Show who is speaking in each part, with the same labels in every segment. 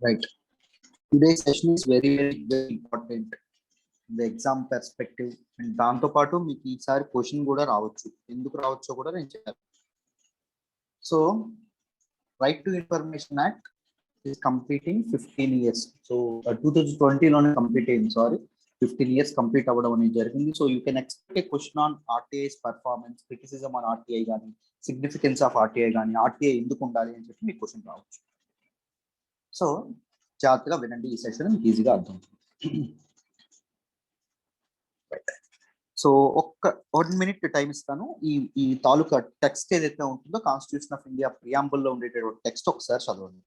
Speaker 1: Right. Today's session is very, very, very important in the exam perspective. And దాంతో పాటు మీకు ఈసారి question కూడా రావచ్చు. ఎందుకు రావచ్చో కూడా నేను చెప్పాను. So right to information act is completing 15 years. So 2020 లోనే కంప్లీట్ అయింది. సారీ 15 years కంప్లీట్ అవ్వడం అనేది జరిగింది. So you can expect A question on RTIs performance, criticism on RTI కానీ, సిగ్నిఫికెన్స్ ఆఫ్ ఆర్టీఐ కానీ, ఆర్టీఐ ఎందుకు ఉండాలి అని చెప్పి మీకు క్వశ్చన్ రావచ్చు. సో జాగ్రత్తగా వినండి, ఈ సెషన్ మీకు ఈజీగా అర్థం. సో ఒక్క 1 minute టైం ఇస్తాను. ఈ తాలూకా టెక్స్ట్ ఏదైతే ఉంటుందో కాన్స్టిట్యూషన్ ఆఫ్ ఇండియా ప్రియాంబుల్ లో ఉండేటటువంటి టెక్స్ట్ ఒకసారి చదవండి.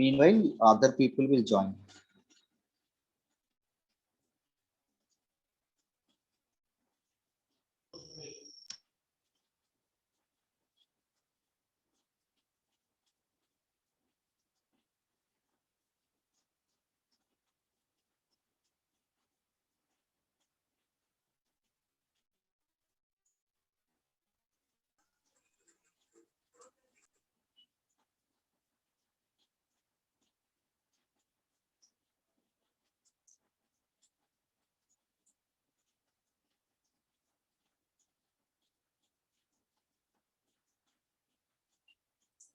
Speaker 1: Meanwhile, other people will join.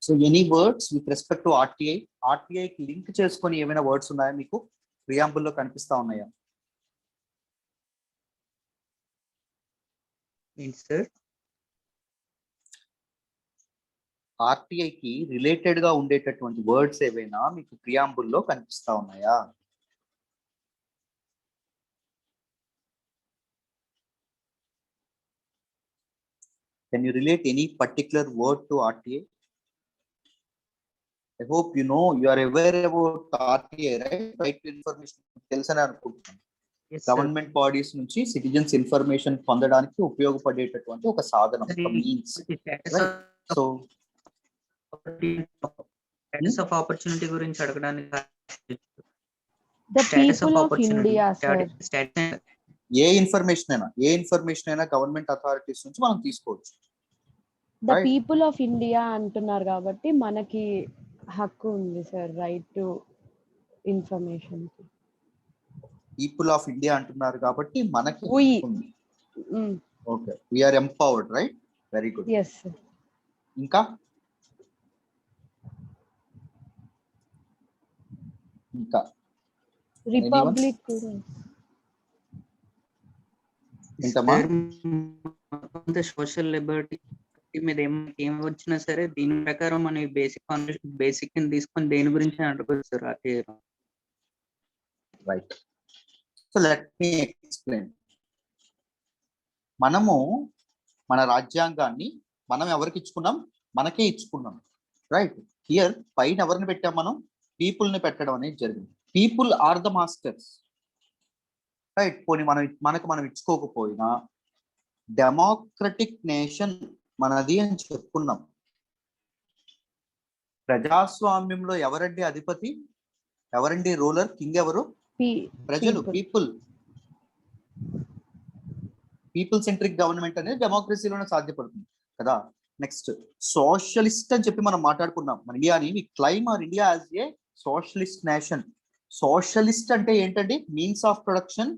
Speaker 1: So any words with respect to RTI, ఆర్టీఐకి లింక్ చేసుకొని ఏమైనా వర్డ్స్ ఉన్నాయా మీకు ప్రియాంబుల్లో కనిపిస్తా ఉన్నాయా?
Speaker 2: ఏంటి సార్?
Speaker 1: ఆర్టీఐకి రిలేటెడ్ గా ఉండేటటువంటి వర్డ్స్ ఏవైనా మీకు ప్రియాంబుల్లో కనిపిస్తా ఉన్నాయా? Can you relate any particular word to RTA? I hope you know, you are aware about RTA, right? Right to information తెలుసని అనుకుంటున్నాను. గవర్నమెంట్ బాడీస్ నుంచి సిటిజన్స్ ఇన్ఫర్మేషన్ పొందడానికి ఉపయోగపడేటటువంటి ఒక సాధనం, ఒక means. So
Speaker 2: status of opportunity గురించి అడగడానికి
Speaker 3: The people of India, sir.
Speaker 1: A information అయినా గవర్నమెంట్ అథారిటీస్ నుంచి మనం తీసుకోవచ్చు.
Speaker 3: The people of India అంటున్నారు కాబట్టి మనకి హక్కు ఉంది sir, right to information.
Speaker 1: People of India అంటున్నారు కాబట్టి మనకి ఉంది. Okay, we are empowered, right? Very good.
Speaker 3: yes sir.
Speaker 1: ఇంకా
Speaker 3: రిపబ్లిక్ కూడా
Speaker 1: ఏంటమ్మా?
Speaker 2: సోషల్ లిబర్టీ మీద ఏం వచ్చినా సరే దీని ప్రకారం మన బేసిక్ తీసుకొని దేని గురించి అడగదు sir.
Speaker 1: Right. So let me explain. మనము మన రాజ్యాంగాన్ని మనం ఎవరికి ఇచ్చుకున్నాం? మనకే ఇచ్చుకున్నాం, రైట్? హియర్ పైన ఎవరిని పెట్టాం? మనం పీపుల్ ని పెట్టడం అనేది జరిగింది. People are the masters, right? పోనీ మనం ఇచ్చుకోకపోయినా డెమోక్రటిక్ నేషన్ మనది అని చెప్పుకున్నాం. ప్రజాస్వామ్యంలో ఎవరండి అధిపతి? ఎవరండి రూలర్? కింగ్ ఎవరు? ప్రజలు, పీపుల్ సెంట్రిక్ గవర్నమెంట్ అనేది డెమోక్రసీలోనే సాధ్యపడుతుంది కదా. నెక్స్ట్ సోషలిస్ట్ అని చెప్పి మనం మాట్లాడుకున్నాం. మన ఇండియాని we claim our India as a socialist nation. Socialist అంటే ఏంటండి? Means of production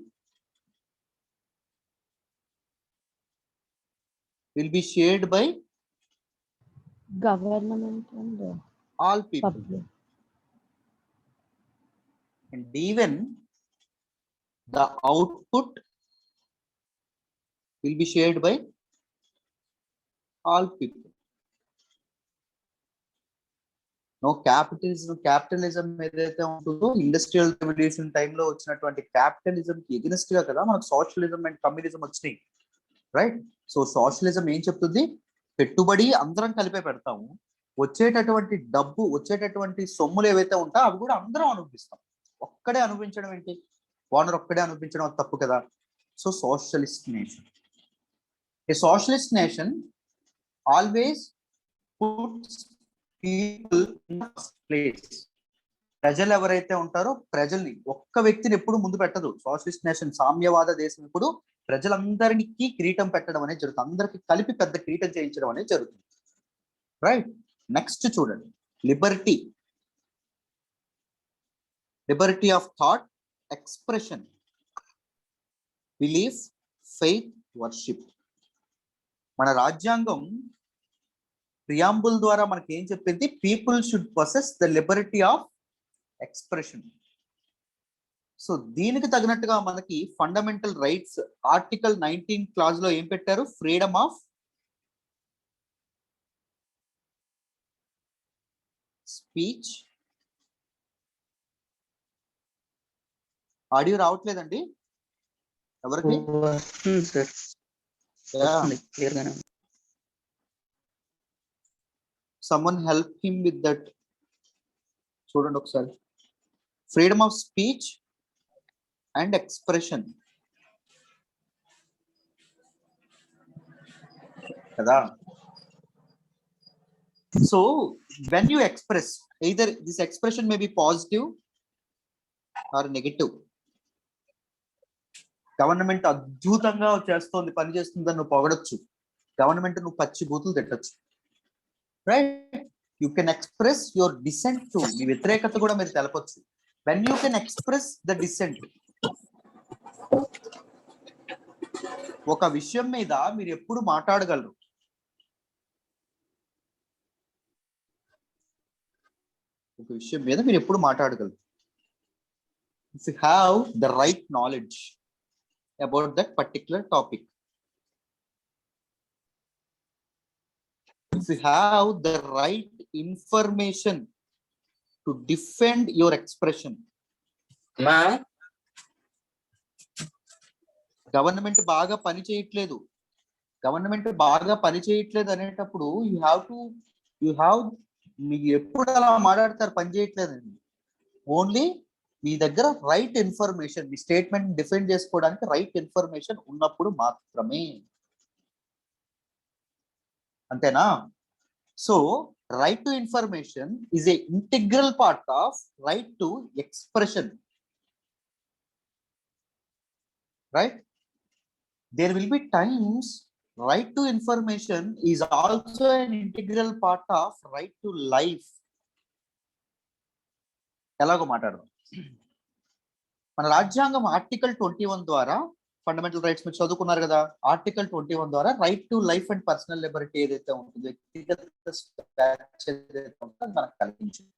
Speaker 1: will be shared by
Speaker 3: government and
Speaker 1: all people
Speaker 3: public.
Speaker 1: And even the output will be shared by all people. No capitalism ఏదైతే ఉంటుందో industrial revolution టైంలో వచ్చినటువంటి capitalism కి against గా కదా మనకు సోషలిజం అండ్ కమ్యూనిజం వచ్చినాయి, right? So socialism ఏం చెప్తుంది? పెట్టుబడి అందరం కలిపే పెడతాము, వచ్చేటటువంటి డబ్బు, వచ్చేటటువంటి సొమ్ములు ఏవైతే ఉంటాయో అవి కూడా అందరం అనుభవిస్తాం. ఒక్కడే అనుభవించడం ఏంటి? ఓనర్ ఒక్కడే అనుభవించడం తప్పు కదా. So socialist nation, A socialist nation always puts people in first place. ప్రజలు ఎవరైతే ఉంటారో ప్రజల్ని, ఒక్క వ్యక్తిని ఎప్పుడు ముందు పెట్టదు. సోషలిస్ట్ నేషన్, సామ్యవాద దేశం ఇప్పుడు ప్రజలందరికీ కిరీటం పెట్టడం అనేది జరుగుతుంది. అందరికి కలిపి పెద్ద కిరీటం చేయించడం అనేది జరుగుతుంది, రైట్? నెక్స్ట్ చూడండి, Liberty. Liberty of thought, expression, belief, faith, worship. మన రాజ్యాంగం ప్రియాంబుల్ ద్వారా మనకి ఏం చెప్పింది? People should possess the Liberty of expression. So దీనికి తగినట్టుగా మనకి ఫండమెంటల్ రైట్స్ ఆర్టికల్ 19 క్లాజ్ లో ఏం పెట్టారు? Freedom of speech. ఆడియో రావట్లేదండి ఎవరికి? Someone help him with that. చూడండి ఒకసారి. Freedom of speech and expression కదా. So when you express, either this expression may be positive or negative. Government అద్భుతంగా చేస్తోంది, పని చేస్తుందని నువ్వు పొగడొచ్చు. గవర్నమెంట్ నువ్వు పచ్చి బూతులు తిట్టచ్చు. Right? You can express your dissent too, నీ వ్యతిరేకత కూడా మీరు తెలపొచ్చు. When you can express the dissent, ఒక విషయం మీద మీరు ఎప్పుడు మాట్లాడగలరు. ఒక విషయం మీద మీరు ఎప్పుడు మాట్లాడగలరు. If you have the right knowledge about that particular topic, if you have the right information to defend your expression. Government బాగా పని చేయట్లేదు, గవర్నమెంట్ బాగా పని చేయట్లేదు అనేటప్పుడు యూ హ్యావ్ మీకు ఎప్పుడు అలా మాట్లాడతారు పని చేయట్లేదండి. ఓన్లీ మీ దగ్గర రైట్ ఇన్ఫర్మేషన్, మీ స్టేట్మెంట్ డిఫెండ్ చేసుకోవడానికి రైట్ ఇన్ఫర్మేషన్ ఉన్నప్పుడు మాత్రమే. అంతేనా? So right to information is a integral part of right to expression. Right? There will be times right to information is also an integral part of right to life. ఎలాగో మాట్లాడదాం. మన రాజ్యాంగం article 21 ద్వారా fundamental rights మీరు చదువుకున్నారు కదా. Article 21 ద్వారా right to life and personal Liberty ఏదైతే ఉంటుందో, వ్యక్తిగత స్వేచ్ఛ ఏదైతే ఉంటుందో మనకు కల్పించింది.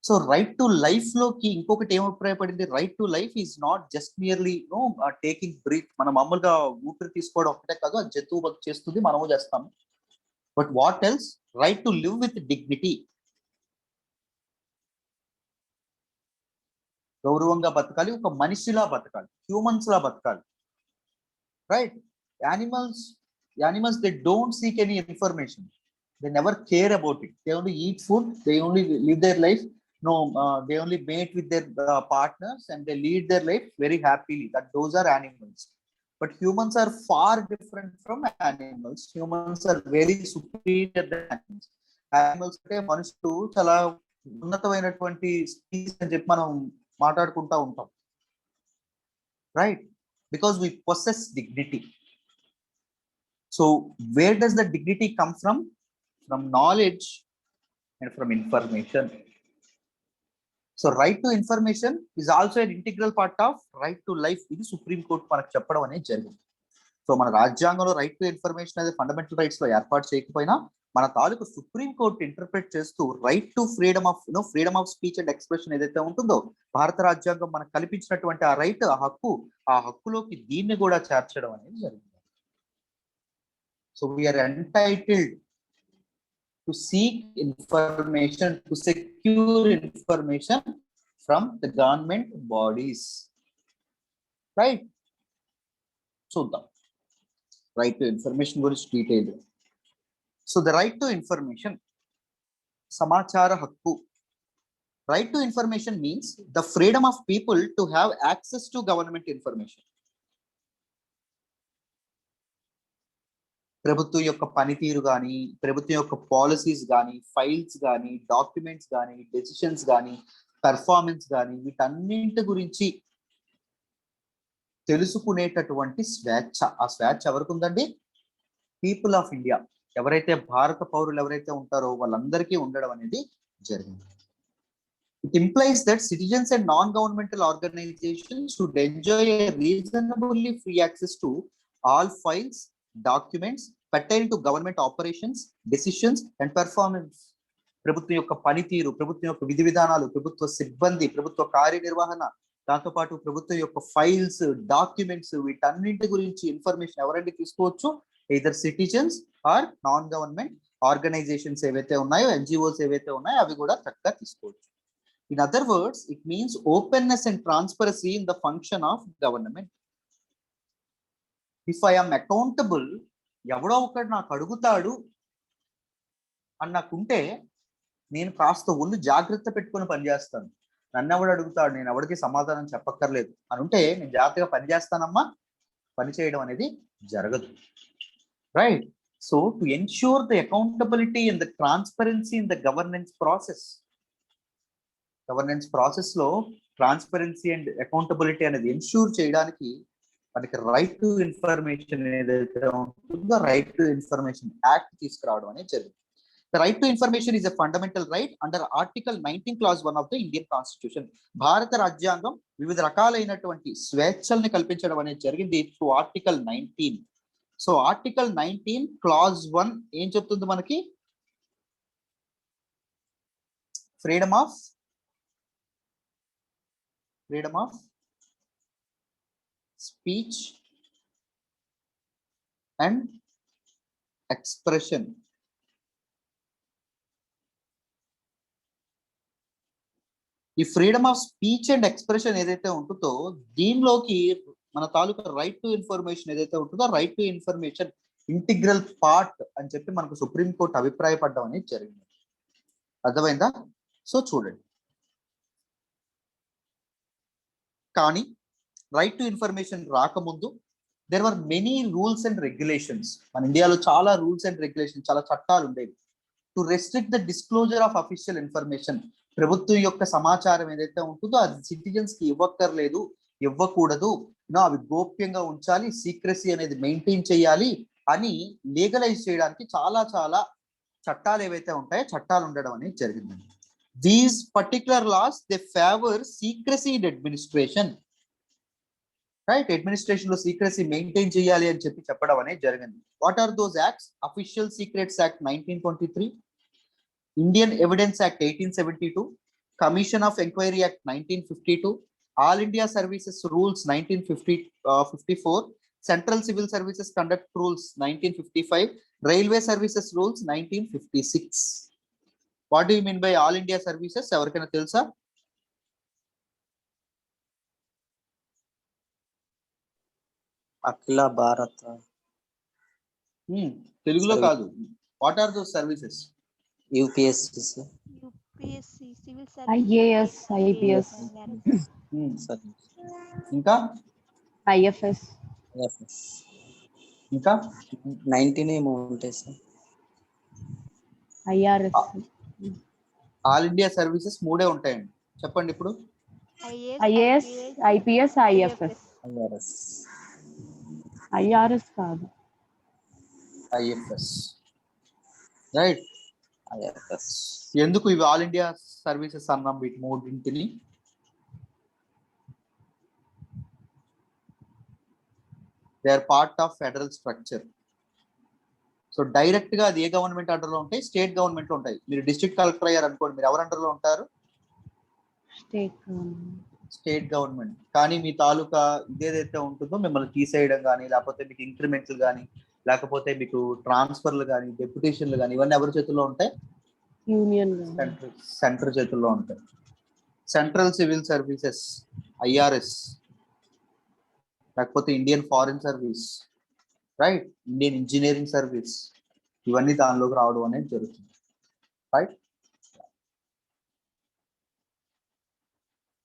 Speaker 1: సో రైట్ టు లైఫ్ లోకి ఇంకొకటి ఏం అభిప్రాయపడింది? Right to life is not just merely taking breath. మనం మామూలుగా ఊపిరి తీసుకోవడం ఒకటే కాదు, అది జంతువు బతుకు చేస్తుంది, మనము చేస్తాము. But what else? Right to live with dignity. గౌరవంగా బతకాలి, ఒక మనిషిలా బతకాలి, హ్యూమన్స్ లా బతకాలి. Right? Animals they don't seek any information, they never care about it. They only eat food, they only live their life. No, they only mate with their partners and they lead their life very happily. Those are animals. But humans are far different from animals. Humans are very superior than animals. Animals అంటే మనుషులు చాలా ఉన్నతమైనటువంటి species అని చెప్పి మనం మాట్లాడుకుంటా ఉంటాం. Right? Because we possess dignity. So where does the dignity come from? From knowledge and from information. So right to information is also an integral part of right to life. ఇది supreme court మనకు చెప్పడం అనేది జరిగింది. So మన రాజ్యాంగంలో right to information అనేది fundamental rights లో ఏర్పాటు చేయకపోయినా మన తాలూకు సుప్రీం కోర్టు ఇంటర్ప్రిట్ చేస్తూ right to freedom of speech and expression ఏదైతే ఉంటుందో, భారత రాజ్యాంగం మనకు కల్పించినటువంటి ఆ రైట్, ఆ హక్కులోకి దీన్ని కూడా చేర్చడం అనేది జరిగింది. So we are entitled to seek information, to secure information from the government bodies. Right? So the right to information guరించి detailed. So the right to information, samachara hakku. Right to information means the freedom of people to have access to government information. ప్రభుత్వం యొక్క పనితీరు కానీ, ప్రభుత్వం యొక్క policies కానీ, files కానీ, documents కానీ, decisions కానీ, పెర్ఫార్మెన్స్ కానీ, వీటన్నింటి గురించి తెలుసుకునేటటువంటి స్వేచ్ఛ. ఆ స్వేచ్ఛ ఎవరికి ఉందండి? People of India. ఎవరైతే భారత పౌరులు ఎవరైతే ఉంటారో వాళ్ళందరికీ ఉండడం అనేది జరిగింది. It implies that citizens and non-governmental organizations should enjoy a reasonably free access to all files, documents pertaining to government operations, decisions and performance. ప్రభుత్వం యొక్క పనితీరు, ప్రభుత్వం యొక్క విధి విధానాలు, ప్రభుత్వ సిబ్బంది, ప్రభుత్వ కార్యనిర్వహణ, దాంతోపాటు ప్రభుత్వం యొక్క ఫైల్స్, డాక్యుమెంట్స్, వీటన్నింటి గురించి ఇన్ఫర్మేషన్ ఎవరైనా తీసుకోవచ్చు. either citizens or non government organisations ఏవైతే ఉన్నాయో, ఎన్జిఓస్ ఏవైతే ఉన్నాయో అవి కూడా చక్కగా తీసుకోవచ్చు. In other words, it means openness and transparency in the function of government. If I am accountable, ఎవడో ఒకడు నాకు అడుగుతాడు అని నాకుంటే నేను కాస్త ఒళ్ళు జాగ్రత్త పెట్టుకొని పనిచేస్తాను. నన్ను ఎవడు అడుగుతాడు, నేను ఎవరికి సమాధానం చెప్పక్కర్లేదు అని ఉంటే నేను జాగ్రత్తగా పనిచేస్తానమ్మా, పని చేయడం అనేది జరగదు. Right? So to ensure the accountability and the transparency in the governance process లో ట్రాన్స్పరెన్సీ అండ్ అకౌంటబిలిటీ అనేది ఎన్ష్యూర్ చేయడానికి మనకి రైట్ టు ఇన్ఫర్మేషన్ ఏదైతే ఉంటుందో రైట్ టు ఇన్ఫర్మేషన్ యాక్ట్ తీసుకురావడం అనేది జరిగింది. The right to information is a fundamental right under Article 19 Clause 1 of the Indian Constitution. భారత రాజ్యాంగం వివిధ రకాలైనటువంటి స్వేచ్ఛల్ని కల్పించడం అనేది జరిగింది through article 19. So article 19 Clause 1 ఏం చెప్తుంది మనకి? Freedom of speech and expression. ఈ freedom of speech and expression ఏదైతే ఉంటుందో దీనిలోకి మన తాలూకా రైట్ టు ఇన్ఫర్మేషన్ ఏదైతే ఉంటుందో right to information integral part అని చెప్పి మనకు సుప్రీంకోర్టు అభిప్రాయపడడం అనేది జరిగింది. అర్థమైందా? సో చూడండి, కానీ రైట్ టు ఇన్ఫర్మేషన్ రాకముందు there were many rules and regulations. మన ఇండియాలో చాలా రూల్స్ అండ్ రెగ్యులేషన్స్, చాలా చట్టాలు ఉండేవి to restrict the disclosure of official information. ప్రభుత్వం యొక్క సమాచారం ఏదైతే ఉంటుందో అది సిటిజన్స్ కి ఇవ్వక్కర్లేదు, ఇవ్వకూడదు, అవి గోప్యంగా ఉంచాలి, సీక్రెసీ అనేది మెయింటైన్ చేయాలి అని లీగలైజ్ చేయడానికి చాలా చాలా చట్టాలు ఏవైతే ఉంటాయో చట్టాలు ఉండడం అనేది జరిగిందండి. These particular laws they favour secrecy in administration. Right? Administration లో సీక్రెసీ మెయింటైన్ చేయాలి అని చెప్పి చెప్పడం అనేది జరిగింది. What are those acts? Official secrets act 1923, Indian evidence act 1872, commission of enquiry act 1952, all India services rules 1954, central civil services conduct rules 1955, railway services rules 1956. What do you mean by all India services? ఎవరికైనా తెలుసా?
Speaker 4: అఖిల భారత.
Speaker 1: తెలుగులో కాదు. What are those services?
Speaker 4: UPSC,
Speaker 5: civil
Speaker 3: IAS, IPS,
Speaker 1: ఇంకా
Speaker 3: IFS,
Speaker 1: ఇంకా
Speaker 4: 19 ఏమో ఉంటాయి sir.
Speaker 3: IRS.
Speaker 1: All India services మూడే ఉంటాయండి. చెప్పండి ఇప్పుడు.
Speaker 3: IAS, IPS, IFS. ఐఆర్ఎస్ కాదు,
Speaker 1: ఐఎఫ్ఎస్. రైట్?
Speaker 4: ఐఎఫ్ఎస్.
Speaker 1: ఎందుకు ఇవి ఆల్ ఇండియా సర్వీసెస్ అన్నాం వీటి మూడింటిని? They are part of federal structure. So direct గా అది ఏ గవర్నమెంట్ అండర్ లో ఉంటాయి? స్టేట్ గవర్నమెంట్ లో ఉంటాయి. మీరు డిస్ట్రిక్ట్ కలెక్టర్ అయ్యారు అనుకోండి, మీరు ఎవరు అండర్ లో ఉంటారు? State government. కానీ మీ తాలూకా ఇదేదైతే ఉంటుందో మిమ్మల్ని తీసేయడం కానీ, లేకపోతే మీకు ఇంక్రిమెంట్లు కానీ, లేకపోతే మీకు ట్రాన్స్ఫర్లు కానీ, డెప్యుటేషన్లు కానీ, ఇవన్నీ ఎవరి చేతుల్లో ఉంటాయి?
Speaker 3: యూనియన్,
Speaker 1: సెంటర్ చేతుల్లో ఉంటాయి. సెంట్రల్ సివిల్ సర్వీసెస్ ఐఆర్ఎస్, లేకపోతే Indian foreign service, right, Indian engineering service, ఇవన్నీ దానిలోకి రావడం అనేది జరుగుతుంది. Right?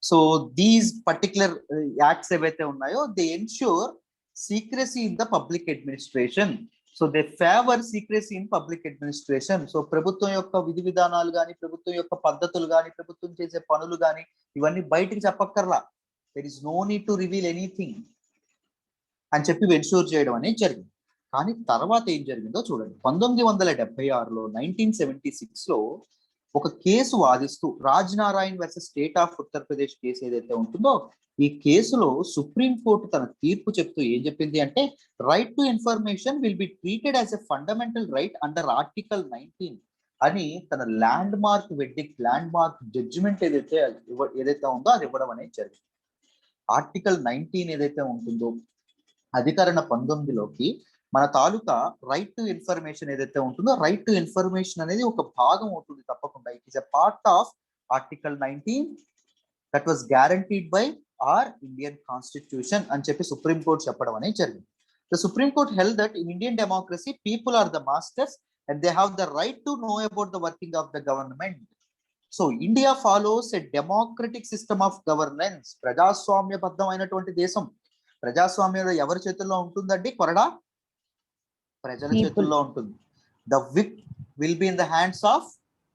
Speaker 1: So these particular acts ఏవైతే ఉన్నాయో they ensure secrecy in the public administration. So they favour secrecy in public administration. So ప్రభుత్వం యొక్క విధి విధానాలు కానీ, ప్రభుత్వం యొక్క పద్ధతులు కానీ, ప్రభుత్వం చేసే పనులు కానీ ఇవన్నీ బయటికి చెప్పక్కర్లా. There is no need to reveal anything అని చెప్పి ఎన్ష్యూర్ చేయడం అనేది జరిగింది. కానీ తర్వాత ఏం జరిగిందో చూడండి. 1976లో 1976లో ఒక కేసు వాదిస్తూ Rajnarayan versus state of Uttar Pradesh case ఏదైతే ఉంటుందో ఈ కేసులో సుప్రీం కోర్టు తన తీర్పు చెప్తూ ఏం చెప్పింది అంటే right to information will be treated as a fundamental right under article 19 అని తన ల్యాండ్ మార్క్ జడ్జిమెంట్ ఏదైతే ఉందో అది ఇవ్వడం అనేది జరిగింది. ఆర్టికల్ 19 ఏదైతే ఉంటుందో అధికరణ 19లోకి మన తాలూకా రైట్ టు ఇన్ఫర్మేషన్ ఏదైతే ఉంటుందో రైట్ టు ఇన్ఫర్మేషన్ అనేది ఒక భాగం అవుతుంది తప్పకుండా. It is a part of article 19 that was guaranteed by our Indian constitution అని చెప్పి సుప్రీం కోర్ట్ చెప్పడం అనేది జరిగింది. The supreme court held that in Indian democracy people are the masters and they have the right to know about the working of the government. So India follows a democratic system of governance. ప్రజాస్వామ్యబద్ధమైనటువంటి దేశం. ప్రజాస్వామ్యంలో ఎవరి చేతుల్లో ఉంటుందండి? కొరడా ప్రజల చేతుల్లో ఉంటుంది. The whip will be in the hands of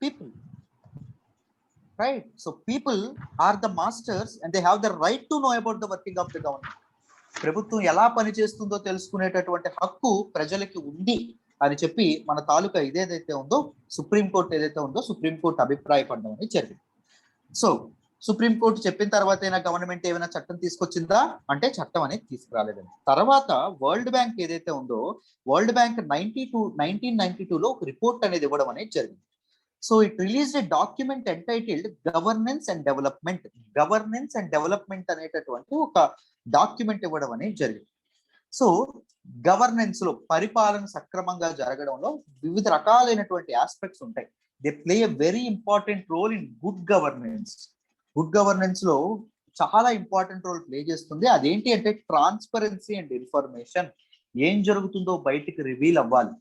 Speaker 1: people, right? So people are the masters and they have the right to know about the working of the government. ప్రభుత్వం ఎలా పనిచేస్తుందో తెలుసుకునేటటువంటి హక్కు ప్రజలకి ఉంది అని చెప్పి మన తాలూకా ఇదేదైతే ఉందో సుప్రీంకోర్టు ఏదైతే ఉందో సుప్రీంకోర్టు అభిప్రాయపడడం అనేది జరిగింది. సో సుప్రీంకోర్టు చెప్పిన తర్వాత అయినా గవర్నమెంట్ ఏమైనా చట్టం తీసుకొచ్చిందా అంటే చట్టం అనేది తీసుకురాలేదండి. తర్వాత వరల్డ్ బ్యాంక్ ఏదైతే ఉందో వరల్డ్ బ్యాంక్ 1992లో ఒక రిపోర్ట్ అనేది ఇవ్వడం అనేది జరిగింది. So it released a document entitled governance and development అనేటటువంటి ఒక డాక్యుమెంట్ ఇవ్వడం అనేది జరిగింది. సో గవర్నెన్స్ లో పరిపాలన సక్రమంగా జరగడంలో వివిధ రకాలైనటువంటి ఆస్పెక్ట్స్ ఉంటాయి. They play a very important role in good governance లో చాలా ఇంపార్టెంట్ రోల్ ప్లే చేస్తుంది. అదేంటి అంటే ట్రాన్స్పరెన్సీ అండ్ ఇన్ఫర్మేషన్. ఏం జరుగుతుందో బయటికి రివీల్ అవ్వాలి.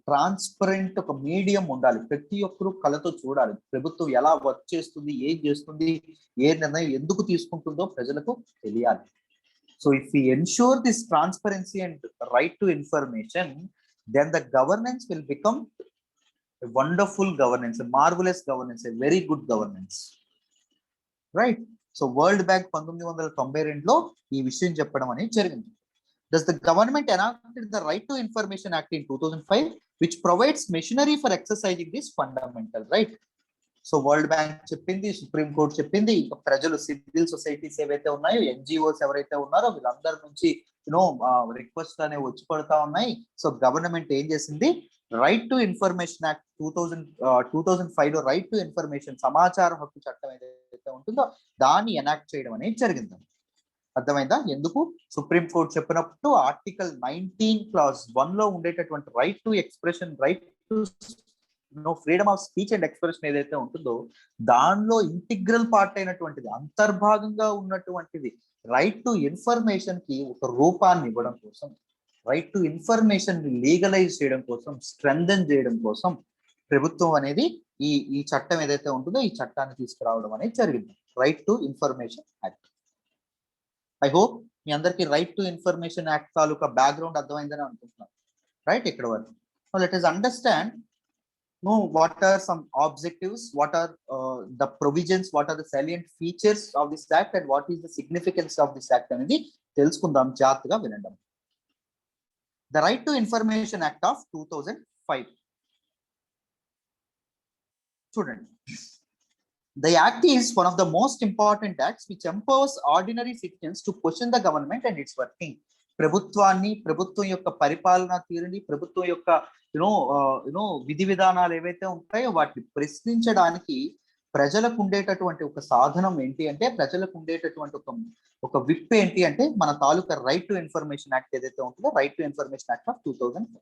Speaker 1: ట్రాన్స్పరెంట్ ఒక మీడియం ఉండాలి. ప్రతి ఒక్కరూ కళ్ళతో చూడాలి ప్రభుత్వం ఎలా వర్క్ చేస్తుంది, ఏం చేస్తుంది, ఏ నిర్ణయం ఎందుకు తీసుకుంటుందో ప్రజలకు తెలియాలి. So if we ensure this transparency and right to information, then the governance will become a wonderful governance, a marvelous governance, a very good governance, right? So World Bank 1992లో ఈ విషయం చెప్పడం అనేది జరిగింది. Does the government enacted the Right to Information Act in 2005, which provides machinery for exercising this fundamental right? So world bank చెప్పింది, supreme court చెప్పింది, ఇంకా ప్రజలు civil societies ఏవైతే ఉన్నాయో ఎన్జిఓస్ ఎవరైతే ఉన్నారో వీళ్ళందరి నుంచి రిక్వెస్ట్ అనేవి వచ్చి పడుతూ ఉన్నాయి. సో గవర్నమెంట్ ఏం చేసింది? రైట్ టు ఇన్ఫర్మేషన్ యాక్ట్ 2005లో రైట్ టు ఇన్ఫర్మేషన్ సమాచార హక్కు చట్టం ఏదైతే ఉంటుందో దాన్ని ఎనాక్ట్ చేయడం అనేది జరిగింది. అర్థమైందా? ఎందుకు? సుప్రీం కోర్ట్ చెప్పినప్పుడు ఆర్టికల్ 19 clause 1లో ఉండేటటువంటి right to expression, right to freedom of speech and expression ఏదైతే ఉంటుందో దానిలో ఇంటిగ్రల్ పార్ట్ అయినటువంటిది, అంతర్భాగంగా ఉన్నటువంటిది రైట్ టు ఇన్ఫర్మేషన్ కి ఒక రూపాన్ని ఇవ్వడం కోసం, రైట్ టు ఇన్ఫర్మేషన్ ని లీగలైజ్ చేయడం కోసం, స్ట్రెంథెన్ చేయడం కోసం ప్రభుత్వం అనేది ఈ చట్టం ఏదైతే ఉంటుందో ఈ చట్టాన్ని తీసుకురావడం అనేది జరిగింది. Right to information act. I hope మీ అందరికి రైట్ టు ఇన్ఫర్మేషన్ యాక్ట్ తాలూకా బ్యాక్గ్రౌండ్ అర్థమైందని అనుకుంటున్నాను. రైట్, ఇక్కడ వరకు. Let us understand what are some objectives, what are the provisions, what are the salient features of this act and what is the significance of this act అనేది తెలుసుకుందాం. జాగ్రత్తగా వినండి. The Right to Information Act of 2005 చూడండి. The act is one of the most important acts which empowers ordinary citizens to question the government and its working. ప్రభుత్వాన్ని, ప్రభుత్వం యొక్క పరిపాలనా తీరుని, ప్రభుత్వం యొక్క విధి విధానాలు ఏవైతే ఉంటాయో వాటిని ప్రశ్నించడానికి ప్రజలకు ఉండేటటువంటి ఒక సాధనం ఏంటి అంటే, ప్రజలకు ఉండేటటువంటి ఒక విప్ ఏంటి అంటే మన తాలూకా రైట్ టు ఇన్ఫర్మేషన్ యాక్ట్ ఏదైతే ఉంటుందో right to information act of 2005.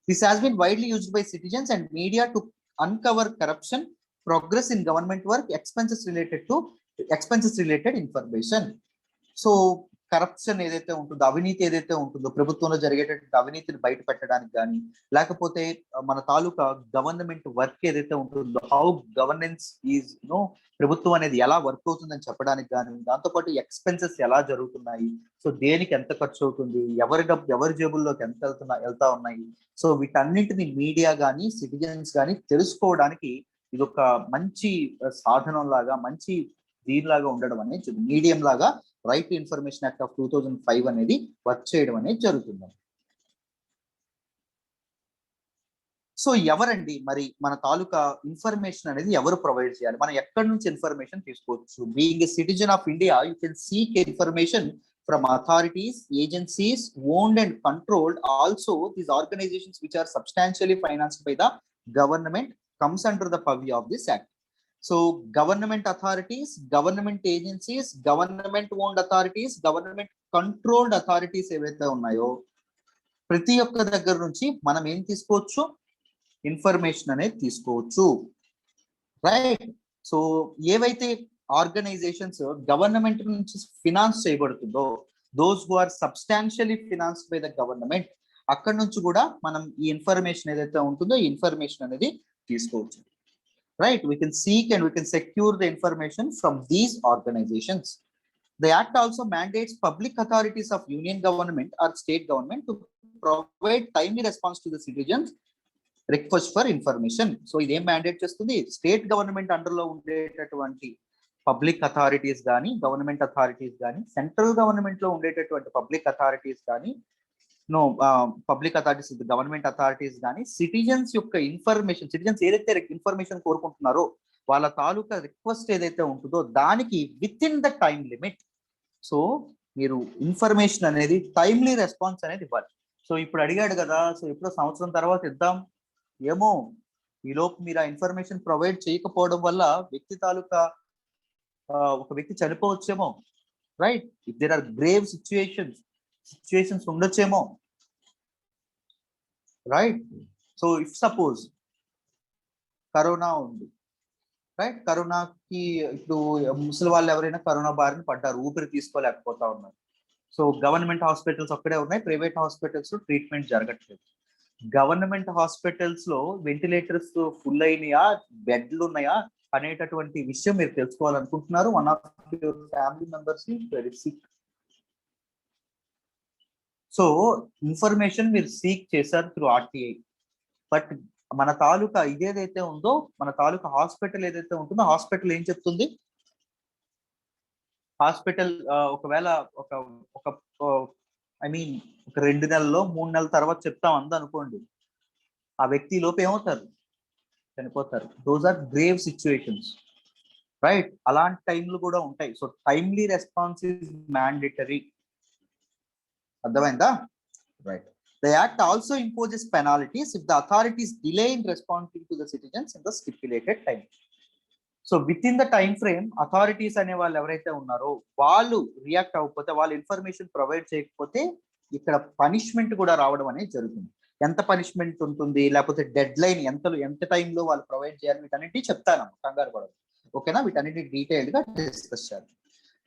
Speaker 1: This has been widely used by citizens and media to uncover corruption, progress in government work, expenses related information. So corruption ఏదైతే ఉంటుందో, అవినీతి ఏదైతే ఉంటుందో, ప్రభుత్వంలో జరిగేటటువంటి అవినీతిని బయట పెట్టడానికి కానీ, లేకపోతే మన తాలూకా గవర్నమెంట్ వర్క్ ఏదైతే ఉంటుందో, హౌ గవర్నెన్స్ ఈజ్ ప్రభుత్వం అనేది ఎలా వర్క్ అవుతుందని చెప్పడానికి కానీ, దాంతోపాటు ఎక్స్పెన్సెస్ ఎలా జరుగుతున్నాయి, సో దేనికి ఎంత ఖర్చు అవుతుంది, ఎవరి జేబుల్లోకి ఎంత వెళ్తా ఉన్నాయి, సో వీటన్నింటిని మీడియా కానీ సిటిజన్స్ కానీ తెలుసుకోవడానికి ఇది ఒక మంచి సాధనం లాగా, మంచి దీనిలాగా ఉండడం అనేది, మీడియం లాగా right to information act of 2005 అనేది వర్క్ చేయడం అనేది జరుగుతుంది. సో ఎవరండి మరి మన తాలూకా ఇన్ఫర్మేషన్ అనేది ఎవరు ప్రొవైడ్ చేయాలి, మనం ఎక్కడి నుంచి ఇన్ఫర్మేషన్ తీసుకోవచ్చు? Being a citizen of India, you can seek information from authorities, agencies owned and controlled. Also, these organizations which are substantially financed by the government comes under the purview of this act. So, government authorities, government agencies, government owned authorities, government controlled authorities ఏవైతే ఉన్నాయో ప్రతి ఒక్క దగ్గర నుంచి మనం ఏం తీసుకోవచ్చు? Information అనేది తీసుకోవచ్చు, రైట్? సో ఏవైతే ఆర్గనైజేషన్స్ గవర్నమెంట్ నుంచి ఫినాన్స్ చేయబడుతుందో, those who are substantially financed by the government, అక్కడ నుంచి కూడా మనం ఈ ఇన్ఫర్మేషన్ ఏదైతే ఉంటుందో ఈ ఇన్ఫర్మేషన్ అనేది తీసుకోవచ్చు, right? We can seek and we can secure the information from these organisations. The act also mandates public authorities of union government or state government to provide timely response to the citizens request for information. So ఇదేం mandate చేస్తుంది? State government under లో ఉండేటటువంటి public authorities కానీ, government authorities కానీ, central government లో ఉండేటటువంటి public authorities కానీ, public authorities, government authorities కానీ సిటిజన్స్ యొక్క ఇన్ఫర్మేషన్, సిటిజన్స్ ఏదైతే ఇన్ఫర్మేషన్ కోరుకుంటున్నారో వాళ్ళ తాలూకా రిక్వెస్ట్ ఏదైతే ఉంటుందో దానికి with in the time limit, so మీరు ఇన్ఫర్మేషన్ అనేది టైమ్లీ రెస్పాన్స్ అనేది ఇవ్వాలి. సో ఇప్పుడు అడిగాడు కదా, సో ఎప్పుడో సంవత్సరం తర్వాత ఇద్దాం, ఏమో ఈలోపు మీరు ఆ ఇన్ఫర్మేషన్ ప్రొవైడ్ చేయకపోవడం వల్ల వ్యక్తి తాలూకా ఒక వ్యక్తి చనిపోవచ్చేమో, right? If there are grave situations ఉండొచ్చేమో, right? So if suppose corona ఉంది, రైట్? కరోనాకి ఇప్పుడు ముసలి వాళ్ళు ఎవరైనా కరోనా బారిన పడ్డారు, ఊపిరి తీసుకోలేకపోతా ఉన్నారు. సో గవర్నమెంట్ హాస్పిటల్స్ ఒక్కడే ఉన్నాయి, ప్రైవేట్ హాస్పిటల్స్ లో ట్రీట్మెంట్ జరగట్లేదు. గవర్నమెంట్ హాస్పిటల్స్ లో వెంటిలేటర్స్ ఫుల్ అయినాయా, బెడ్లు ఉన్నాయా అనేటటువంటి విషయం మీరు తెలుసుకోవాలనుకుంటున్నారు. One of your family members very sick. So information మీరు సీక్ చేశారు త్రూ ఆర్టీఐ, బట్ మన తాలూకా ఇదేదైతే ఉందో, మన తాలూకా హాస్పిటల్ ఏదైతే ఉంటుందో హాస్పిటల్ ఏం చెప్తుంది? హాస్పిటల్ ఒకవేళ ఒక ఐ మీన్ ఒక 2 నెలల్లో 3 నెలల తర్వాత చెప్తాం అందనుకోండి, ఆ వ్యక్తి లోపు ఏమవుతారు? చనిపోతారు. Those are grave situations, right? అలాంటి టైంలు కూడా ఉంటాయి. So timely response is mandatory. అర్థమైందా? Right. The act also imposes penalties if the authorities delay in responding to the citizens in the stipulated time. So with in the time frame authorities అనే వాళ్ళు ఎవరైతే ఉన్నారో వాళ్ళు react అవ్వకపోతే, వాళ్ళు information provide చేయకపోతే ఇక్కడ పనిష్మెంట్ కూడా రావడం అనేది జరుగుతుంది. ఎంత పనిష్మెంట్ ఉంటుంది, లేకపోతే డెడ్ లైన్ ఎంత టైంలో వాళ్ళు ప్రొవైడ్ చేయాలి, వీటన్నిటి చెప్తాను, కంగారు పడదు, ఓకేనా? వీటన్నిటి డీటెయిల్డ్ గా డిస్కస్ చేయాలి.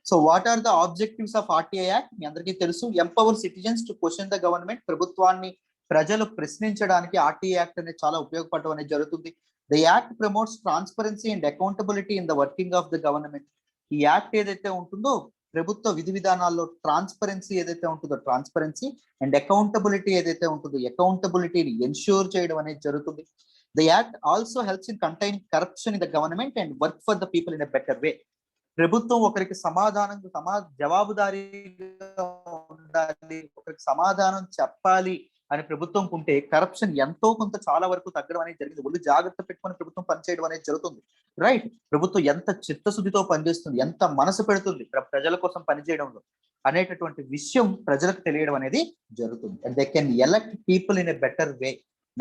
Speaker 1: So what are the objectives of RTI act? మీ అందరికీ తెలుసు. Empower citizens to question the government. ప్రభుత్వాన్ని ప్రజలు ప్రశ్నించడానికి ఆర్టీఐ యాక్ట్ అనేది చాలా ఉపయోగపడడం అనేది జరుగుతుంది. The act promotes transparency and accountability in the working of the government. ఈ యాక్ట్ ఏదైతే ఉంటుందో ప్రభుత్వ విధి విధానాల్లో ట్రాన్స్పరెన్సీ ఏదైతే ఉంటుందో ట్రాన్స్పరెన్సీ అండ్ అకౌంటబిలిటీ ఏదైతే ఉంటుందో అకౌంటబిలిటీని ఎన్ష్యూర్ చేయడం అనేది జరుగుతుంది. The act also helps in containing corruption in the government and work for the people in a better way. ప్రభుత్వం ఒకరికి జవాబుదారీగా ఉండాలి, ఒకరికి సమాధానం చెప్పాలి అని ప్రభుత్వం ఉంటే కరప్షన్ ఎంతో కొంత చాలా వరకు తగ్గడం అనేది జరిగింది. ఒళ్ళు జాగ్రత్త పెట్టుకొని ప్రభుత్వం పనిచేయడం అనేది జరుగుతుంది, రైట్? ప్రభుత్వం ఎంత చిత్తశుద్ధితో పనిచేస్తుంది, ఎంత మనసు పెడుతుంది ప్రజల కోసం పనిచేయడంలో అనేటటువంటి విషయం ప్రజలకు తెలియడం అనేది జరుగుతుంది. And they can elect people in a better way.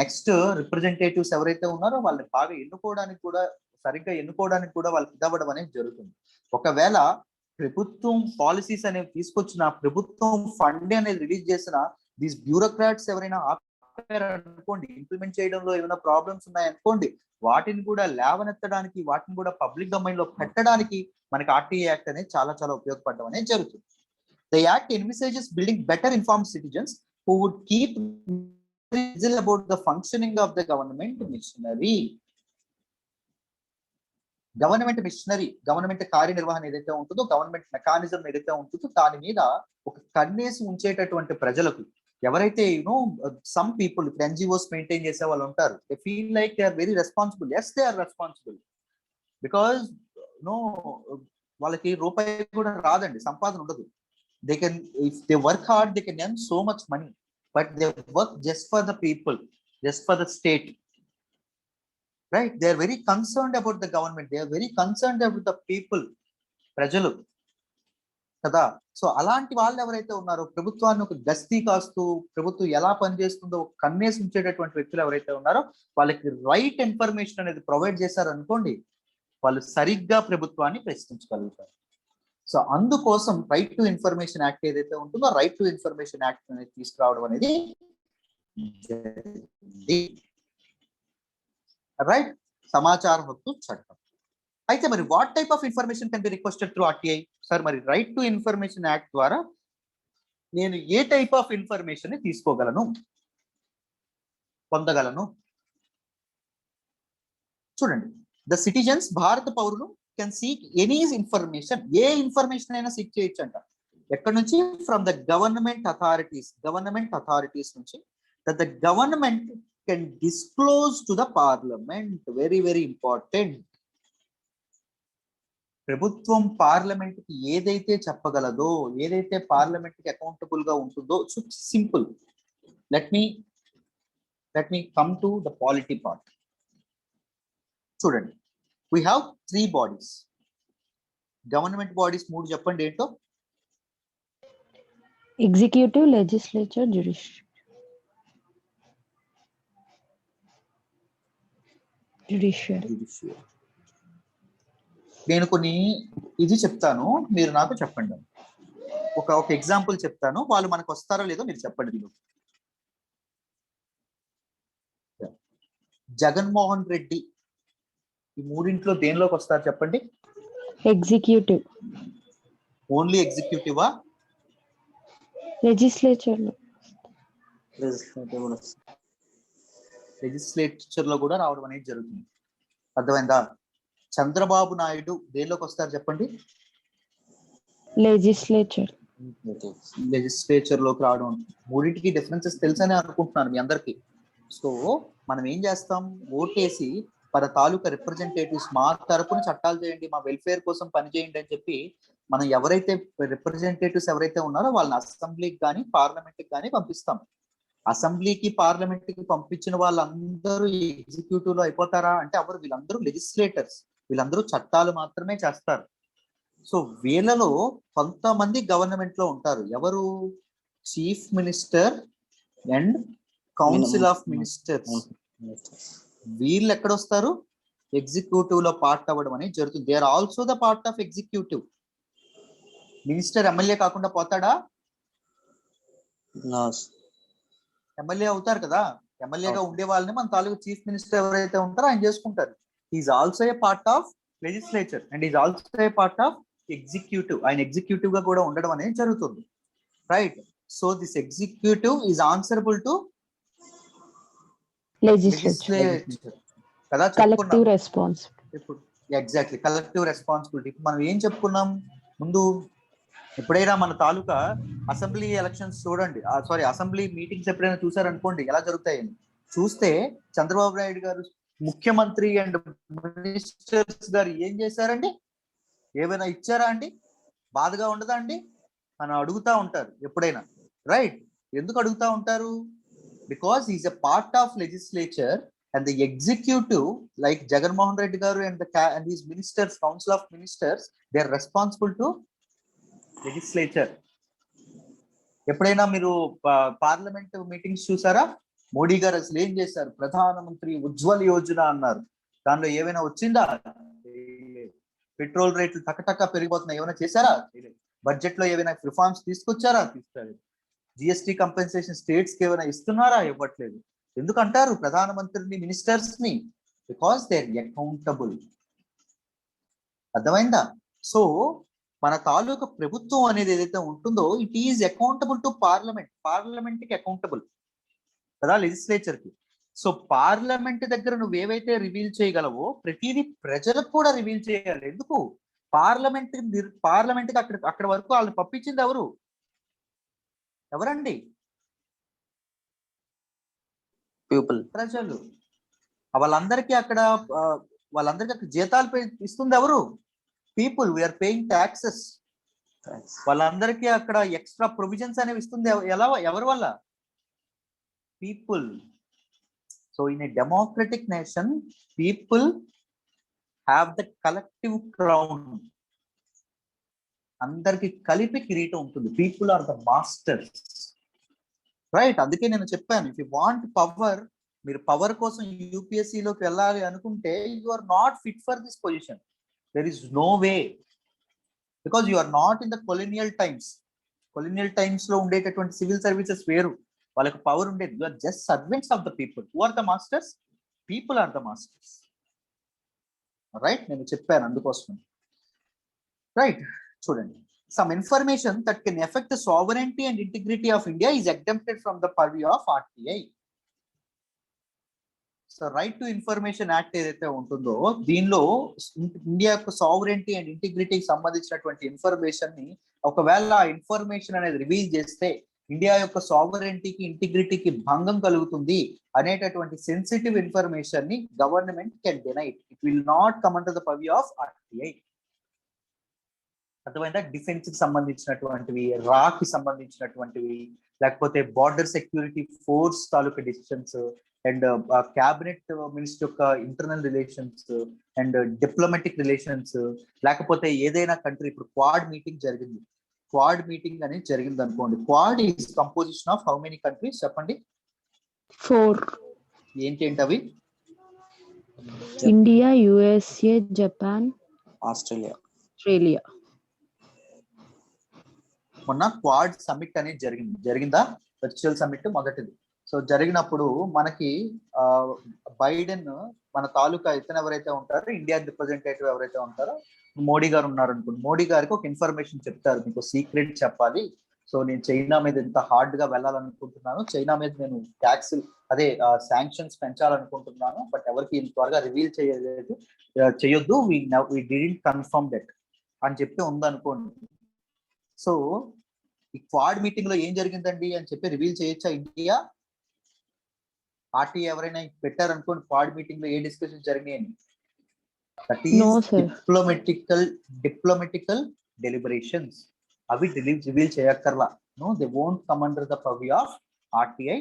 Speaker 1: Next representatives ఎవరైతే ఉన్నారో వాళ్ళని బాగా సరిగ్గా ఎన్నుకోవడానికి కూడా వాళ్ళకి ఇవ్వడం అనేది జరుగుతుంది. ఒకవేళ ప్రభుత్వం పాలసీస్ అనేవి తీసుకొచ్చిన, ప్రభుత్వం ఫండ్ అనేది రిలీజ్ చేసిన, దీస్ బ్యూరోక్రాట్స్ ఎవరైనా అనుకోండి, ఇంప్లిమెంట్ చేయడంలో ఏమైనా ప్రాబ్లమ్స్ ఉన్నాయనుకోండి, వాటిని కూడా లేవనెత్తడానికి, వాటిని కూడా పబ్లిక్ డొమైన్ లో పెట్టడానికి మనకి ఆర్టీఐ యాక్ట్ అనేది చాలా చాలా ఉపయోగపడడం అనేది జరుగుతుంది. The act envisages building better informed citizens who would keep vigil about the functioning of the government machinery. Government కార్యనిర్వహణ ఏదైతే ఉంటుందో, గవర్నమెంట్ మెకానిజం ఏదైతే ఉంటుందో దాని మీద ఒక కన్నేసి ఉంచేటటువంటి ప్రజలకు, ఎవరైతే సమ్ పీపుల్ ఇప్పుడు ఎన్జిఓస్ మెయింటైన్ చేసే వాళ్ళు ఉంటారు, they feel like they are very responsible. Yes, they are responsible because వాళ్ళకి రూపాయి కూడా రాదండి, సంపాదన ఉండదు. They can, if they work hard, they can earn so much money, but they work just for the people, just for the state, right, they are very concerned about the government, they are very concerned about the people, ప్రజలు కదా. So అలాంటి వాళ్ళు ఎవరైతే ఉన్నారో, ప్రభుత్వాన్ని ఒక గస్తీ కాస్తూ ప్రభుత్వం ఎలా పనిచేస్తుందో కన్నేసి ఉంచేటటువంటి వ్యక్తులు ఎవరైతే ఉన్నారో, వాళ్ళకి రైట్ ఇన్ఫర్మేషన్ అనేది ప్రొవైడ్ చేశారనుకోండి, వాళ్ళు సరిగ్గా ప్రభుత్వాన్ని ప్రశ్నించగలుగుతారు. సో అందుకోసం రైట్ టు ఇన్ఫర్మేషన్ యాక్ట్ ఏదైతే ఉంటుందో, రైట్ టు ఇన్ఫర్మేషన్ యాక్ట్ అనేది తీసుకురావడం అనేది రైట్, సమాచార హక్కు చట్టం. అయితే మరి what type of information can be requested through RTI? Sir మరి రైట్ టు ఇన్ఫర్మేషన్ యాక్ట్ ద్వారా నేను ఏ టైప్ ఆఫ్ ఇన్ఫర్మేషన్ ని తీసుకోగలను, పొందగలను? చూడండి, ద సిటిజన్స్, భారత పౌరులు can seek any information, A information అయినా సీక్ చేయొచ్చు అంట. ఎక్కడి నుంచి? ఫ్రమ్ ద గవర్నమెంట్ అథారిటీస్ నుంచి, that the government can disclose to the parliament. Very very important. ప్రభుత్వం పార్లమెంట్ కి ఏదైతే చెప్పగలదో, ఏదైతే పార్లమెంట్ కి అకౌంటబుల్ గా ఉంటుందో, simple. Let me come to the polity part. చూడండి, we have 3 bodies, government bodies 3 చెప్పండి ఏంటో.
Speaker 3: Executive, legislature, judiciary.
Speaker 1: నేను కొన్ని ఇది చెప్తాను, మీరు నాకు చెప్పండి. ఒక ఎగ్జాంపుల్ చెప్తాను, వాళ్ళు మనకు వస్తారో లేదో మీరు చెప్పండి. దీని జగన్మోహన్ రెడ్డి ఈ 3 దేనిలోకి వస్తారు చెప్పండి?
Speaker 3: ఎగ్జిక్యూటివ్.
Speaker 1: ఓన్లీ ఎగ్జిక్యూటివా?
Speaker 3: లెజిస్లేచర్
Speaker 1: లో కూడా రావడం అనేది జరుగుతుంది. అర్థమైందా? చంద్రబాబు నాయుడు దేనిలోకి వస్తారు చెప్పండి? లెజిస్లేచర్ లోకి రావడం. 3కి డిఫరెన్సెస్ తెలుసని అనుకుంటున్నాను మీ అందరికి. సో మనం ఏం చేస్తాం? ఓటేసి మన తాలూకా రిప్రజెంటేటివ్స్, మా తరపున చట్టాలు చేయండి, మా వెల్ఫేర్ కోసం పనిచేయండి అని చెప్పి మనం ఎవరైతే రిప్రజెంటేటివ్స్ ఎవరైతే ఉన్నారో వాళ్ళని అసెంబ్లీకి కానీ పార్లమెంట్కి కానీ పంపిస్తాం. అసెంబ్లీకి పార్లమెంట్కి పంపించిన వాళ్ళందరూ ఎగ్జిక్యూటివ్ లో అయిపోతారా అంటే ఎవరు? వీళ్ళందరూ లెజిస్లేటర్స్, వీళ్ళందరూ చట్టాలు మాత్రమే చేస్తారు. సో వీళ్ళలో కొంతమంది గవర్నమెంట్ లో ఉంటారు. ఎవరు? Chief minister and council of ministers. వీళ్ళు ఎక్కడొస్తారు? ఎగ్జిక్యూటివ్ లో పార్ట్ అవ్వడం అనేది జరుగుతుంది. They are also the part of executive. Minister MLA కాకుండా పోతాడా? ఎమ్మెల్యే అవుతారు కదా. ఎమ్మెల్యేగా ఉండే వాళ్ళని మన తాలూకు చీఫ్ మినిస్టర్ ఎవరైతే ఉంటారో ఆయన చేసుకుంటారు. Is also a part of legislature and is also a part of executive. ఆయన ఎగ్జిక్యూటివ్ గా కూడా ఉండడం అనేది జరుగుతుంది. Right. So this executive is answerable to legislature కదా.
Speaker 3: Collective responsibility.
Speaker 1: ఇప్పుడు ఎగ్జాక్ట్లీ కలెక్టివ్ రెస్పాన్సిబిలిటీ. మనం ఏం చెప్పుకున్నాం ముందు? ఎప్పుడైనా మన తాలూకా అసెంబ్లీ ఎలక్షన్స్ చూడండి, సారీ అసెంబ్లీ మీటింగ్స్ ఎప్పుడైనా చూసారనుకోండి ఎలా జరుగుతాయని. చూస్తే చంద్రబాబు నాయుడు గారు ముఖ్యమంత్రి అండ్ మినిస్టర్స్ గారు ఏం చేశారండి? ఏమైనా ఇచ్చారా అండి? బాధగా ఉండదా అండి? మనం అడుగుతా ఉంటారు ఎప్పుడైనా. రైట్. ఎందుకు అడుగుతా ఉంటారు? Because is a part of legislature and the executive like Jaganmohan Reddy garu and his ministers, council of ministers, they are responsible to legislature. ఎప్పుడైనా మీరు పార్లమెంట్ మీటింగ్స్ చూసారా? మోడీ గారు అసలు ఏం చేశారు? ప్రధానమంత్రి ఉజ్వల్ యోజన అన్నారు. దానిలో ఏమైనా వచ్చిందా? పెట్రోల్ రేట్లు టకటక పెరిగిపోతున్నాయి. ఏమైనా చేశారా? బడ్జెట్ లో ఏమైనా రిఫార్మ్స్ తీసుకొచ్చారా? తీసుకోలేదు. జిఎస్టీ కంపెన్సేషన్ స్టేట్స్ కి ఏమైనా ఇస్తున్నారా? ఇవ్వట్లేదు. ఎందుకంటారు ప్రధానమంత్రిని, మినిస్టర్స్ ని? Because they are accountable. అర్థమైందా? సో మన తాలూకా ప్రభుత్వం అనేది ఏదైతే ఉంటుందో it is accountable to parliament. Parliament కి అకౌంటబుల్ కదా, లెజిస్లేచర్ కి. సో పార్లమెంట్ దగ్గర నువ్వు ఏవైతే రివీల్ చేయగలవో ప్రతిదీ ప్రజలకు కూడా రివీల్ చేయాలి. ఎందుకు? పార్లమెంట్ కి అక్కడ వరకు వాళ్ళని పంపించింది ఎవరండి?
Speaker 4: పీపుల్,
Speaker 1: ప్రజలు. వాళ్ళందరికీ అక్కడ జీతాలు ఇస్తుంది ఎవరు? పీపుల్. We're paying taxes. వాళ్ళందరికీ అక్కడ ఎక్స్ట్రా ప్రొవిజన్స్ అనేవి ఇస్తుంది ఎవరి వల్ల? People. So in a democratic nation people have the collective crown. అందరికి కలిపి కిరీటం ఉంటుంది. People are the masters, right? అందుకే నేను చెప్పాను, ఇఫ్ యూ వాంట్ పవర్, మీరు పవర్ కోసం యూపీఎస్సీలోకి వెళ్ళాలి అనుకుంటే you are not fit for this position. There is no way, because you are not in the colonial times. Colonial times లో ఉండేటటువంటి సివిల్ సర్వీసెస్ వేరు, వాళ్ళకి పవర్ ఉండేది. You are just servants of the people. Who are the masters? People are the masters, right? నేను చెప్పాను అందుకోసం, right? చూడండి, some information that can affect the sovereignty and integrity of India is exempted from the purview of RTI. So right to information act ఏదైతే ఉంటుందో దీనిలో India యొక్క sovereignty and ఇంటిగ్రిటీకి సంబంధించినటువంటి information ని ఒకవేళ ఆ ఇన్ఫర్మేషన్ అనేది రివీల్ చేస్తే ఇండియా యొక్క సావరెంటీకి ఇంటిగ్రిటీకి భంగం కలుగుతుంది అనేటటువంటి సెన్సిటివ్ ఇన్ఫర్మేషన్ ని government can deny. It will not come under the purview of RTI. అర్థమైందా? డిఫెన్స్ కి సంబంధించినటువంటివి, రాకి సంబంధించినటువంటివి, లేకపోతే బార్డర్ సెక్యూరిటీ ఫోర్స్ తాలూకా డిసిషన్స్, అండ్ క్యాబినెట్ మినిస్టర్ యొక్క internal relations and diplomatic relations, లేకపోతే ఏదైనా కంట్రీ, ఇప్పుడు క్వాడ్ మీటింగ్ జరిగింది, క్వాడ్ మీటింగ్ అనేది జరిగింది అనుకోండి. Quad is composition of how many countries చెప్పండి?
Speaker 3: 4.
Speaker 1: ఏంటి అవి?
Speaker 3: India, USA, Japan, Australia.
Speaker 1: మొన్న క్వాడ్ సమిట్ అనేది జరిగిందా? వర్చువల్ సమిట్ మొదటిది. సో జరిగినప్పుడు మనకి బైడెన్ మన తాలూకా ఇతను ఎవరైతే ఉంటారో, ఇండియన్ రిప్రజెంటేటివ్ ఎవరైతే ఉంటారో మోడీ గారు ఉన్నారు అనుకోండి. మోడీ గారికి ఒక ఇన్ఫర్మేషన్ చెప్తారు, మీకు సీక్రెట్ చెప్పాలి. సో నేను చైనా మీద ఎంత హార్డ్ గా వెళ్ళాలనుకుంటున్నాను, చైనా మీద నేను ట్యాక్స్ శాంక్షన్స్ పెంచాలనుకుంటున్నాను, బట్ ఎవరికి త్వరగా రివీల్ చేయొద్దు, వి డిడ్ంట్ కన్ఫర్మ్ దట్ అని చెప్పి ఉందనుకోండి. సో ఈ క్వాడ్ మీటింగ్ లో ఏం జరిగిందండి అని చెప్పి రివీల్ చేయొచ్చా ఇండియా? ఆర్టీ ఎవరైనా పెట్టారనుకోండి క్వాడ్ మీటింగ్ లో ఏ డిస్కషన్ జరిగినాయని, దట్ ఈస్ డిప్లొమాటికల్ డెలిబరేషన్స్. అవి రివీల్ చేయక్కర్లా. No, they won't come under the purview of RTI.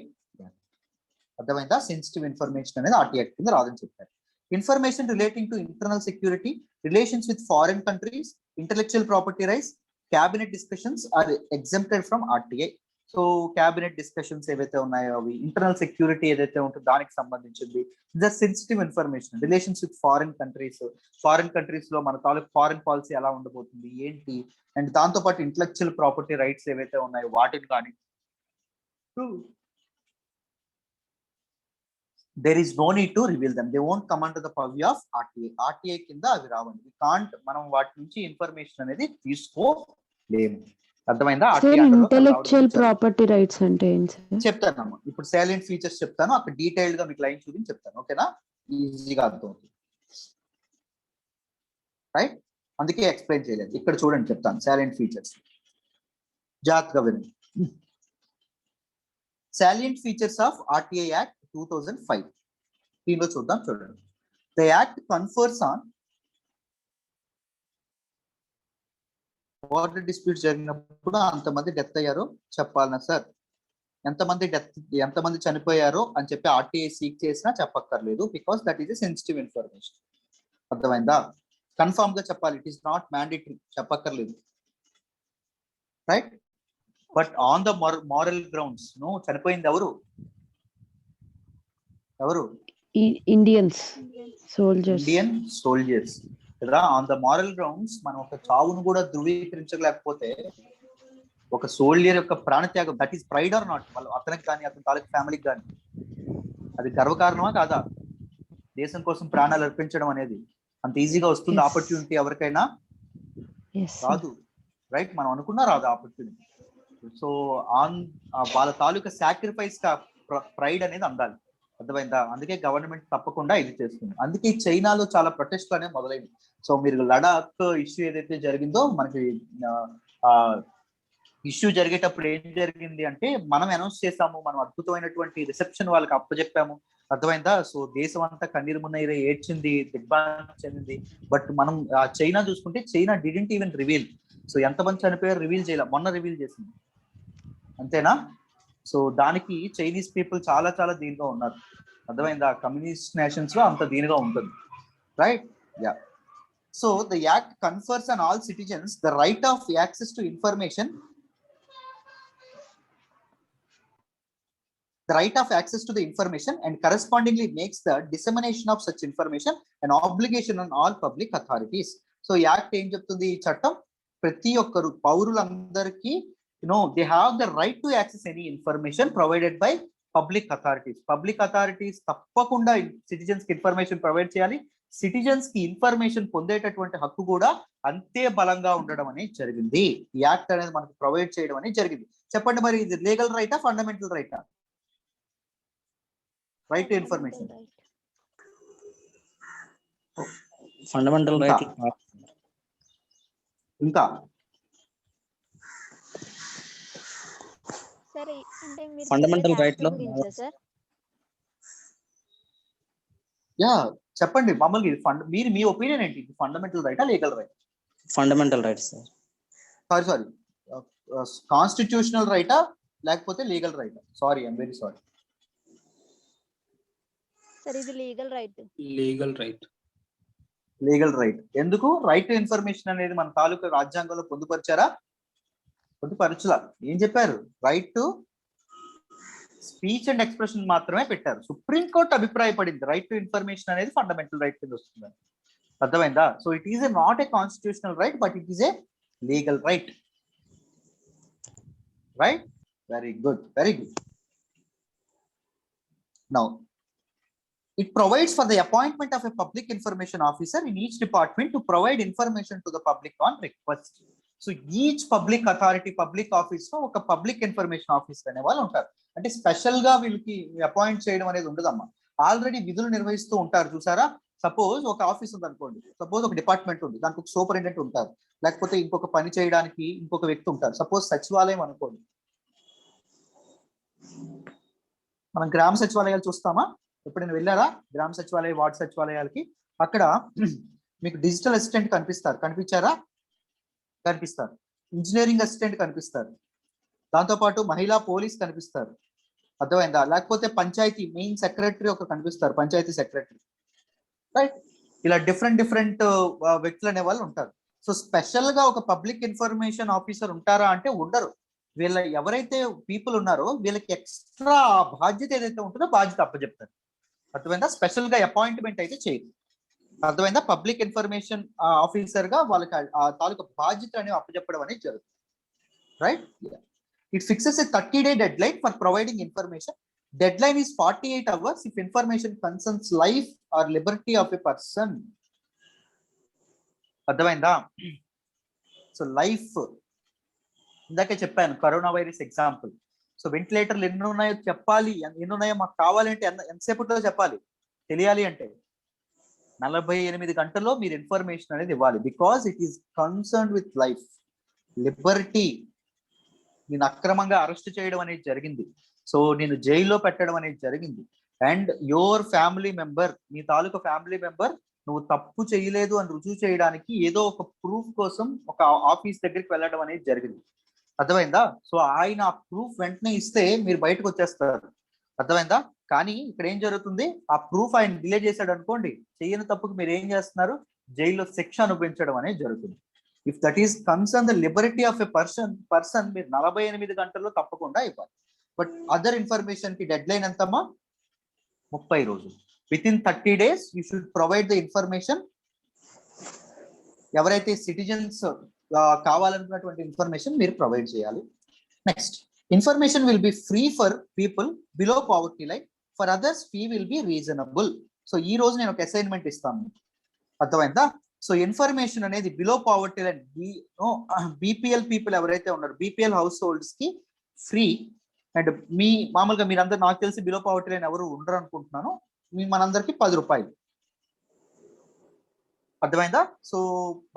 Speaker 1: అర్థమైందా? సెన్సిటివ్ ఇన్ఫర్మేషన్ అనేది ఆర్టీఐ కింద రాదని చెప్పారు. Information relating to internal security, relations with foreign countries, intellectual property rights, cabinet discussions are exempted from RTI. So cabinet discussions ఏవైతే ఉన్నాయో అవి, internal security ఏదైతే ఉంటుందో దానికి సంబంధించింది, the sensitive information. Relations with foreign countries, foreign countries లో మన తాలూకు ఫారిన్ పాలసీ ఎలా ఉండబోతుంది ఏంటి, అండ్ దాంతో పాటు ఇంటెలెక్చువల్ ప్రాపర్టీ రైట్స్ ఏవైతే ఉన్నాయో వాటిని కానీ, there is no need to reveal them. They won't come under the purview of RTI. RTI కింద అవి రావండి. We can't, మనం వాటి నుంచి ఇన్ఫర్మేషన్ అనేది తీసుకోలేము. అర్థమైందా?
Speaker 3: ఇంటెలెక్చువల్ ప్రాపర్టీ రైట్స్ అంటే ఏంటి
Speaker 1: చెప్తానమ్మా. ఇప్పుడు సాలియంట్ ఫీచర్స్ చెప్తాను, అక్కడ డీటెయిల్డ్ గా మీకు లైన్ చూపించి చెప్తాను. ఓకేనా? ఈజీగా అర్థమవుతుంది, రైట్? అందుకే ఎక్స్ప్లెయిన్ చేయలేదు. ఇక్కడ చూడండి, చెప్తాను సాలియంట్ ఫీచర్స్, జాగ్రత్తగా వినండి. Salient features of RTI act 2005. దీనిలో చూద్దాం, చూడండి. The act confers on border dispute జరిగినప్పుడు అంతమంది డెత్ అయ్యారో చెప్పాలన్నా సార్, ఎంతమంది చనిపోయారో అని చెప్పి ఆర్టీఐ సీక్ చేసినా చెప్పక్కర్లేదు, because that is a sensitive information. అర్థమైందా? కన్ఫర్మ్ గా చెప్పాలి, ఇట్ ఈస్ నాట్ మ్యాండేటరీ, చెప్పక్కర్లేదు, right? But on the moral grounds, no, చనిపోయింది ఎవరు? ఇండియన్ సోల్జర్స్ కదా. ఆన్ ద మారల్ గ్రౌండ్స్ మనం ఒక చావును కూడా ధృవీకరించలేకపోతే ఒక సోల్జర్ యొక్క ప్రాణత్యాగం, that is pride or not? వాళ్ళు అతనికి కానీ అతని తాలూకు ఫ్యామిలీకి కానీ అది గర్వకారణమా కాదా? దేశం కోసం ప్రాణాలు అర్పించడం అనేది అంత ఈజీగా వస్తుంది ఆపర్చునిటీ ఎవరికైనా? రాదు, రైట్? మనం అనుకున్నా రాదు ఆపర్చునిటీ. సో వాళ్ళ తాలూకా సాక్రిఫైస్ గా ప్రైడ్ అనేది అందాలి. అర్థమైందా? అందుకే గవర్నమెంట్ తప్పకుండా ఇది చేస్తుంది. అందుకే చైనాలో చాలా ప్రొటెస్ట్లు అనేవి మొదలైంది. సో మీరు లడాక్ ఇష్యూ ఏదైతే జరిగిందో, మనకి ఇష్యూ జరిగేటప్పుడు ఏం జరిగింది అంటే, మనం అనౌన్స్ చేసాము, మనం అద్భుతమైనటువంటి రిసెప్షన్ వాళ్ళకి అప్పచెప్పాము. అర్థమైందా? సో దేశం అంతా కన్నీరు మున్నీరు ఏడ్చింది, దిగ్భ్రాంతి చెందింది. బట్ మనం చైనా చూసుకుంటే, China didn't even reveal. So ఎంతమంది చనిపోయారు రివీల్ చేయాలి, మొన్న రివీల్ చేసింది, అంతేనా? సో దానికి చైనీస్ పీపుల్ చాలా చాలా దీనిగా ఉన్నారు, అర్థమైందా? కమ్యూనిస్ట్ నేషన్స్ లో అంత దీనిగా ఉంటుంది, right? Yeah. So the act confers on all citizens the right of access to information, the right of access to the information, and correspondingly makes the dissemination of such information an obligation on all public authorities. So act ఏం చెప్తుంది? ఈ చట్టం ప్రతి ఒక్కరు పౌరులందరికీ they have the right to access any information provided by public authorities. Public authorities తప్పకుండా citizens కి information provide చేయాలి. సిటిజన్స్ కి ఇన్ఫర్మేషన్ పొందేటటువంటి హక్కు కూడా అంతే బలంగా ఉండడం అనేది జరిగింది. ఈ యాక్ట్ అనేది మనకు ప్రొవైడ్ చేయడం అనేది జరిగింది. చెప్పండి మరి, ఇది లీగల్ రైటా, ఫండమెంటల్ రైటా? Right to information,
Speaker 4: fundamental right.
Speaker 1: ఇంకా
Speaker 5: సరే అంటే మీరు
Speaker 4: ఫండమెంటల్ రైట్ లో
Speaker 5: సార్
Speaker 1: యా చెప్పండి మామూలుగా ఇది మీరు మీ ఒపీనియన్ ఏంటి? ఫండమెంటల్ రైటా, legal right?
Speaker 4: Fundamental right sir.
Speaker 1: Sorry constitutional రైటా లేకపోతే లీగల్ రైటా? Sorry, I'm very sorry.
Speaker 5: Sir ఇది లీగల్ రైట్.
Speaker 1: Legal right. ఎందుకు? రైట్ టు ఇన్ఫర్మేషన్ అనేది మన తాలూకా రాజ్యాంగంలో పొందుపరిచారా? పొందుపరచులా. ఏం చెప్పారు? Right to speech and expression మాత్రమే పెట్టారు. సుప్రీంకోర్టు అభిప్రాయపడింది రైట్ టు ఇన్ఫర్మేషన్ అనేది ఫండమెంటల్ రైట్ కింద వస్తుంది, అర్థమైందా? So it is not a constitutional right, but it is a legal right, right? Very good, very good. Now it provides for the appointment of a public information officer in each department to provide information to the public on request. So each public authority, public office లో ఒక public information officer అనే వాళ్ళు ఉంటారు. అంటే special గా వీళ్ళకి appoint చేయడం అనేది ఉండదమ్మా, ఆల్రెడీ విధులు నిర్వహిస్తూ ఉంటారు. చూసారా? సపోజ్ ఒక ఆఫీస్ ఉంది అనుకోండి, సపోజ్ ఒక డిపార్ట్మెంట్ ఉంది, దానికి ఒక సూపరింటెండెంట్ ఉంటారు, లేకపోతే ఇంకొక పని చేయడానికి ఇంకొక వ్యక్తి ఉంటారు. సపోజ్ సచివాలయం అనుకోండి, మనం గ్రామ సచివాలయాలు చూస్తామా? ఎప్పుడైనా వెళ్ళారా గ్రామ సచివాలయ, వార్డు సచివాలయాలకి? అక్కడ మీకు డిజిటల్ అసిస్టెంట్ కనిపించారా? కనిపిస్తారు. ఇంజనీరింగ్ అసిస్టెంట్ కనిపిస్తారు. దాంతోపాటు మహిళా పోలీస్ కనిపిస్తారు, అర్థమైందా? లేకపోతే పంచాయతీ మెయిన్ సెక్రటరీ ఒక కనిపిస్తారు, పంచాయతీ సెక్రటరీ, రైట్? ఇలా డిఫరెంట్ వ్యక్తులు అనే వాళ్ళు ఉంటారు. సో స్పెషల్ గా ఒక పబ్లిక్ ఇన్ఫర్మేషన్ ఆఫీసర్ ఉంటారా అంటే ఉండరు. వీళ్ళ ఎవరైతే పీపుల్ ఉన్నారో వీళ్ళకి ఎక్స్ట్రా బాధ్యత ఏదైతే ఉంటుందో బాధ్యత అప్పచెప్తారు, అర్థమైందా? స్పెషల్ గా అపాయింట్మెంట్ అయితే చేయదు, అర్థమైందా? పబ్లిక్ ఇన్ఫర్మేషన్ ఆఫీసర్ గా వాళ్ళకి ఆ తాలూకా బాధ్యత అనేవి అప్పచెప్పడం అనేది జరుగుతుంది, right? It fixes A 30-day deadline for providing information. Deadline is 48 hours if information concerns life or liberty of a person, అర్థమైందా? సో లైఫ్ ఇందాకే చెప్పాను, కరోనా వైరస్ ఎగ్జాంపుల్. సో వెంటిలేటర్లు ఎన్ని ఉన్నాయో చెప్పాలి, ఎన్ని ఉన్నాయో మాకు కావాలంటే ఎంతసేపట్లో చెప్పాలి? తెలియాలి అంటే 48 గంటల్లో మీరు ఇన్ఫర్మేషన్ అనేది ఇవ్వాలి. Because it is concern with life, Liberty. నేను అక్రమంగా అరెస్ట్ చేయడం అనేది జరిగింది, సో నేను జైల్లో పెట్టడం అనేది జరిగింది. అండ్ యువర్ ఫ్యామిలీ మెంబర్, నీ తాలూకా ఫ్యామిలీ మెంబర్ నువ్వు తప్పు చేయలేదు అని రుజువు చేయడానికి ఏదో ఒక ప్రూఫ్ కోసం ఒక ఆఫీస్ దగ్గరికి వెళ్ళడం అనేది జరిగింది, అర్థమైందా? సో ఆయన ఆ ప్రూఫ్ వెంటనే ఇస్తే మీరు బయటకు వచ్చేస్తారు, అర్థమైందా? కానీ ఇక్కడ ఏం జరుగుతుంది? ఆ ప్రూఫ్ ఆయన డిలే చేశాడు అనుకోండి, చేయని తప్పుకు మీరు ఏం చేస్తున్నారు? జైల్లో శిక్ష అనుభవించడం అనేది జరుగుతుంది. If that is concern the Liberty of a person మీరు 48 గంటల్లో తప్పకుండా ఇవ్వాలి. బట్ అదర్ ఇన్ఫర్మేషన్ కి డెడ్ లైన్ ఎంతమ్మా? 30 రోజులు. With in 30 days you should provide the information. ఎవరైతే సిటిజన్స్ కావాలనుకున్నటువంటి ఇన్ఫర్మేషన్ మీరు ప్రొవైడ్ చేయాలి. Next, information will be free for people below poverty line, for others fee will be reasonable. So ఈ రోజు నేను ఒక అసైన్మెంట్ ఇస్తాను, అర్థమైందా? సో ఇన్ఫర్మేషన్ అనేది below poverty line, BPL people ఎవరైతే ఉన్నారో బీపీఎల్ హౌస్ హోల్డ్స్ కి ఫ్రీ. అండ్ మీ మామూలుగా మీరందరూ నాకు తెలిసి బిలో పావర్టీ లైన్ ఎవరు ఉండరు అనుకుంటున్నాను, మనందరికి 10 రూపాయలు, అర్థమైందా? సో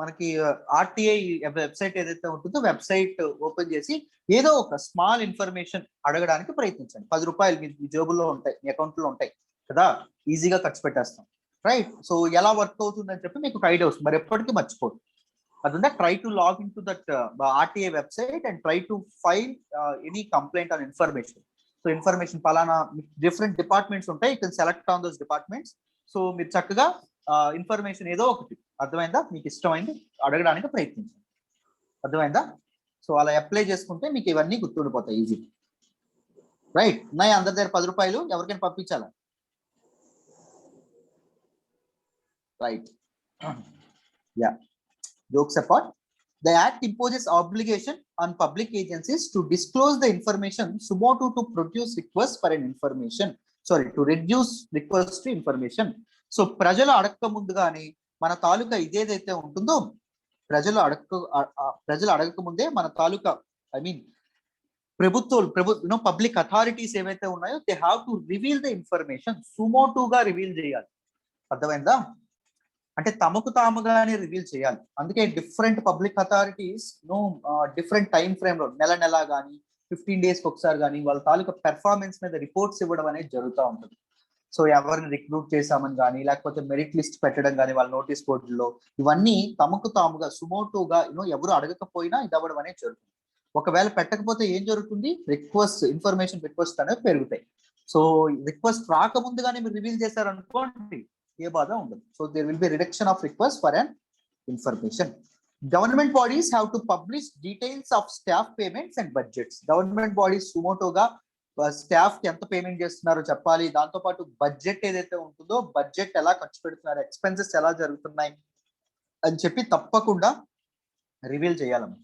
Speaker 1: మనకి ఆర్టీఐ వెబ్సైట్ ఏదైతే ఉంటుందో వెబ్సైట్ ఓపెన్ చేసి ఏదో ఒక స్మాల్ ఇన్ఫర్మేషన్ అడగడానికి ప్రయత్నించండి. 10 రూపాయలు మీ జేబుల్లో ఉంటాయి, మీ అకౌంట్ లో ఉంటాయి కదా, ఈజీగా ఖర్చు పెట్టేస్తాం, రైట్? సో ఎలా వర్క్ అవుతుందని చెప్పి మీకు ఒక ఐడియా వస్తుంది, మరి ఎప్పటికీ మర్చిపోదు. అదంతా try to log in to that RTI website and try to file any complaint on information. So information పలానా డిఫరెంట్ డిపార్ట్మెంట్స్ ఉంటాయి, you can select on those departments. So మీరు చక్కగా ఇన్ఫర్మేషన్ ఏదో ఒకటి అర్థమైందా, మీకు ఇష్టమైంది అడగడానికి ప్రయత్నించండి. అర్థమైందా? సో అలా అప్లై చేసుకుంటే మీకు ఇవన్నీ గుర్తుండిపోతాయి ఈజీ. రైట్, ఉన్నాయి అందరి దగ్గర 10 రూపాయలు, ఎవరికైనా పంపించాలా? Right, yeah, jokes apart. The Act imposes obligation on public agencies to disclose the information sumoto to produce requests for an information. To reduce requests to information. So ప్రజలు అడగక ముందుగానే మన తాలూకా ఇదేదైతే ఉంటుందో, ప్రజలు అడగక ముందే మన తాలూకా ప్రభుత్వాలు పబ్లిక్ అథారిటీస్ ఏవైతే ఉన్నాయో they have to reveal the information, సుమోటుగా రివీల్ చేయాలి. అర్థమైందా? అంటే తమకు తాముగానే రివీల్ చేయాలి. అందుకే different public authorities different time frame లో నెల కానీ 15 days ఒకసారి కానీ వాళ్ళ తాలూకా పెర్ఫార్మెన్స్ మీద రిపోర్ట్స్ ఇవ్వడం అనేది జరుగుతూ ఉంటుంది. సో ఎవరిని రిక్రూట్ చేశామని కానీ, లేకపోతే మెరిట్ లిస్ట్ పెట్టడం కానీ వాళ్ళ నోటీస్ బోర్డుల్లో, ఇవన్నీ తమకు తాముగా సుమోటుగా ఎవరు అడగకపోయినా ఇది అవ్వడం అనేది జరుగుతుంది. ఒకవేళ పెట్టకపోతే ఏం జరుగుతుంది? ఇన్ఫర్మేషన్ రిక్వెస్ట్ అనేవి పెరుగుతాయి. సో రిక్వెస్ట్ రాకముందుగానే మీరు రివీల్ చేశారనుకోండి, ఏ బాధ ఉండదు. So there will be reduction of request for an information. Government bodies have to publish details of staff payments and budgets. Government bodies సుమోటోగా స్టాఫ్ కి ఎంత పేమెంట్ చేస్తున్నారో చెప్పాలి. దాంతో పాటు బడ్జెట్ ఏదైతే ఉంటుందో, బడ్జెట్ ఎలా ఖర్చు పెడుతున్నారు, ఎక్స్పెన్సెస్ ఎలా జరుగుతున్నాయి అని చెప్పి తప్పకుండా రివీల్ చేయాలమ్మ.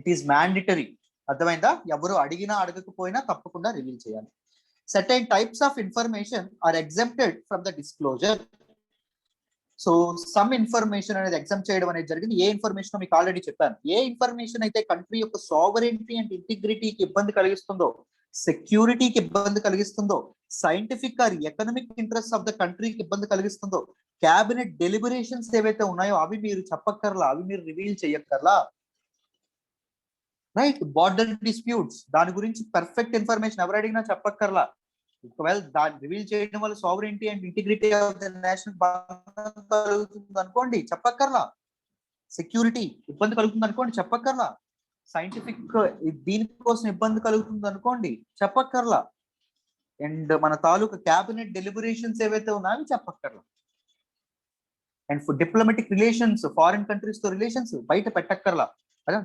Speaker 1: It is mandatory. అర్థమైందా? ఎవరు అడిగినా అడగకపోయినా తప్పకుండా రివీల్ చేయాలి. Certain types of information are exempted from the disclosure. So some information అనేది ఎగ్జామ్ చేయడం అనేది జరిగింది. ఏ ఇన్ఫర్మేషన్ మీకు ఆల్రెడీ చెప్పాను. ఏ ఇన్ఫర్మేషన్ అయితే కంట్రీ యొక్క సావరెంటీ అండ్ ఇంటిగ్రిటీకి ఇబ్బంది కలిగిస్తుందో, సెక్యూరిటీకి ఇబ్బంది కలిగిస్తుందో, scientific are economic interest of the కంట్రీకి ఇబ్బంది కలిగిస్తుందో, క్యాబినెట్ డెలిబరేషన్స్ ఏవైతే ఉన్నాయో అవి మీరు చెప్పక్కర్లా, అవి మీరు రివీల్ చేయక్కర్లా. రైట్, బార్డర్ డిస్ప్యూట్స్ దాని గురించి పర్ఫెక్ట్ ఇన్ఫర్మేషన్ ఎవరు అడిగినా చెప్పక్కర్లా. ఒకవేళ దాన్ని రివీల్ చేయడం వల్ల sovereignty and integrity of the national కలుగుతుంది అనుకోండి, చెప్పక్కర్లా. సెక్యూరిటీ ఇబ్బంది కలుగుతుంది అనుకోండి, చెప్పక్కర్లా. సైంటిఫిక్ దీనికోసం ఇబ్బంది కలుగుతుంది అనుకోండి, చెప్పక్కర్లా. అండ్ మన తాలూకా క్యాబినెట్ డెలిబరేషన్స్ ఏవైతే ఉన్నాయో చెప్పక్కర్లా. And diplomatic relations, foreign countries తో రిలేషన్స్ బయట పెట్టక్కర్లా.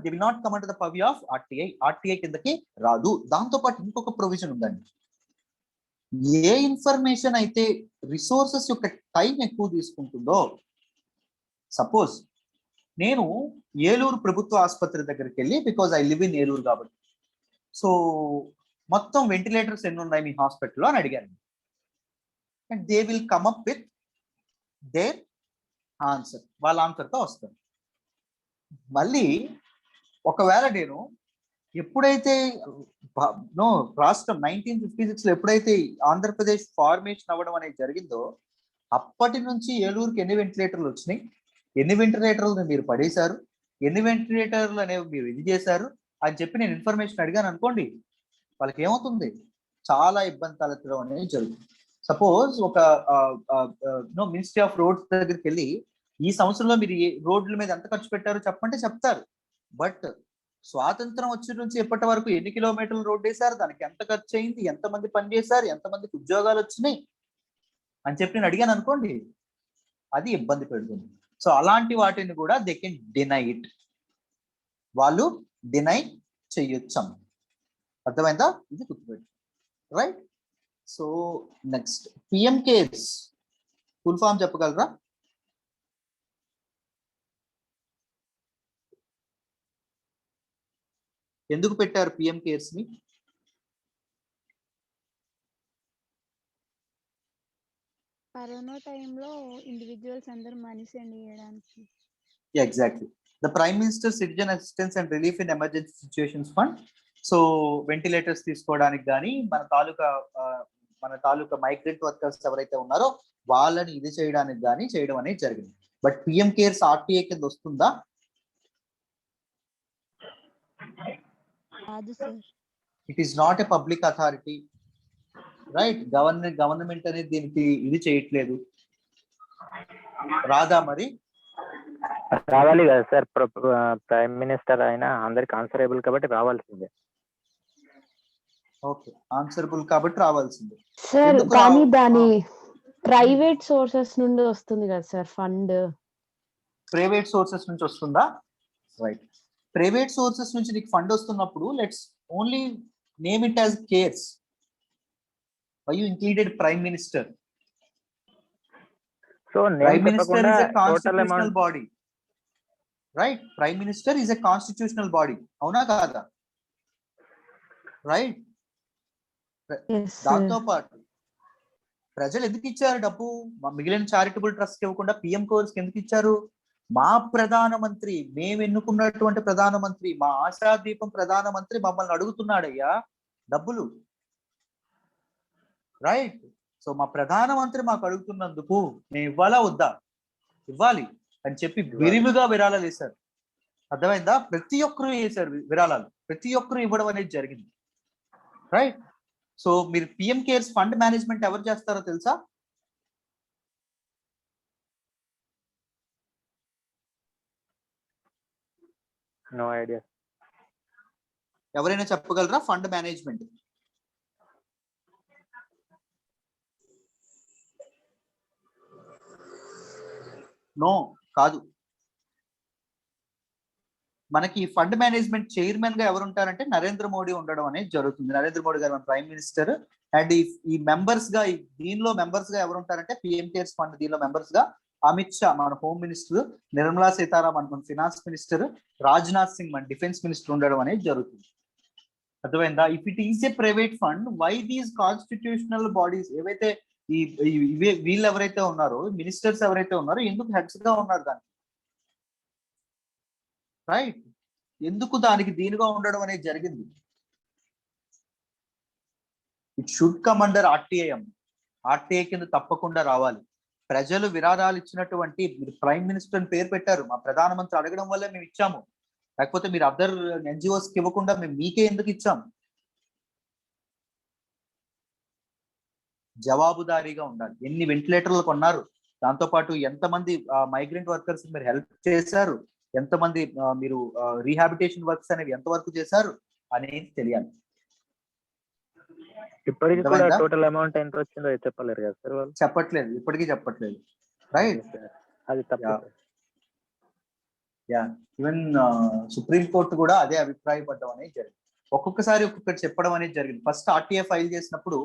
Speaker 1: They will not come under the purview of RTI. RTI కిందకి రాదు. దాంతో పాటు ఇంకొక ప్రొవిజన్ ఉందండి. ఏ ఇన్ఫర్మేషన్ అయితే రిసోర్సెస్ యొక్క టైం ఎక్కువ తీసుకుంటుందో, సపోజ్ నేను ఏలూరు ప్రభుత్వ ఆసుపత్రి దగ్గరికి వెళ్ళి, because I live in Eluru కాబట్టి, సో మొత్తం వెంటిలేటర్స్ ఎన్ని ఉన్నాయి మీ హాస్పిటల్లో అని అడిగాను. And they will come up with their answer. వాళ్ళ ఆన్సర్తో వస్తారు. మళ్ళీ ఒకవేళ నేను ఎప్పుడైతే రాష్ట్రం 1956 లో ఎప్పుడైతే ఆంధ్రప్రదేశ్ ఫార్మేషన్ అవ్వడం అనేది జరిగిందో, అప్పటి నుంచి ఏలూరుకి ఎన్ని వెంటిలేటర్లు వచ్చినాయి, ఎన్ని వెంటిలేటర్లు మీరు పడేశారు, ఎన్ని వెంటిలేటర్లు అనేవి మీరు ఇది చేశారు అని చెప్పి నేను ఇన్ఫర్మేషన్ అడిగాను అనుకోండి, వాళ్ళకి ఏమవుతుంది? చాలా ఇబ్బంది తలెత్తడం అనేది జరుగుతుంది. సపోజ్ ఒక మినిస్ట్రీ ఆఫ్ రోడ్స్ దగ్గరికి వెళ్ళి, ఈ సంవత్సరంలో మీరు రోడ్ల మీద ఎంత ఖర్చు పెట్టారో చెప్పంటే చెప్తారు. బట్ స్వాతంత్రం వచ్చి నుంచి ఎప్పటి వరకు ఎన్ని కిలోమీటర్లు రోడ్ వేశారు, దానికి ఎంత ఖర్చు అయింది, ఎంతమంది పనిచేశారు, ఎంతమందికి ఉద్యోగాలు వచ్చినాయి అని చెప్పి నేను అడిగాను అనుకోండి, అది ఇబ్బంది పెడుతుంది. సో అలాంటి వాటిని కూడా దే కెన్ డినై ఇట్. వాళ్ళు డినై చెయ్యొచ్చు. అర్థమైందా? ఇది గుర్తుపెట్టు. Right. So next PM cares full form చెప్పగలరా? ఎందుకు పెట్టారు పిఎం కేర్స్ ని?
Speaker 5: కరోనా టైంలో ఇండివిజువల్స్ అందరూ మనీ సెండ్ చేయడానికి.
Speaker 1: Exactly. The prime minister citizen assistance and relief in emergency situations fund. So ventilators తీసుకోవడానికి కానీ, మన తాలూకా మైగ్రెంట్ వర్కర్స్ ఎవరైతే ఉన్నారో వాళ్ళని ఇది చేయడానికి కానీ చేయడం అనేది జరిగింది. బట్ పిఎం కేర్స్ ఆర్టీఏ కింద వస్తుందా? It is not a public authority. Right. Government అనేది దీనికి ఇది చేయట్లేదు. రాదా మరి?
Speaker 6: రావాలి కదా సార్, ప్రైమ్ మినిస్టర్ అయినా అందరికి ఆన్సరబుల్ కాబట్టి రావాల్సిందే.
Speaker 1: ఓకే, ఆన్సరబుల్ కాబట్టి రావాల్సిందే.
Speaker 3: సార్
Speaker 1: ఎందుకు
Speaker 3: కానీ
Speaker 1: రావు?
Speaker 3: దాని ప్రైవేట్ సోర్సెస్ నుండి వస్తుంది కదా సార్ ఫండ్.
Speaker 1: ప్రైవేట్ సోర్సెస్ నుంచి వస్తుందా? రైట్. ప్రైవేట్ సోర్సెస్ నుంచి నీకు ఫండ్ వస్తున్నప్పుడు let's only name it as cares. Why you included prime minister?
Speaker 6: So
Speaker 1: prime
Speaker 6: name
Speaker 1: minister
Speaker 6: చెప్పకుండా
Speaker 1: is a
Speaker 6: total
Speaker 1: constitutional
Speaker 6: amount.
Speaker 1: Body, right? Prime minister is a constitutional body, అవునా కాదా? Right. దాంతో పాటు ప్రజలు ఎందుకు ఇచ్చారు డబ్బు? మిగిలిన చారిటబుల్ ట్రస్ట్ ఇవ్వకుండా పిఎం కోర్స్ ఎందుకు ఇచ్చారు? మా ప్రధానమంత్రి, మేము ఎన్నుకున్నటువంటి ప్రధానమంత్రి, మా ఆశాదీపం ప్రధానమంత్రి మమ్మల్ని అడుగుతున్నాడయ్యా డబ్బులు, రైట్? సో మా ప్రధానమంత్రి మాకు అడుగుతున్నందుకు మేము ఇవ్వాలా వద్దా? ఇవ్వాలి అని చెప్పి విరివిగా విరాళాలు వేశారు. అర్థమైందా? ప్రతి ఒక్కరూ వేశారు విరాళాలు, ప్రతి ఒక్కరూ ఇవ్వడం అనేది జరిగింది, రైట్? సో మీరు పిఎం కేర్స్ ఫండ్ మేనేజ్మెంట్ ఎవరు చేస్తారో తెలుసా?
Speaker 6: No idea.
Speaker 1: ఎవరైనా చెప్పగలరా ఫండ్ మేనేజ్మెంట్? నో, కాదు. మనకి ఫండ్ మేనేజ్మెంట్ చైర్మన్ గా ఎవరు ఉంటారంటే నరేంద్ర మోడీ ఉండడం అనేది జరుగుతుంది. నరేంద్ర మోడీ గారు మన ప్రైమ్ మినిస్టర్. అండ్ ఈ మెంబర్స్ గా, దీనిలో మెంబర్స్ గా ఎవరు ఉంటారంటే పిఎం కేర్స్ ఫండ్ దీనిలో మెంబర్స్ గా అమిత్ షా మన హోమ్ మినిస్టర్, నిర్మలా సీతారామన్ మన ఫినాన్స్ మినిస్టర్, రాజ్నాథ్ సింగ్ మన డిఫెన్స్ మినిస్టర్ ఉండడం అనేది జరుగుతుంది. అర్థమైందా? If it is a private fund, why these constitutional bodies ఏవైతే వీళ్ళు ఎవరైతే ఉన్నారో, మినిస్టర్స్ ఎవరైతే ఉన్నారో ఎందుకు హెడ్స్ గా ఉన్నారు దానికి, రైట్? ఎందుకు దానికి దీనిగా ఉండడం అనేది జరిగింది? ఇట్ షుడ్ కమ్ అండర్ ఆర్టీఐఎం. ఆర్టీఐ కింద తప్పకుండా రావాలి. ప్రజలు విరాళాలు ఇచ్చినటువంటి, మీరు ప్రైమ్ మినిస్టర్ అని పేరు పెట్టారు, మా ప్రధానమంత్రి అడగడం వల్లే మేము ఇచ్చాము, లేకపోతే మీరు అదర్ ఎన్జిఓస్కి ఇవ్వకుండా మేము మీకే ఎందుకు ఇచ్చాము? జవాబుదారీగా ఉండాలి. ఎన్ని వెంటిలేటర్లు కొన్నారు, దాంతోపాటు ఎంతమంది మైగ్రెంట్ వర్కర్స్ మీరు హెల్ప్ చేశారు, ఎంతమంది మీరు రీహాబిటేషన్ వర్క్స్ అనేవి ఎంతవరకు చేశారు అనేది తెలియాలి.
Speaker 6: ఇప్పటికి కూడా టోటల్ అమౌంట్ ఎంత వచ్చిందో చెప్పలేరు కదా సార్ వాళ్ళు?
Speaker 1: చెప్పట్లేదు, ఇప్పటికీ చెప్పట్లేదు, రైట్?
Speaker 6: అది తప్పు.
Speaker 1: యా, ఈవెన్ సుప్రీం కోర్టు కూడా అదే అభిప్రాయపడడం అనేది జరిగింది. ఒక్కొక్కసారి ఒక్కొక్కటి చెప్పడం అనేది జరిగింది. ఫస్ట్ ఆర్టీఐ ఫైల్ చేసినప్పుడు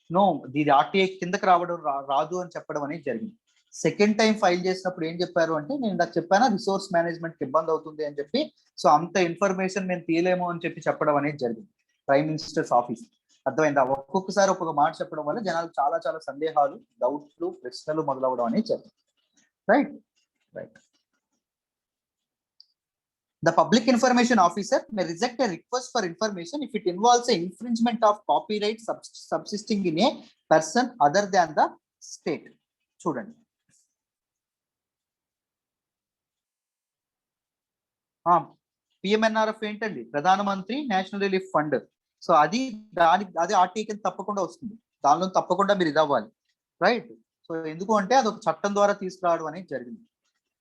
Speaker 1: నో, దీని ఆర్టీఐ కిందకి రావడం రాదు అని చెప్పడం అనేది జరిగింది. సెకండ్ టైం ఫైల్ చేసినప్పుడు ఏం చెప్పారు అంటే, నేను నాకు చెప్పానా రిసోర్స్ మేనేజ్మెంట్ ఇబ్బంది అవుతుంది అని చెప్పి, సో అంత ఇన్ఫర్మేషన్ మేము తీయలేము అని చెప్పి చెప్పడం అనేది జరిగింది ప్రైమ్ మినిస్టర్స్ ఆఫీస్. అర్థమైందా? ఒక్కొక్కసారి ఒక్కొక్క మాట చెప్పడం వల్ల జనాలు చాలా చాలా సందేహాలు, డౌట్లు, ప్రశ్నలు మొదలవడం అనేది జరిగింది, right? Right. The public information officer may reject a request for information if it involves a infringement of copyright subsisting in a person other than the state. చూడండి, పిఎంఎన్ఆర్ఎఫ్ ఏంటండి? ప్రధానమంత్రి నేషనల్ రిలీఫ్ ఫండ్. సో అది అది RTI కింద తప్పకుండా వస్తుంది, దానిలో తప్పకుండా మీరు ఇది అవ్వాలి, రైట్? సో ఎందుకు అంటే అది ఒక చట్టం ద్వారా తీసుకురావడం అనేది జరిగింది.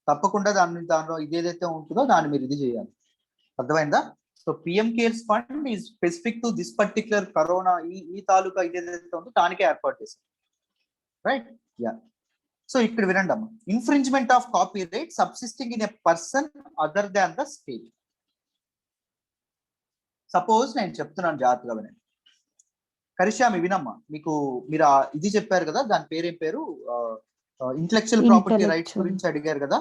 Speaker 1: తప్పకుండా దానిలో ఇదేదైతే ఉంటుందో దాన్ని మీరు ఇది చేయాలి. అర్థమైందా? So PM CARES fund is specific to this particular corona, ఈ తాలూకా ఇదేదైతే ఉందో దానికే ఏర్పాటు చేశారు, రైట్? యా. సో ఇక్కడ వినండి అమ్మా, infringement of copyright subsisting in a person other than the state. Suppose నేను చెప్తున్నాను, జాగ్రత్తగా వినండి. కరిష్యామి వినమ్మా, మీరు ఇది చెప్పారు కదా, దాని పేరేం పేరు? ఇంటలెక్చువల్ ప్రాపర్టీ రైట్స్ గురించి అడిగారు కదా.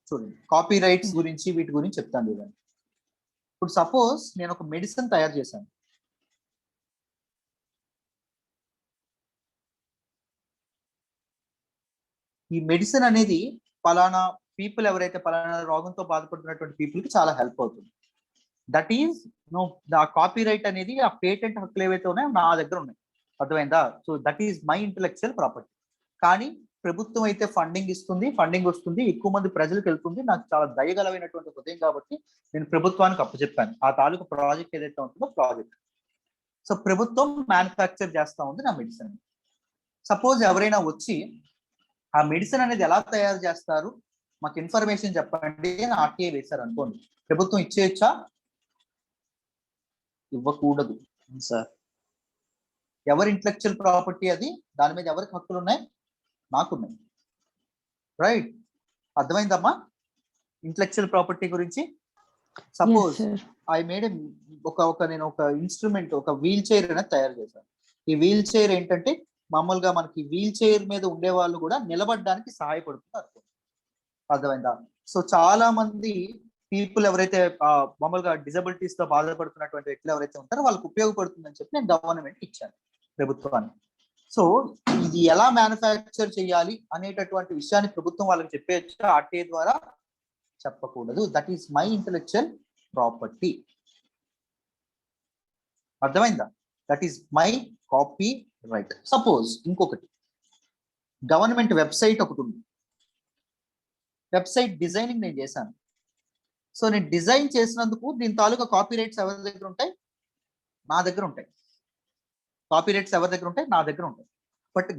Speaker 1: చూడండి, కాపీ రైట్స్ గురించి వీటి గురించి చెప్తాను చూడండి. ఇప్పుడు సపోజ్ నేను ఒక మెడిసిన్ తయారు చేశాను. ఈ మెడిసిన్ అనేది పలానా పీపుల్ ఎవరైతే పలానా రోగంతో బాధపడుతున్నటువంటి పీపుల్ కి చాలా హెల్ప్ అవుతుంది. That is know the copy right అనేది, ఆ పేటెంట్ హక్కులు ఏవైతే ఉన్నాయో నా దగ్గర ఉన్నాయి. అర్థమైందా? So that is my intellectual property. కానీ ప్రభుత్వం అయితే ఫండింగ్ ఇస్తుంది, ఫండింగ్ వస్తుంది, ఎక్కువ మంది ప్రజలకు వెళ్తుంది. నాకు చాలా దయగలమైనటువంటి హృదయం కాబట్టి నేను ప్రభుత్వానికి అప్పచెప్పాను ఆ తాలూకు ప్రాజెక్ట్ ఏదైతే ఉంటుందో ప్రాజెక్ట్. సో ప్రభుత్వం మ్యానుఫ్యాక్చర్ చేస్తా ఉంది నా మెడిసిన్. సపోజ్ ఎవరైనా వచ్చి ఆ మెడిసిన్ అనేది ఎలా తయారు చేస్తారు మాకు ఇన్ఫర్మేషన్ చెప్పండి అని ఆర్టీఐ వేశారు అనుకోండి, ప్రభుత్వం ఇచ్చేయచ్చా? ఇవ్వకూడదు.
Speaker 4: సార్
Speaker 1: ఎవరి ఇంటలెక్చువల్ ప్రాపర్టీ అది, దాని మీద ఎవరికి హక్కులు ఉన్నాయి? నాకున్నాయి. రైట్, అర్థమైందమ్మా ఇంటలెక్చువల్ ప్రాపర్టీ గురించి? సపోజ్ ఐ మేడ్ నేను ఒక ఇన్స్ట్రుమెంట్, ఒక వీల్ చైర్ అనేది తయారు చేశాను. ఈ వీల్ చైర్ ఏంటంటే మామూలుగా మనకి వీల్ చైర్ మీద ఉండే వాళ్ళు కూడా నిలబడడానికి సహాయపడుతున్నారు. అర్థమైందా? సో చాలా మంది పీపుల్ ఎవరైతే మామూలుగా డిజబిలిటీస్ తో బాధపడుతున్నటువంటి వ్యక్తులు ఎవరైతే ఉంటారో వాళ్ళకి ఉపయోగపడుతుందని చెప్పి నేను గవర్నమెంట్ ఇచ్చాను, ప్రభుత్వాన్ని. సో ఇది ఎలా మ్యానుఫ్యాక్చర్ చేయాలి అనేటటువంటి విషయాన్ని ప్రభుత్వం వాళ్ళకి చెప్పేయచ్చు, ఆర్టీఐ ద్వారా చెప్పకూడదు. That is my intellectual property. అర్థమైందా? That is my copyright. Suppose ఇంకొకటి, గవర్నమెంట్ వెబ్సైట్ ఒకటి ఉంది, వెబ్సైట్ డిజైనింగ్ నేను చేశాను. సో నేను డిజైన్ చేసినందుకు దీని తాలూకా కాపీ రైట్స్ ఎవరి దగ్గర ఉంటాయి? నా దగ్గర ఉంటాయి. కాపీ రైట్స్ ఎవరి దగ్గర ఉంటాయి? నా దగ్గర ఉంటాయి. బట్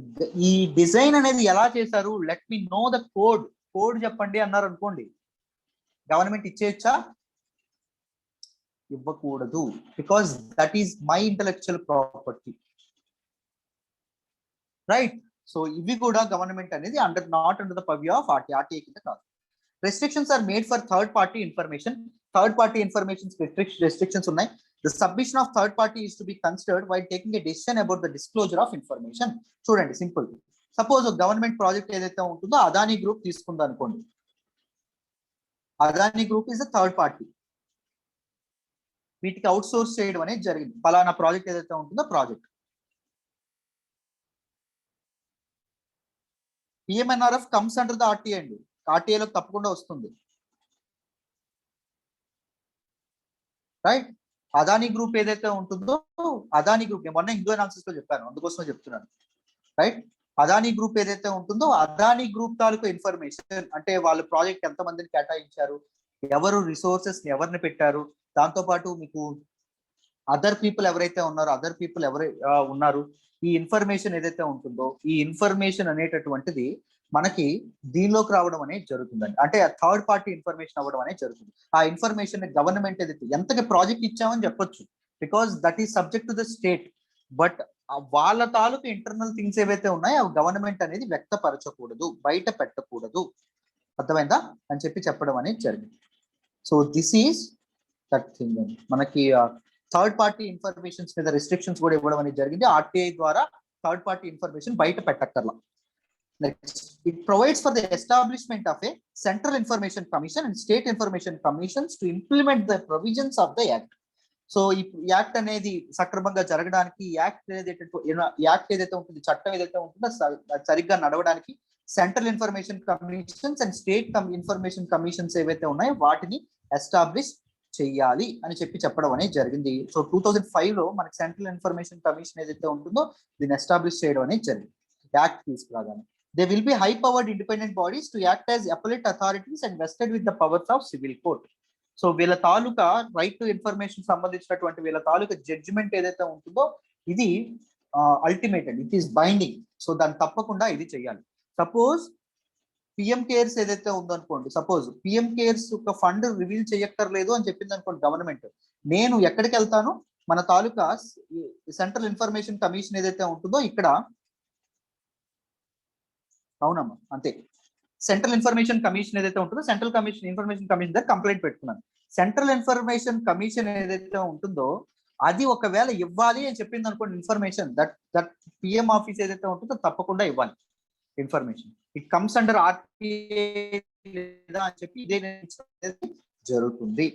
Speaker 1: ఈ డిజైన్ అనేది ఎలా చేశారు? Let me know the code. Code చెప్పండి అన్నారు అనుకోండి, గవర్నమెంట్ ఇచ్చేయచ్చా? ఇవ్వకూడదు. Because that is my intellectual property. Right. So ఇవి కూడా గవర్నమెంట్ అనేది not under the purview of RTI కింద కాదు. Restrictions are made for third party information. Third party information restrictions ఉన్నాయి. The submission of third party is to be considered while taking a decision about the disclosure of information. చూడండి, simple. Suppose government project ఏదైతే ఉంటుందో Adani group తీసుకుంది అనుకోండి. Adani group is a third party. వీటికి out source చేయడం అనేది జరిగింది. ఫలానా ప్రాజెక్ట్ ఏదైతే ఉంటుందో project. PMNRF comes under the RTA అండి. ఆర్టీఐలో తప్పకుండా వస్తుంది. రైట్. అదానీ గ్రూప్ ఏదైతే ఉంటుందో, అదానీ గ్రూప్ నేను మొన్న హిందూ అనాలిసిస్ లో చెప్పాను, అందుకోసమే చెప్తున్నాను. రైట్. అదానీ గ్రూప్ ఏదైతే ఉంటుందో అదానీ గ్రూప్ తాలూకు ఇన్ఫర్మేషన్, అంటే వాళ్ళు ప్రాజెక్ట్ ఎంత మందిని కేటాయించారు, ఎవరు రిసోర్సెస్ ఎవరిని పెట్టారు, దాంతో పాటు మీకు అదర్ పీపుల్ ఎవరైతే ఉన్నారో అదర్ పీపుల్ ఎవరు ఉన్నారు, ఈ ఇన్ఫర్మేషన్ ఏదైతే ఉంటుందో ఈ ఇన్ఫర్మేషన్ అనేటటువంటిది మనకి దీనిలోకి రావడం అనేది జరుగుతుందండి. అంటే థర్డ్ పార్టీ ఇన్ఫర్మేషన్ అవ్వడం అనేది జరుగుతుంది. ఆ ఇన్ఫర్మేషన్ గవర్నమెంట్ ఏదైతే ఎంతకి ప్రాజెక్ట్ ఇచ్చామని చెప్పొచ్చు, because that is subject to the state. But వాళ్ళ తాలూకు ఇంటర్నల్ థింగ్స్ ఏవైతే ఉన్నాయో అవి గవర్నమెంట్ అనేది వ్యక్తపరచకూడదు, బయట పెట్టకూడదు. అర్థమైందా అని చెప్పి చెప్పడం అనేది జరిగింది. So this is that thing అండి. మనకి థర్డ్ పార్టీ ఇన్ఫర్మేషన్స్ మీద రిస్ట్రిక్షన్స్ కూడా ఇవ్వడం అనేది జరిగింది. ఆర్టీఐ ద్వారా థర్డ్ పార్టీ ఇన్ఫర్మేషన్ బయట పెట్టక్కర్లా. Next, it provides for the establishment of a Central Information Commission and State Information Commissions to implement the provisions of the Act. So ఈ act అనేది సక్రమంగా జరగడానికి, యాక్ట్ ఏదైతే ఉంటుంది, చట్టం ఏదైతే ఉంటుందో సరిగ్గా నడవడానికి central information commissions and state information commissions ఏవైతే ఉన్నాయో వాటిని ఎస్టాబ్లిష్ చెయ్యాలి అని చెప్పడం అనేది జరిగింది. సో 2005 లో మనకి సెంట్రల్ ఇన్ఫర్మేషన్ కమిషన్ ఏదైతే ఉంటుందో దీన్ని ఎస్టాబ్లిష్ చేయడం అనేది జరిగింది act తీసుకురాగానే. They will be high-powered independent bodies to act as appellate authorities and vested with the powers of civil court. So వీళ్ళ తాలూకా రైట్ టు ఇన్ఫర్మేషన్ సంబంధించినటువంటి వీళ్ళ తాలూకా జడ్జిమెంట్ ఏదైతే ఉంటుందో ఇది ultimate and it is binding. So దాన్ని తప్పకుండా ఇది చేయాలి. సపోజ్ పిఎం కేర్స్ ఏదైతే ఉందనుకోండి, సపోజ్ పిఎం కేర్స్ ఒక ఫండ్ రివీల్ చేయక్కర్లేదు అని చెప్పింది అనుకోండి గవర్నమెంట్, నేను ఎక్కడికి వెళ్తాను, మన తాలూకా సెంట్రల్ ఇన్ఫర్మేషన్ కమిషన్ ఏదైతే ఉంటుందో ఇక్కడ, అవునమ్మా అంతే, సెంట్రల్ ఇన్ఫర్మేషన్ కమిషన్ ఏదైతే ఉంటుందో సెంట్రల్ ఇన్ఫర్మేషన్ కమిషన్ దగ్గర కంప్లైంట్ పెట్టుకున్నాను. సెంట్రల్ ఇన్ఫర్మేషన్ కమిషన్ ఏదైతే ఉంటుందో అది ఒకవేళ ఇవ్వాలి అని చెప్పింది అనుకోండి ఇన్ఫర్మేషన్, దట్ పిఎం ఆఫీస్ ఏదైతే ఉంటుందో తప్పకుండా ఇవ్వాలి information. It comes under RTI లేదా అని చెప్పి ఇదే జరుగుతుంది.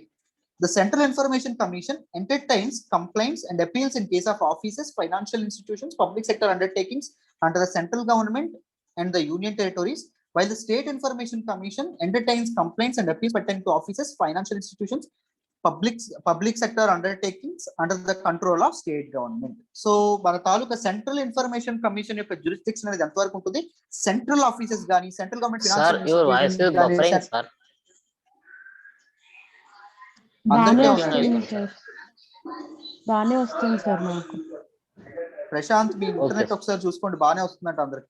Speaker 1: The Central Information Commission entertains complaints and appeals in case of offices, financial institutions, public sector undertakings under the central government and the union territories, while the State Information Commission entertains complaints and appeals pertaining to offices, financial institutions, public sector undertakings under the control of state government. So మన తాలూకా central information commission యొక్క jurisdiction అనేది ఎంతవరకు ఉంటుంది, central offices గానీ central government
Speaker 3: బానే వస్తుంది sir నాకు.
Speaker 1: ప్రశాంత్ మీ internet ఒకసారి చూసుకోండి, బానే వస్తుందంట అందరికి.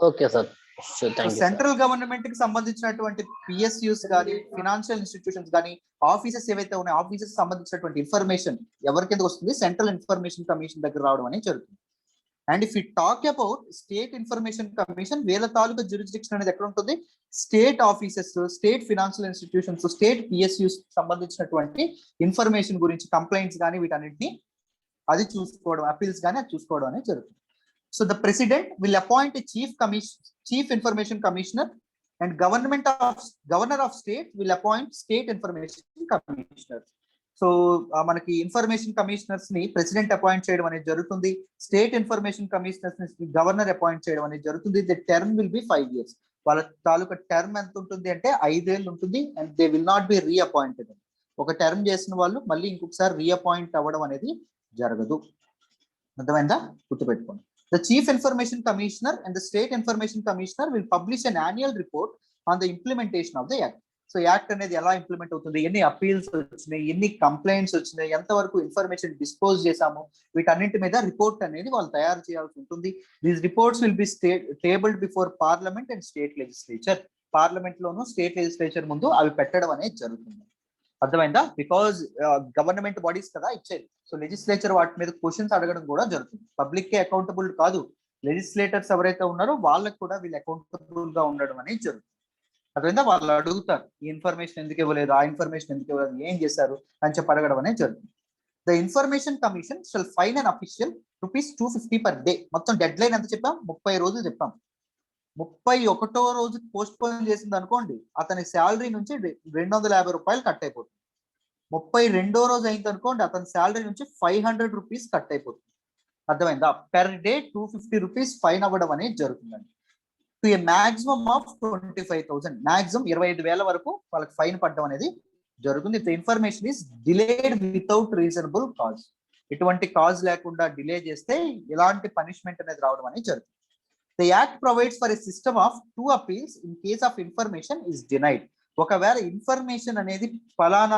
Speaker 6: Okay sir.
Speaker 4: Sure, thank you, sir.
Speaker 1: Central government కి సంబంధించినటువంటి పిఎస్యూస్ కానీ ఫినాన్షియల్ ఇన్స్టిట్యూషన్స్ కానీ ఆఫీసెస్ ఏవైతే ఉన్నాయో ఆఫీసెస్ సంబంధించినటువంటి ఇన్ఫర్మేషన్ ఎవరి కింద వస్తుంది, సెంట్రల్ ఇన్ఫర్మేషన్ కమిషన్ దగ్గర రావడం అనేది జరుగుతుంది. And if you talk about state information commission, వీళ్ళ తాలూకా జ్యూరిస్డిక్షన్ అనేది ఎక్కడ ఉంటుంది, state offices, state financial institutions, state PSUs సంబంధించినటువంటి ఇన్ఫర్మేషన్ గురించి కంప్లైంట్స్ కానీ వీటన్నిటిని అది చూసుకోవడం, అపీల్స్ కానీ అది చూసుకోవడం అనేది జరుగుతుంది. So the president will appoint a chief information commissioner, and governor of state will appoint state information commissioner. So మనకి ఇన్ఫర్మేషన్ కమిషనర్స్ ని ప్రెసిడెంట్ అపాయింట్ చేయడం అనేది జరుగుతుంది. స్టేట్ ఇన్ఫర్మేషన్ కమిషనర్స్ ని గవర్నర్ అపాయింట్ చేయడం అనేది జరుగుతుంది. The term will be 5 years. వాళ్ళ తాలూకా టర్మ్ ఎంత ఉంటుంది అంటే 5 ఏళ్ళు ఉంటుంది. And they will not be reappointed. ఒక టర్మ్ చేసిన వాళ్ళు మళ్ళీ ఇంకొకసారి రీఅపాయింట్ అవ్వడం అనేది జరగదు. అర్థమైందా? గుర్తుపెట్టుకోండి. The Chief Information Commissioner and the State Information Commissioner will publish an annual report on the implementation of the Act. So act అనేది ఎలా ఇంప్లిమెంట్ అవుతుంది, ఎన్ని అపీల్స్ వచ్చినాయి, ఎన్ని కంప్లైంట్స్ వచ్చినాయి, ఎంతవరకు ఇన్ఫర్మేషన్ డిస్పోజ్ చేశాము, వీటన్నింటి మీద రిపోర్ట్ అనేది వాళ్ళు తయారు చేయాల్సి ఉంటుంది. These reports will be tabled before parliament and state legislature. Parliament loan state legislature ముందు అవి పెట్టడం అనేది జరుగుతుంది. అర్థమైందా? బికాజ్ గవర్నమెంట్ బాడీస్ కదా ఇచ్చేది. సో లెజిస్లేచర్ వాటి మీద క్వశ్చన్స్ అడగడం కూడా జరుగుతుంది. పబ్లిక్ కే అకౌంటబుల్ కాదు, లెజిస్లేటర్స్ ఎవరైతే ఉన్నారో వాళ్ళకి కూడా వీళ్ళు అకౌంటబుల్ గా ఉండడం అనేది జరుగుతుంది. అర్థమైందా? వాళ్ళు అడుగుతారు ఈ ఇన్ఫర్మేషన్ ఎందుకు ఇవ్వలేదు, ఆ ఇన్ఫర్మేషన్ ఎందుకు ఇవ్వలేదు, ఏం చేశారు అని చెప్పి అడగడం అనేది జరుగుతుంది. The information commission shall fine an official ₹250 per day. మొత్తం డెడ్ లైన్ ఎంత చెప్పాం, 30 రోజులు చెప్పాం. 31వ రోజు పోస్ట్ పోన్ చేసింది అనుకోండి, అతని శాలరీ నుంచి ₹250 కట్ అయిపోతుంది. 32వ రోజు అయింది అనుకోండి, అతని శాలరీ నుంచి ₹500 కట్ అయిపోతుంది. అర్థమైందా? పెర్ డే ₹250 ఫైన్ అవ్వడం అనేది జరుగుతుందండి. To A maximum of 25,000, maximum 25,000 వరకు వాళ్ళకి ఫైన్ పడడం అనేది జరుగుతుంది. The information is delayed without reasonable cause. ఎటువంటి కాజ్ లేకుండా డిలే చేస్తే ఇలాంటి పనిష్మెంట్ అనేది రావడం అనేది జరుగుతుంది. The Act provides for a system of 2 appeals in case of information is denied. ఒకవేళ ఇన్ఫర్మేషన్ అనేది ఫలానా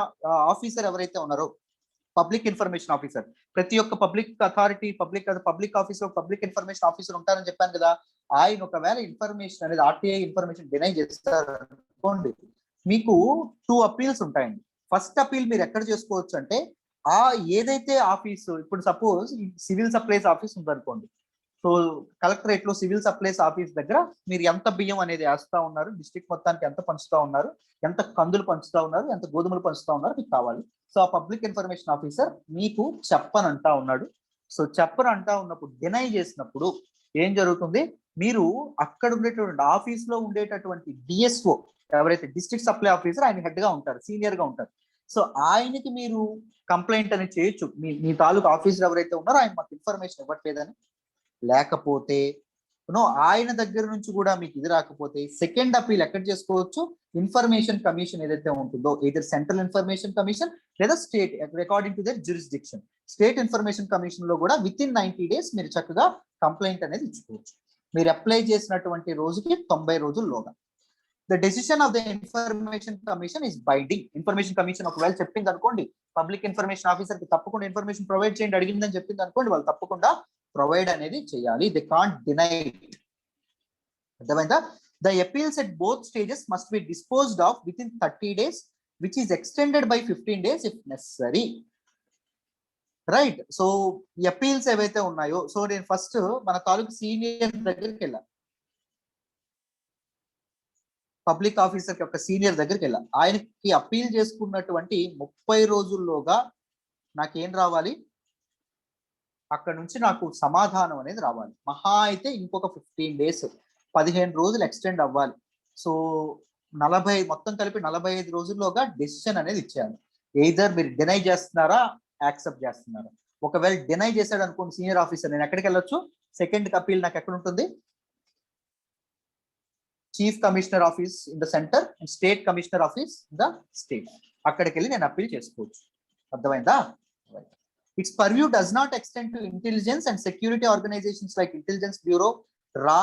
Speaker 1: ఆఫీసర్ ఎవరైతే ఉన్నారో, పబ్లిక్ ఇన్ఫర్మేషన్ ఆఫీసర్, ప్రతి ఒక్క public authority, public officer, public information officer ఉంటారని చెప్పాను కదా, ఆయన ఒకవేళ ఇన్ఫర్మేషన్ అనేది ఆర్టీఐ ఇన్ఫర్మేషన్ డినై చేస్తారు అనుకోండి, మీకు 2 అపీల్స్ ఉంటాయండి. ఫస్ట్ అపీల్ మీరు ఎక్కడ చేసుకోవచ్చు అంటే, ఆ ఏదైతే ఆఫీసు, ఇప్పుడు సపోజ్ సివిల్ సప్లైస్ ఆఫీస్ ఉందనుకోండి, సో కలెక్టరేట్ లో సివిల్ సప్లైస్ ఆఫీస్ దగ్గర మీరు ఎంత బియ్యం అనేది వేస్తా ఉన్నారు, డిస్ట్రిక్ట్ మొత్తానికి ఎంత పంచుతా ఉన్నారు, ఎంత కందులు పంచుతా ఉన్నారు, ఎంత గోధుమలు పంచుతా ఉన్నారు మీకు కావాలి. సో ఆ పబ్లిక్ ఇన్ఫర్మేషన్ ఆఫీసర్ మీకు చెప్పనంటా ఉన్నాడు. సో చెప్పనంటా ఉన్నప్పుడు డినై చేసినప్పుడు ఏం జరుగుతుంది, మీరు అక్కడ ఉండేటటువంటి ఆఫీస్ లో ఉండేటటువంటి డిఎస్ఓ ఎవరైతే డిస్ట్రిక్ట్ సప్లై ఆఫీసర్, ఆయన హెడ్ గా ఉంటారు, సీనియర్ గా ఉంటారు. సో ఆయనకి మీరు కంప్లైంట్ అనేది చేయొచ్చు, మీ తాలూకు ఆఫీసర్ ఎవరైతే ఉన్నారో ఆయన మాకు ఇన్ఫర్మేషన్ ఇవ్వట్లేదని. లేకపోతే ఆయన దగ్గర నుంచి కూడా మీకు ఇది రాకపోతే సెకండ్ అపీల్ ఎక్కడ చేసుకోవచ్చు, ఇన్ఫర్మేషన్ కమిషన్ ఏదైతే ఉంటుందో, either సెంట్రల్ ఇన్ఫర్మేషన్ కమిషన్ లేదా state, according to their jurisdiction, state information commission లో కూడా విత్ ఇన్ 90 days మీరు చక్కగా కంప్లైంట్ అనేది ఇచ్చుకోవచ్చు. మీరు అప్లై చేసినటువంటి రోజుకి 90 రోజుల్లోగా. The decision of the information commission is binding. Information commission ఒకవేళ చెప్పింది అనుకోండి, పబ్లిక్ ఇన్ఫర్మేషన్ ఆఫీసర్ కి తప్పకుండా ఇన్ఫర్మేషన్ ప్రొవైడ్ చేయండి అడిగిందని చెప్పింది అనుకోండి, వాళ్ళు తప్పకుండా ప్రొవైడ్ అనేది చేయాలి. They can't deny it. అర్థమైందా? The appeals at both stages must be disposed of within 30 days, which is extended by 15 days if necessary. Right? So ఈ అపీల్స్ ఏవైతే ఉన్నాయో, సో నేను ఫస్ట్ మన తాలూకు సీనియర్ దగ్గరికి వెళ్ళా, పబ్లిక్ ఆఫీసర్ కి ఒక సీనియర్ దగ్గరికి వెళ్ళా, ఆయనకి అపీల్ చేసుకున్నటువంటి 30 రోజుల్లోగా నాకేం రావాలి, అక్కడ నుంచి నాకు సమాధానం అనేది రావాలి. మహా అయితే ఇంకొక 15 days, 15 రోజులు ఎక్స్టెండ్ అవ్వాలి. సో 40, మొత్తం కలిపి 45 రోజుల్లోగా డెసిషన్ అనేది ఇచ్చేయాలి. ఎయిదర్ మీరు డినై చేస్తున్నారా, యాక్సెప్ట్ చేస్తున్నారా. ఒకవేళ డినై చేశాడు అనుకోండి సీనియర్ ఆఫీసర్, నేను ఎక్కడికి వెళ్ళొచ్చు, సెకండ్ అపీల్ నాకు ఎక్కడ ఉంటుంది, chief commissioner office in the centre and state commissioner office in the state, అక్కడికి వెళ్ళి నేను అపీల్ చేసుకోవచ్చు. అర్థమైందా? Its purview does not extend to intelligence and security organizations like Intelligence Bureau, RA,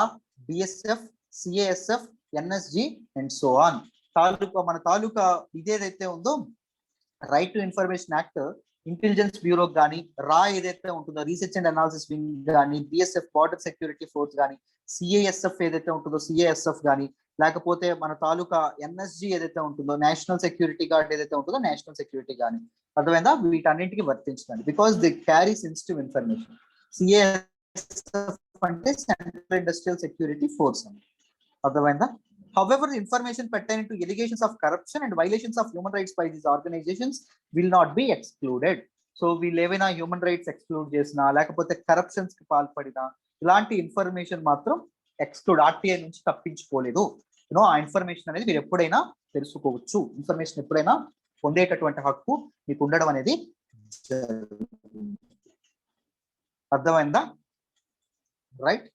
Speaker 1: BSF, CASF, NSG and so on. మన తాలూకా ఇదేదైతే ఉందో right to information act intelligence bureau కానీ, రా ఏదైతే ఉంటుందో రీసెర్చ్ అండ్ అనాలిసిస్ వింగ్ కానీ, బిఎస్ఎఫ్ బార్డర్ సెక్యూరిటీ ఫోర్స్ కానీ, CISF ఏదైతే ఉంటుందో సిఐఎస్ఎఫ్ కానీ, లేకపోతే మన తాలూకా ఎన్ఎస్జి ఏదైతే ఉంటుందో నేషనల్ సెక్యూరిటీ గార్డ్ ఏదైతే ఉంటుందో నేషనల్ సెక్యూరిటీ కానీ, అర్థమైందా? వీటన్నింటికి వర్తించండి because they carry sensitive information. CISF అంటే సెంట్రల్ ఇండస్ట్రియల్ సెక్యూరిటీ ఫోర్స్ అని, అర్థమైందా? However, information pertaining to allegations of corruption and violations of human rights by these organizations will not be excluded. So వీళ్ళు ఏవైనా human rights exclude చేసినా లేకపోతే corruptions కి పాల్పడినా ఇలాంటి information మాత్రం ఎక్స్క్లూడ్, ఆర్టీఐ నుంచి తప్పించుకోలేదు. యూనో ఆ ఇన్ఫర్మేషన్ అనేది మీరు ఎప్పుడైనా తెలుసుకోవచ్చు, ఇన్ఫర్మేషన్ ఎప్పుడైనా పొందేటటువంటి హక్కు మీకు ఉండడం అనేది అర్థమైందా? Right,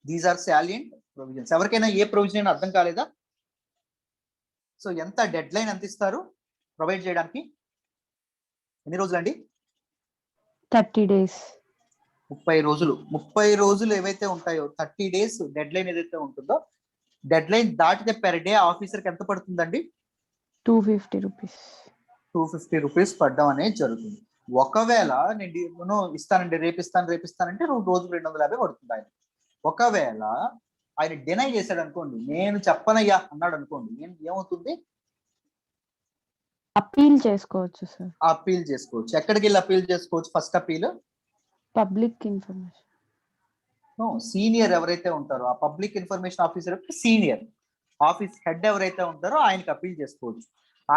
Speaker 1: these are salient provisions. ఎవరికైనా ఏ ప్రొవిజన్ అర్థం కాలేదా? సో ఎంత డెడ్ లైన్ ఎంత ఇస్తారు ప్రొవైడ్ చేయడానికి? ఎన్ని రోజులు అండి?
Speaker 3: 30 days.
Speaker 1: 30 రోజులు. 30 రోజులు ఏవైతే ఉంటాయో 30 days డెడ్ లైన్ ఏదైతే ఉంటుందో, డెడ్ లైన్ దాటితే పెర్ డే ఆఫీసర్కి ఎంత పడుతుందండి?
Speaker 3: 250 rupees.
Speaker 1: 250 రూపీస్ పడ్డం అనేది జరుగుతుంది. ఒకవేళ నేను ఇస్తానండి రేపిస్తానంటే రోజు 250 పడుతుంది ఆయన. ఒకవేళ ఆయన డినై చేశాడు అనుకోండి, నేను చెప్పనయ్యా అన్నాడు అనుకోండి, ఏమవుతుంది?
Speaker 3: అప్పీల్ చేసుకోవచ్చు సార్.
Speaker 1: అప్పీల్ చేసుకోవచ్చు. ఎక్కడికి వెళ్ళి అప్పీల్ చేసుకోవచ్చు? First appeal
Speaker 3: public information.
Speaker 1: Senior ఎవరైతే ఉంటారో ఆ public information officer senior office head ఎవరైతే ఉంటారో ఆయనకి అప్పీల్ చేసుకోవచ్చు.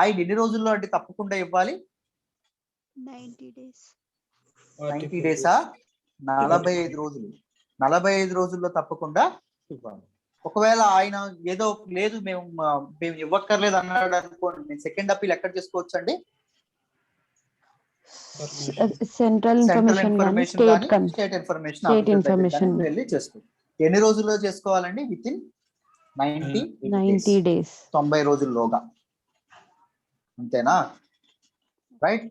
Speaker 1: ఆయన ఎన్ని రోజుల్లో అంటే తప్పకుండా ఇవ్వాలి?
Speaker 5: 90 days.
Speaker 1: 90 డేసా? 45 రోజులు. 45 రోజుల్లో తప్పకుండా ఇవ్వాలి. ఒకవేళ ఆయన ఏదో లేదు మేము ఇవ్వక్కర్లేదు అన్నాడు అనుకోండి, నేను సెకండ్ అప్పీల్ ఎక్కడ చేసుకోవచ్చు అండి?
Speaker 3: సెంట్రల్ ఇన్ఫర్మేషన్
Speaker 1: స్టేట్ ఇన్ఫర్మేషన్ వెళ్ళి చేసుకోవచ్చు. ఎన్ని రోజుల్లో చేసుకోవాలండి? With in 90
Speaker 3: days.
Speaker 1: 90 రోజుల్లోగా, అంతేనా? Right.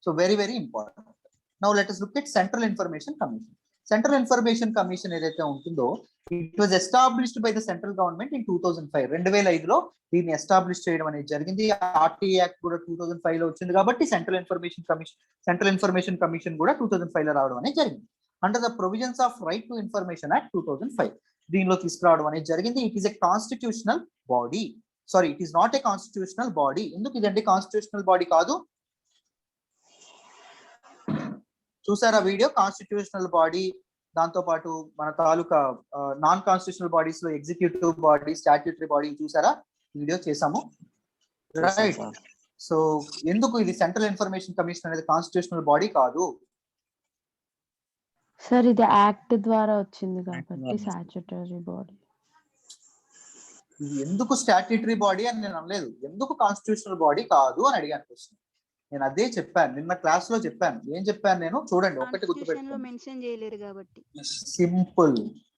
Speaker 1: So very very important. Now let us look at central information commission. Central information commission ఏదైతే ఉంటుందో, it was established by the central government in 2005. 2005లో దీన్ని ఎస్టాబ్లిష్ చేయడం అనేది జరిగింది. ఆర్టీఐ యాక్ట్ కూడా 2005 లో వచ్చింది కాబట్టి సెంట్రల్ ఇన్ఫర్మేషన్ కమిషన్ కూడా 2005 లో రావడం అనేది జరిగింది. Under the provisions of right to information act 2005 దీనిలో తీసుకురావడం అనేది జరిగింది. It is a constitutional body. Sorry, it is not a constitutional body. ఎందుకు ఇదండి కాన్స్టిట్యూషనల్ బాడీ కాదు? చూసారా వీడియో? కాన్స్టిట్యూషనల్ బాడీ, దాంతో పాటు మన తాలూకా నాన్ కాన్స్టిట్యూషనల్ బాడీస్ లో ఎగ్జిక్యూటివ్ బాడీ, స్టాట్యూటరీ బాడీ చూసారా? వీడియో చేసాము. రైట్. సో ఎందుకు ఇది సెంట్రల్ ఇన్ఫర్మేషన్ కమిషన్ అనేది కాన్స్టిట్యూషనల్ బాడీ కాదు?
Speaker 3: సార్ ఇది యాక్ట్ ద్వారా వచ్చింది కాబట్టి స్టాట్యూటరీ బాడీ.
Speaker 1: ఎందుకు స్టాట్యూటరీ బాడీ అని నేను అనలేదు, ఎందుకు కాన్స్టిట్యూషనల్ బాడీ కాదు అని అడిగాను క్వశ్చన్. నేను అదే చెప్పాను, నిన్న క్లాస్ లో చెప్పాను. ఏం చెప్పాను నేను? చూడండి, ఒకటి గుర్తుపెట్టుకోండి. సింపుల్,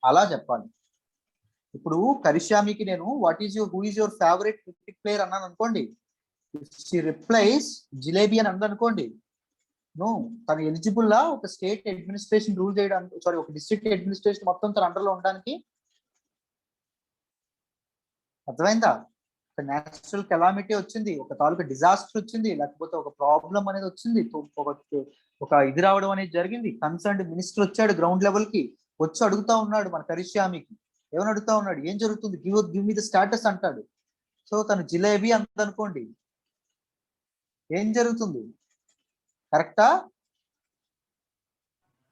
Speaker 1: అలా చెప్పాలి. ఇప్పుడు కరిష్యామికి నేను who is your favourite cricket player అన్నాను అనుకోండి, షీ రిప్లైస్ జిలేబీ అని అందనుకోండి, తను ఎలిజిబుల్ లా ఒక స్టేట్ అడ్మినిస్ట్రేషన్ రూల్ చేయడానికి, సారీ ఒక డిస్ట్రిక్ట్ అడ్మినిస్ట్రేషన్ మొత్తం తన అండర్లో ఉండడానికి? అర్థమైందా? ఒక నేచురల్ కెలామిటీ వచ్చింది, ఒక తాలూకా డిజాస్టర్ వచ్చింది, లేకపోతే ఒక ప్రాబ్లం అనేది వచ్చింది, ఒక ఇది రావడం అనేది జరిగింది. కన్సర్న్డ్ మినిస్టర్ వచ్చాడు గ్రౌండ్ లెవెల్ కి, వచ్చి అడుగుతా ఉన్నాడు మన కరిష్యామికి. ఏమని అడుగుతా ఉన్నాడు? ఏం జరుగుతుంది, గివ్ మీ ద స్టాటస్ అంటాడు. సో తను జిలేబీ అందనుకోండి, ఏం జరుగుతుంది? కరెక్టా?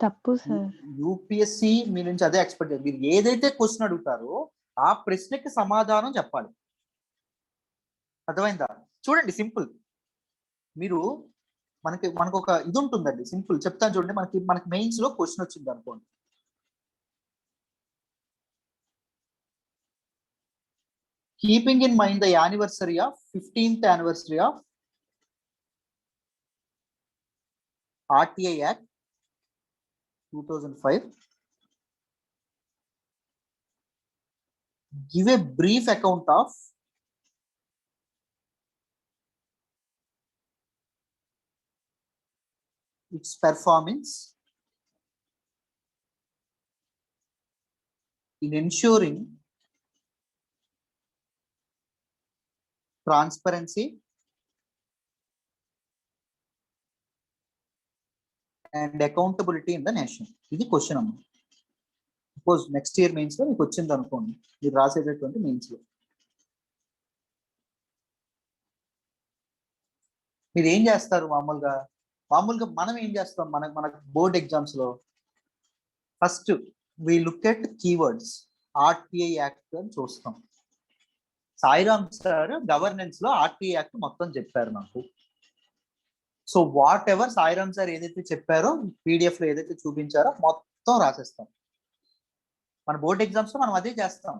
Speaker 3: తప్పు సార్.
Speaker 1: యూపీఎస్సి మీ నుంచి అదే ఎక్స్పెక్ట్ చేయాలి. మీరు ఏదైతే క్వశ్చన్ అడుగుతారో ఆ ప్రశ్నకి సమాధానం చెప్పాలి. అర్థమైందా? చూడండి, సింపుల్. మీరు మనకు ఒక ఇది ఉంటుందండి, సింపుల్ చెప్తాను చూడండి. మనకి మెయిన్స్ లో క్వశ్చన్ వచ్చింది అనుకోండి, keeping in mind the anniversary of 15th anniversary of RTI Act 2005, give a brief account of its performance in ensuring transparency, and accountability in the nation. ఇది క్వశ్చన్ అమ్మ. సపోజ్ నెక్స్ట్ ఇయర్ మెయిన్స్ లో మీకు వచ్చింది అనుకోండి, మీరు రాసేటటువంటి mains లో మీరు ఏం చేస్తారు మామూలుగా మనం ఏం చేస్తాం మన బోర్డ్ ఎగ్జామ్స్ లో first we look at keywords. RTI act అని చూస్తాం. సాయిరామ్ సార్ గవర్నెన్స్ లో ఆర్టీఐ యాక్ట్ మొత్తం చెప్పారు నాకు. So whatever Sairam sir ఏదైతే చెప్పారో పీడిఎఫ్ లో ఏదైతే చూపించారో మొత్తం రాసేస్తాం. మన బోర్డ్ ఎగ్జామ్స్ లో మనం అదే చేస్తాం.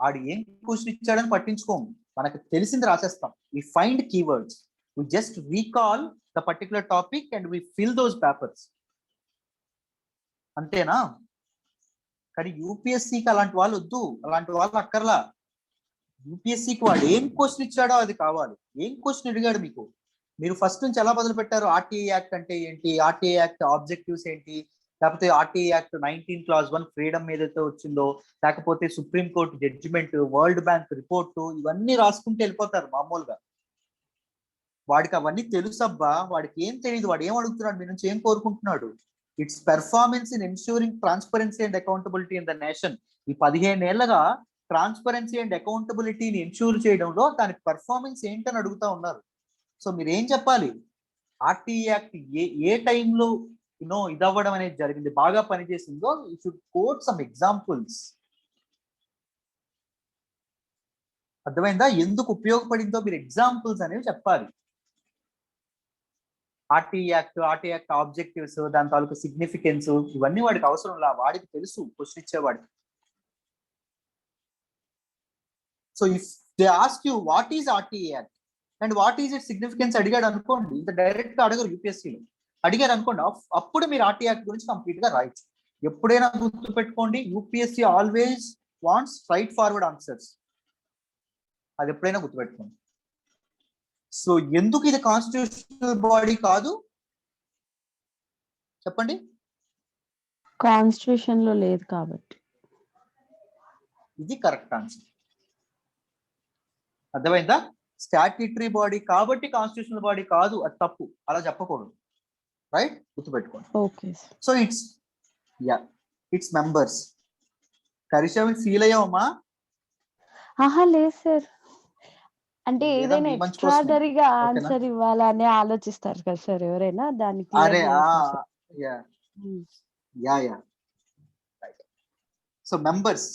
Speaker 1: ఆడు ఏం క్వశ్చన్ ఇచ్చాడని పట్టించుకోము, మనకు తెలిసింది రాసేస్తాం. We find keywords, we just recall the particular topic and we fill those papers. అంతేనా? కానీ యూపీఎస్సికి అలాంటి వాళ్ళు వద్దు, అలాంటి వాళ్ళు అక్కర్లా. యూపీఎస్సికి వాడు ఏం క్వశ్చన్ ఇచ్చాడో అది కావాలి. ఏం క్వశ్చన్ అడిగాడు మీకు, మీరు ఫస్ట్ నుంచి ఎలా మొదలు పెట్టారు? ఆర్టీఐ యాక్ట్ అంటే ఏంటి, ఆర్టీఐ యాక్ట్ ఆబ్జెక్టివ్స్ ఏంటి, లేకపోతే ఆర్టీఐ యాక్ట్ 19 clause 1 ఫ్రీడమ్ ఏదైతే వచ్చిందో, లేకపోతే supreme court judgement, world bank report, ఇవన్నీ రాసుకుంటూ వెళ్ళిపోతారు మామూలుగా. వాడికి అవన్నీ తెలుసబ్బా, వాడికి ఏం తెలియదు. వాడు ఏం అడుగుతున్నాడు మీ నుంచి, ఏం కోరుకుంటున్నాడు? It's performance in ensuring transparency and accountability in the nation. ఈ 15 ఏళ్లుగా ట్రాన్స్పరెన్సీ అండ్ అకౌంటబిలిటీని ఎన్ష్యూర్ చేయడంలో దాని పెర్ఫార్మెన్స్ ఏంటని అడుగుతా ఉన్నారు. సో మీరు ఏం చెప్పాలి? ఆర్టీఐ యాక్ట్ ఏ టైంలో ఇది అవ్వడం అనేది జరిగింది, బాగా పనిచేసిందో, you should quote some examples. అర్థమైందా? ఎందుకు ఉపయోగపడిందో మీరు ఎగ్జాంపుల్స్ అనేవి చెప్పాలి. ఆర్టీఐ యాక్ట్ ఆబ్జెక్టివ్స్, దాని తాలూకు సిగ్నిఫికెన్స్, ఇవన్నీ వాడికి అవసరం లా, వాడికి తెలుసు క్వశ్చన్ ఇచ్చేవాడికి. So if they ask you what is RTI act and what is it significance అడిగాడు అనుకోండి, ఇంత డైరెక్ట్ గా అడగరు యూపీఎస్సీలో. అడిగారు అనుకోండి, అప్పుడు మీరు ఆర్టీఐ యాక్ట్ గురించి కంప్లీట్ గా రాయొచ్చు. ఎప్పుడైనా గుర్తు పెట్టుకోండి, UPSC always wants straight forward answers. అది ఎప్పుడైనా గుర్తుపెట్టుకోండి. సో ఎందుకు ఇది కాన్స్టిట్యూషనల్ బాడీ కాదు చెప్పండి?
Speaker 3: కాన్స్టిట్యూషన్ లో లేదు కాబట్టి.
Speaker 1: ఇది కరెక్ట్ ఆన్సర్. అర్థమైందా? స్టాట్యూటరీ బాడీ కాబట్టి కాన్స్టిట్యూషనల్ బాడీ కాదు, అది తప్పు. అలా చెప్పకూడదు. రైట్? గుర్తుపెట్టుకోండి.
Speaker 3: ఓకే.
Speaker 1: So its members. కరిషామి ఫీల్ అయ్యావమ్మా?
Speaker 3: ఆహా లేదు సార్, అంటే
Speaker 1: లేదా
Speaker 3: ఏదైనా
Speaker 1: మీ మంచి కోసమే.
Speaker 3: ఎక్స్ట్రాడరీగా
Speaker 1: ఓకేనా?
Speaker 3: ఆన్సర్ ఇవ్వాలని ఆలోచిస్తారు కదా సార్ ఎవరైనా, దాన్ని
Speaker 1: అరే
Speaker 3: క్లియర్ చేస్తారు sir.
Speaker 1: Yeah right. So members,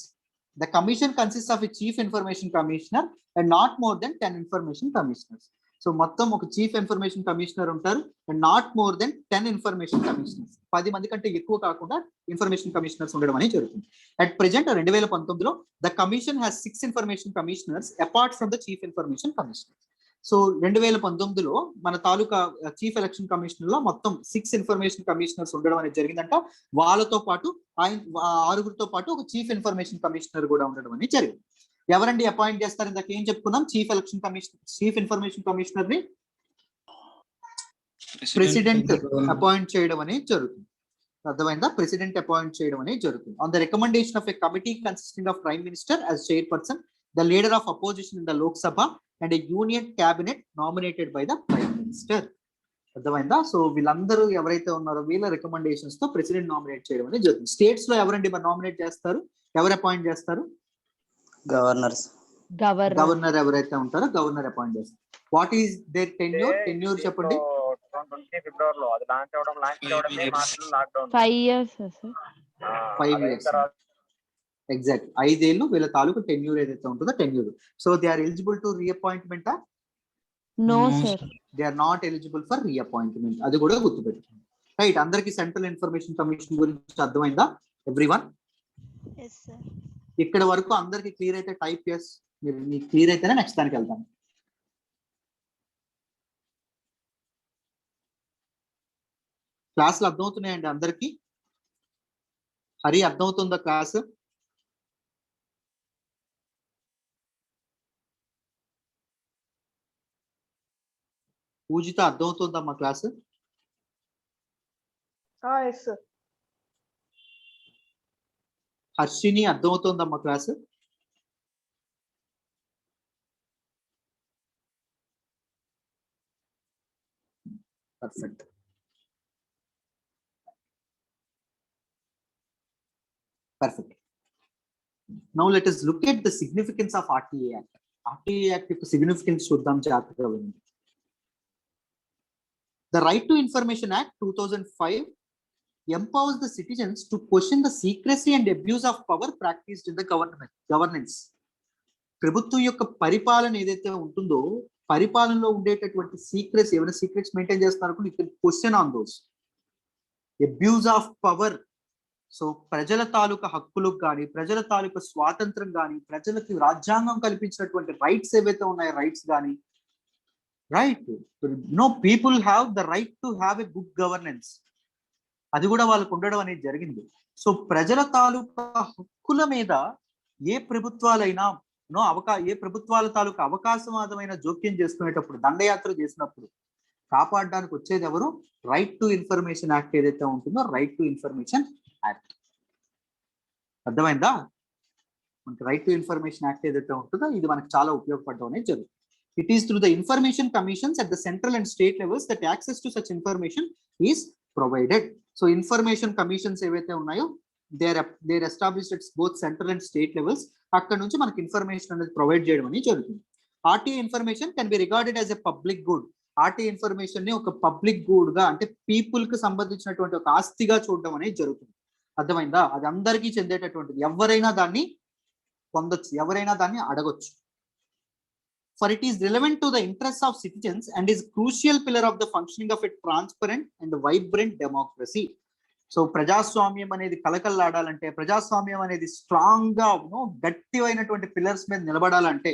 Speaker 1: the commission consists of a chief information commissioner and not more than 10 information commissioners. So మొత్తం ఒక చీఫ్ ఇన్ఫర్మేషన్ కమిషనర్ ఉంటారు and not more than 10 information commissioners. 10 మంది కంటే ఎక్కువ కాకుండా ఇన్ఫర్మేషన్ కమిషనర్స్ ఉండడం అనేది జరుగుతుంది. అట్ ప్రెజెంట్ 2019లో the commission has 6 information commissioners apart from the chief information commissioner. So 2019లో మన తాలూకా చీఫ్ ఎలక్షన్ కమిషనర్ లో మొత్తం 6 ఇన్ఫర్మేషన్ కమిషనర్స్ ఉండడం అనేది జరిగిందంట. వాళ్ళతో పాటు ఆరుగురితో పాటు ఒక చీఫ్ ఇన్ఫర్మేషన్ కమిషనర్ కూడా ఉండడం అనేది జరిగింది. ఎవరండి అపాయింట్ చేస్తారు? ఇందాక ఏం చెప్పుకున్నాం? చీఫ్ ఇన్ఫర్మేషన్ కమిషనర్ ని ప్రెసిడెంట్ అపాయింట్ చేయడం అనేది జరుగుతుంది. అర్థమైందా? ప్రెసిడెంట్ అపాయింట్ చేయడం అనేది జరుగుతుంది. On the recommendation of a committee consisting of prime minister as chairperson, the leader of opposition in the Lok Sabha and a union cabinet nominated by the prime minister. అర్థమైందా? So వీళ్ళందరూ ఎవరైతే ఉన్నారో వీళ్ళ recommendations తో president nominate చేయడం అనేది జరుగుతుంది. States లో ఎవరండి మరి నామినేట్ చేస్తారు, ఎవరు అపాయింట్ చేస్తారు?
Speaker 4: గవర్నర్స్.
Speaker 3: గవర్నర్
Speaker 1: ఎవరైతే ఉంటారో గవర్నర్ అపాయింట్ చేస్తారు. వాట్ ఈస్ దేర్ టెన్యూర్ చెప్పండి?
Speaker 6: ఫిబ్రవరిలో అది లాంచ్ అవడం మార్చిలో lockdown
Speaker 3: 5 years sir.
Speaker 1: 5 years exact. 5 ఏళ్ళు వీళ్ళ తాలూకు టెన్యూర్ ఏదైతే ఉంటుందో tenure. So they are eligible to reappointment?
Speaker 3: No sir,
Speaker 1: they are not eligible for reappointment. అది కూడా గుర్తుపెట్టుకోండి. రైట్? అందరికి సెంట్రల్ ఇన్ఫర్మేషన్ కమిషన్ గురించి అర్థమైందా ఎవ్రీవన్?
Speaker 5: yes sir.
Speaker 1: ఇక్కడ వరకు అందరికి క్లియర్ అయితే టైప్ yes. మీకు క్లియర్ అయితేనే నెక్స్ట్ దానికి వెళ్తాను. క్లాసులు అర్థమవుతున్నాయండి అందరికి? హరి అర్థమవుతుందా క్లాస్? పూజిత అర్థమవుతుందమ్మా క్లాస్? హర్షిని అర్థమవుతుందమ్మా class? Perfect. Perfect. Now let us look at the significance of RTA Act. RTA Act యొక్క సిగ్నిఫికెన్స్ చూద్దాం జాగ్రత్తగా వినండి. The Right to Information Act 2005 empowers the citizens to question the secrecy and abuse of power practiced in the governance. ప్రభుత్వం యొక్క పరిపాలన ఏదైతే ఉంటుందో పరిపాలనలో ఉండేటటువంటి సీక్రెట్స్ ఏమైనా సీక్రెట్స్ మెయింటైన్ చేస్తున్నారు you can question on those. Abuse of power, so ప్రజల తాలూకా హక్కులకు కానీ ప్రజల తాలూకా స్వాతంత్రం కానీ ప్రజలకు రాజ్యాంగం కల్పించినటువంటి రైట్స్ ఏవైతే ఉన్నాయో రైట్స్ కానీ right people have the right to have a good governance, అది కూడా వాళ్ళకు ఉండడం అనేది జరిగింది. సో ప్రజల తాలూకా హక్కుల మీద ఏ ప్రభుత్వాలైనా ఏ ప్రభుత్వాల తాలూకా అవకాశవాదమైన జోక్యం చేసుకునేటప్పుడు దండయాత్ర చేసినప్పుడు కాపాడడానికి వచ్చేది ఎవరు? రైట్ టు ఇన్ఫర్మేషన్ యాక్ట్ ఏదైతే ఉంటుందో రైట్ టు ఇన్ఫర్మేషన్ యాక్ట్. అర్థమైందా? మనకి రైట్ టు ఇన్ఫర్మేషన్ యాక్ట్ ఏదైతే ఉంటుందో ఇది మనకు చాలా ఉపయోగపడడం అనేది జరుగుతుంది. It is through the information commissions at the central and state levels that access to such information is provided. So information commissions ఏవైతే ఉన్నాయో they are established at both central and state levels. అక్కడ నుంచి మనకి information అనేది provide చేయడం అనేది జరుగుతుంది. RTA information can be regarded as a public good. RTA information ని ఒక పబ్లిక్ గుడ్ గా అంటే పీపుల్ కి సంబంధించినటువంటి ఒక ఆస్తిగా చూడడం అనేది జరుగుతుంది. అర్థమైందా? అది అందరికీ చెందేటటువంటిది, ఎవరైనా దాన్ని పొందొచ్చు, ఎవరైనా దాన్ని అడగొచ్చు. For it is relevant to the interests of citizens and is crucial pillar of the functioning of a transparent and vibrant democracy. So ప్రజాస్వామ్యం అనేది కలకల్లాడాలంటే, ప్రజాస్వామ్యం అనేది స్ట్రాంగ్ గా గట్టివైనటువంటి పిల్లర్స్ మీద నిలబడాలంటే,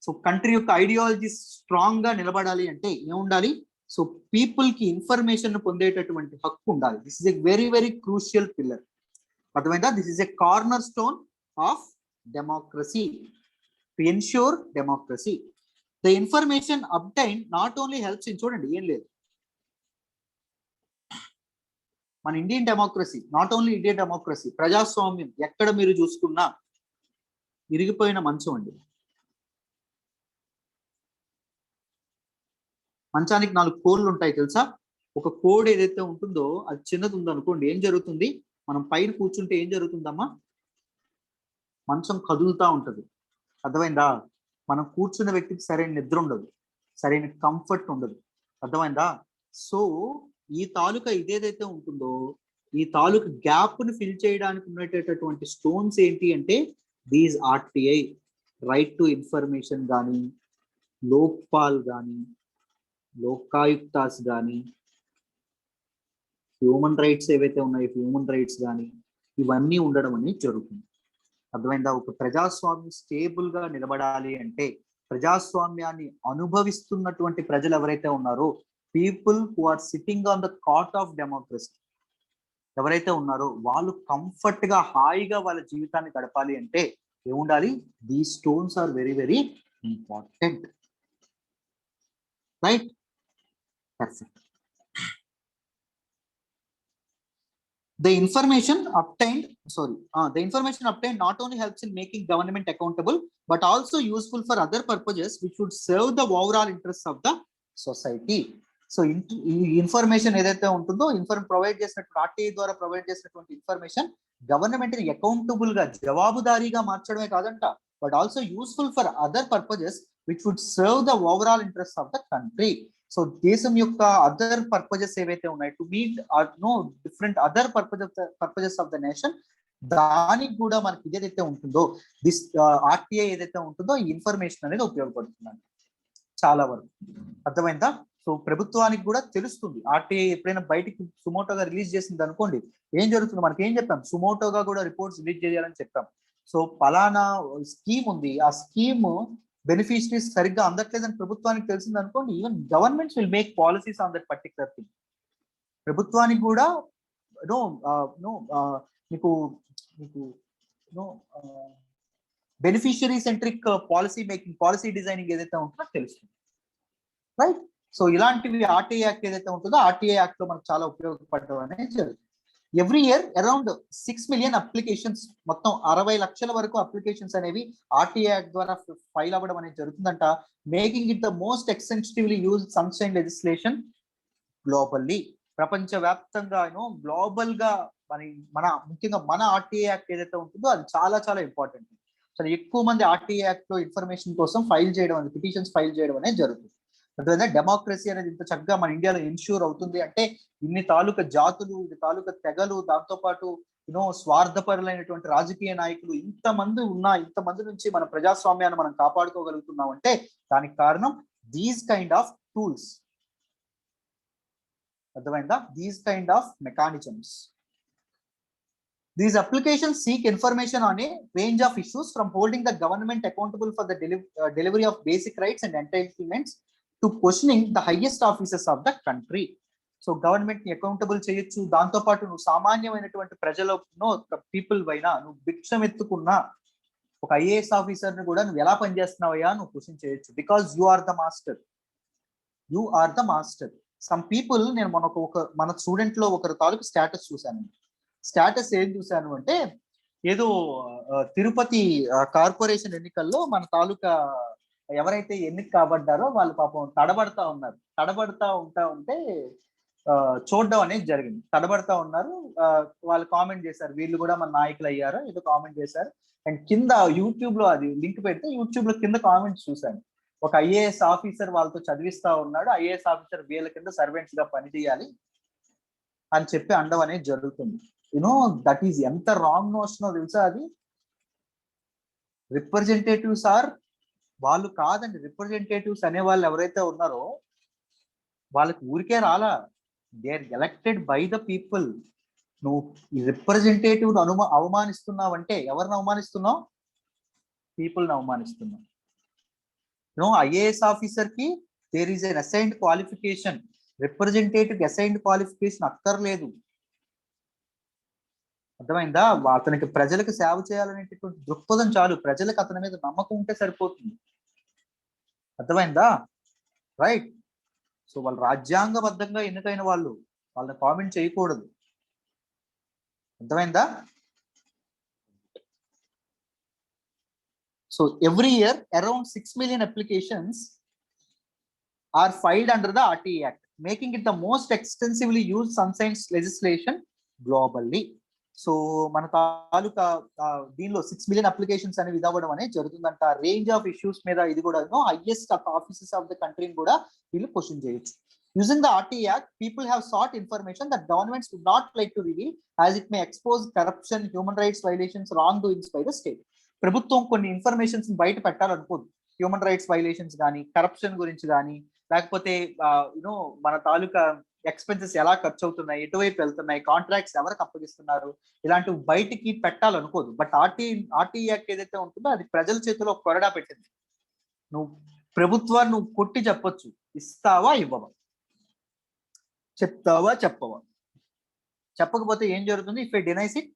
Speaker 1: సో కంట్రీ యొక్క ఐడియాలజీ స్ట్రాంగ్ గా నిలబడాలి అంటే ఏముండాలి? సో పీపుల్ కి ఇన్ఫర్మేషన్ పొందేటటువంటి హక్కు ఉండాలి. This is a very very crucial pillar. అర్థమైందా? This is a cornerstone of democracy. To ensure democracy, the information obtained not only helps in చూడండి ఏం లేదు మన Indian democracy, not only Indian democracy, ప్రజాస్వామ్యం ఎక్కడ మీరు చూసుకున్నా ఇరిగిపోయిన మంచం అండి. మంచానికి 4 కోళ్ళు ఉంటాయి తెలుసా? ఒక కోడ్ ఏదైతే ఉంటుందో అది చిన్నది ఉందనుకోండి, ఏం జరుగుతుంది? మనం పైన కూర్చుంటే ఏం జరుగుతుందమ్మా? మంచం కదులుతా ఉంటది. అర్థమైందా? మనం కూర్చున్న వ్యక్తికి సరైన నిద్ర ఉండదు, సరైన కంఫర్ట్ ఉండదు. అర్థమైందా? సో ఈ తాలూకా ఇదేదైతే ఉంటుందో ఈ తాలూకా గ్యాప్ ని ఫిల్ చేయడానికి ఉండేటటువంటి స్టోన్స్ ఏంటి అంటే these RTA, right to information కానీ, లోక్పాల్ కానీ, లోకాయుక్తాస్ కానీ, హ్యూమన్ రైట్స్ ఏవైతే ఉన్నాయో హ్యూమన్ రైట్స్ కానీ, ఇవన్నీ ఉండడం అనేది జరుగుతుంది. అర్థమైందా? ఒక ప్రజాస్వామ్యం స్టేబుల్ గా నిలబడాలి అంటే, ప్రజాస్వామ్యాన్ని అనుభవిస్తున్నటువంటి ప్రజలు ఎవరైతే ఉన్నారో, people who are sitting on the cot of democracy ఎవరైతే ఉన్నారో వాళ్ళు కంఫర్ట్ గా హాయిగా వాళ్ళ జీవితాన్ని గడపాలి అంటే ఏముండాలి? These stones are very very important. Right? Perfect. The information obtained not only helps in making government accountable, but also useful for other purposes which would serve the overall interests of the society. So ఈ information ఏదైతే ఉంటుందో provide చేసినటువంటి RTA ద్వారా provide చేసినటువంటి information government ని accountable గా జవాబుదారీగా మార్చడమే కాదంట, but also useful for other purposes which would serve the overall interest of the country. So దేశం యొక్క అదర్ పర్పజెస్ ఏవైతే ఉన్నాయి, to meet different other purposes of the nation, దానికి కూడా మనకి ఏదైతే ఉంటుందో దిస్ RTA ఏదైతే ఉంటుందో ఈ ఇన్ఫర్మేషన్ అనేది ఉపయోగపడుతుందండి చాలా వరకు. అర్థమైందా? సో ప్రభుత్వానికి కూడా తెలుస్తుంది. RTA ఎప్పుడైనా బయటికి సుమోటోగా రిలీజ్ చేసింది అనుకోండి, ఏం జరుగుతుంది? మనకి ఏం చెప్పాం? సుమోటోగా కూడా రిపోర్ట్స్ రిలీజ్ చేయాలని చెప్పాం. సో పలానా స్కీమ్ ఉంది, ఆ స్కీమ్ బెనిఫిషరీస్ సరిగ్గా అందట్లేదని ప్రభుత్వానికి తెలిసింది అనుకోండి, even governments will make policies on that particular thing. ప్రభుత్వానికి కూడా మీకు beneficiary centric policy making, policy designing ఏదైతే ఉంటుందో తెలుస్తుంది. రైట్? సో ఇలాంటివి RTA యాక్ట్ ఏదైతే ఉంటుందో RTA యాక్ట్ లో మనకు చాలా ఉపయోగపడడం అనేది జరుగుతుంది. Every year around 6 million applications, మొత్తం 60 లక్షల వరకు అప్లికేషన్స్ అనేవి RTA యాక్ట్ ద్వారా ఫైల్ అవ్వడం అనేది జరుగుతుందంట, making it the most extensively used sunshine legislation globally. ప్రపంచవ్యాప్తంగా గ్లోబల్ గా మన మన ముఖ్యంగా మన ఆర్టీఏ యాక్ట్ ఏదైతే ఉంటుందో అది చాలా చాలా ఇంపార్టెంట్. చాలా ఎక్కువ మంది ఆర్టీఏ యాక్ట్ లో ఇన్ఫర్మేషన్ కోసం ఫైల్ చేయడం అనేది, పిటిషన్స్ ఫైల్ చేయడం అనేది జరుగుతుంది. అదేవిధంగా డెమోక్రసీ అనేది ఇంత చక్కగా మన ఇండియాలో ఇన్ష్యూర్ అవుతుంది అంటే ఇన్ని తాలూకా జాతులు, ఇన్ని తాలూకా తెగలు, దాంతో పాటు స్వార్థపరులైనటువంటి రాజకీయ నాయకులు ఇంతమంది ఉన్నా, ఇంతమంది నుంచి మన ప్రజాస్వామ్యాన్ని మనం కాపాడుకోగలుగుతున్నాం అంటే దానికి కారణం దీస్ కైండ్ ఆఫ్ టూల్స్. అర్థమైందా? These kind of mechanisms. These applications seek information on a range of issues from holding the government accountable for the delivery of basic rights and entitlements to questioning the highest officers of the country. So government ని accountable చేయొచ్చు, దాంతో పాటు నువ్వు సామాన్యమైనటువంటి ప్రజలను people పైన నువ్వు భిక్షం ఎత్తుకున్నా ఒక ఐఏఎస్ ఆఫీసర్ ని కూడా నువ్వు ఎలా పనిచేస్తున్నావయ్యా నువ్వు క్వశ్చన్ చేయొచ్చు. Because you are the master, you are the master. Some people, నేను మన స్టూడెంట్ లో ఒకరి తాలూకు స్టేటస్ చూశాను. స్టేటస్ ఏం చూశాను అంటే ఏదో తిరుపతి కార్పొరేషన్ ఎన్నికల్లో మన తాలూకా ఎవరైతే ఎన్నిక కాబడ్డారో వాళ్ళు పాపం తడబడతా ఉన్నారు. తడబడతా ఉంటే చూడడం అనేది జరిగింది. తడబడతా ఉన్నారు, వాళ్ళు కామెంట్ చేశారు వీళ్ళు కూడా మన నాయకులు అయ్యారు ఏదో కామెంట్ చేశారు. అండ్ కింద యూట్యూబ్ లో అది లింక్ పెడితే యూట్యూబ్ లో కింద కామెంట్స్ చూశాను. ఒక ఐఏఎస్ ఆఫీసర్ వాళ్ళతో చదివిస్తా ఉన్నాడు, ఐఏఎస్ ఆఫీసర్ వీళ్ళ కింద సర్వెంట్స్ గా పనిచేయాలి అని చెప్పి అండం అనేది జరుగుతుంది. దట్ ఈస్ ఎంత రాంగ్ నోషన్ తెలుసా అది. రిప్రజెంటేటివ్స్ ఆర్ వాళ్ళు కాదండి. రిప్రజెంటేటివ్స్ అనే వాళ్ళు ఎవరైతే ఉన్నారో వాళ్ళకి ఊరికే రాలా, they are elected by the people. నువ్వు రిప్రజెంటేటివ్ అవమానిస్తున్నావు అంటే ఎవరిని అవమానిస్తున్నావు? పీపుల్ ని అవమానిస్తున్నావు. ఐఏఎస్ ఆఫీసర్ కి there is an assigned qualification, representative assigned qualification అక్కర్లేదు. అర్థమైందా? అతనికి ప్రజలకు సేవ చేయాలనేటటువంటి దృక్పథం చాలు, ప్రజలకు అతని మీద నమ్మకం ఉంటే సరిపోతుంది. అర్థమైందా? రైట్. సో వాళ్ళు రాజ్యాంగబద్ధంగా ఎన్నికైన వాళ్ళు, వాళ్ళని కామెంట్ చేయకూడదు. అర్థమైందా? So every year around 6 million applications are filed under the RTE Act, making it the most extensively used sunshine legislation globally. So మన తాలూకా దీనిలో 6 million అప్లికేషన్స్ అనేవి ఇదవ్వడం అనేది జరుగుతుందంట. రేంజ్ ఆఫ్ ఇష్యూస్ మీద ఇది కూడా హైయెస్ట్ ఆఫీసెస్ ఆఫ్ ద కంట్రీని కూడా వీళ్ళు క్వశ్చన్ చేయొచ్చు. Using the RTE Act, people have sought information that governments would not like to reveal as it may expose corruption, human rights violations, wrongdoings by the state. ప్రభుత్వం కొన్ని informations బయట పెట్టాలనుకోదు, human rights violations కానీ, corruption గురించి కానీ, లేకపోతే మన తాలూకా expenses ఎలా ఖర్చు అవుతున్నాయి, ఎటువైపు వెళ్తున్నాయి, కాంట్రాక్ట్స్ ఎవరికి అప్పగిస్తున్నారు, ఇలాంటివి బయటికి పెట్టాలనుకోదు. బట్ ఆర్టీఈ యాక్ట్ ఏదైతే ఉంటుందో అది ప్రజల చేతిలో కొరడా పెట్టింది. నువ్వు ప్రభుత్వాన్ని నువ్వు కొట్టి చెప్పొచ్చు, ఇస్తావా ఇవ్వవా, చెప్తావా చెప్పవా. చెప్పకపోతే ఏం జరుగుతుంది? ఇఫ్ ఏ డినైస్ ఇట్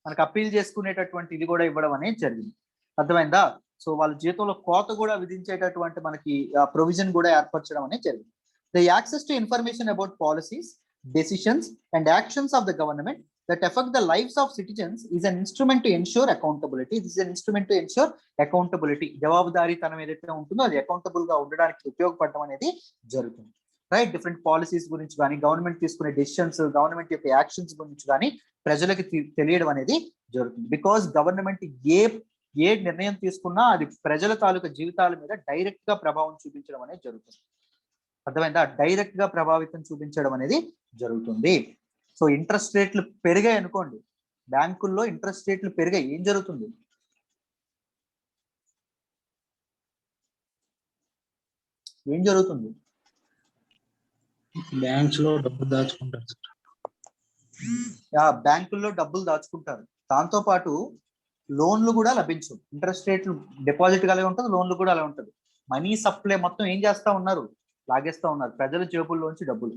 Speaker 1: మనకు అప్పీల్ చేసుకునేటటువంటి ఇది కూడా ఇవ్వడం అనేది జరిగింది. అర్థమైందా? సో వాళ్ళ జీతంలో కోత కూడా విధించేటటువంటి మనకి ప్రొవిజన్ కూడా ఏర్పరచడం అనేది జరిగింది. The access to information about policies, decisions and actions of the government that affect the lives of citizens is an instrument to ensure accountability. This is an instrument to ensure accountability. జవాబుదారీతనం ఏదైతే ఉంటుందో అది accountable గా ఉండడానికి ఉపయోగపడడం అనేది జరుగుతుంది. Right. Different policies గురించి కానీ, గవర్నమెంట్ తీసుకునే డెసిషన్స్, గవర్నమెంట్ యొక్క యాక్షన్స్ గురించి కానీ ప్రజలకు తెలియడం అనేది జరుగుతుంది. బికాస్ గవర్నమెంట్ ఏ నిర్ణయం తీసుకున్నా అది ప్రజల తాలూకా జీవితాల మీద డైరెక్ట్ గా ప్రభావం చూపించడం అనేది జరుగుతుంది. అర్థమైందా? డైరెక్ట్ గా ప్రభావితం చూపించడం అనేది జరుగుతుంది. సో ఇంట్రెస్ట్ రేట్లు పెరిగాయి అనుకోండి, బ్యాంకుల్లో ఇంట్రెస్ట్ రేట్లు పెరిగాయి, ఏం జరుగుతుంది? ఏం జరుగుతుంది?
Speaker 7: బ్యాంక్స్ లో డబ్బులు దాచుకుంటారు.
Speaker 1: బ్యాంకుల్లో డబ్బులు దాచుకుంటారు, దాంతో పాటు లోన్లు కూడా లభించవు. ఇంట్రెస్ట్ రేట్లు డిపాజిట్ అలాగే ఉంటుంది, లోన్లు కూడా అలా ఉంటుంది. మనీ సప్లై మొత్తం ఏం చేస్తా ఉన్నారు? లాగేస్తా ఉన్నారు ప్రజల జేబుల్లోంచి డబ్బులు.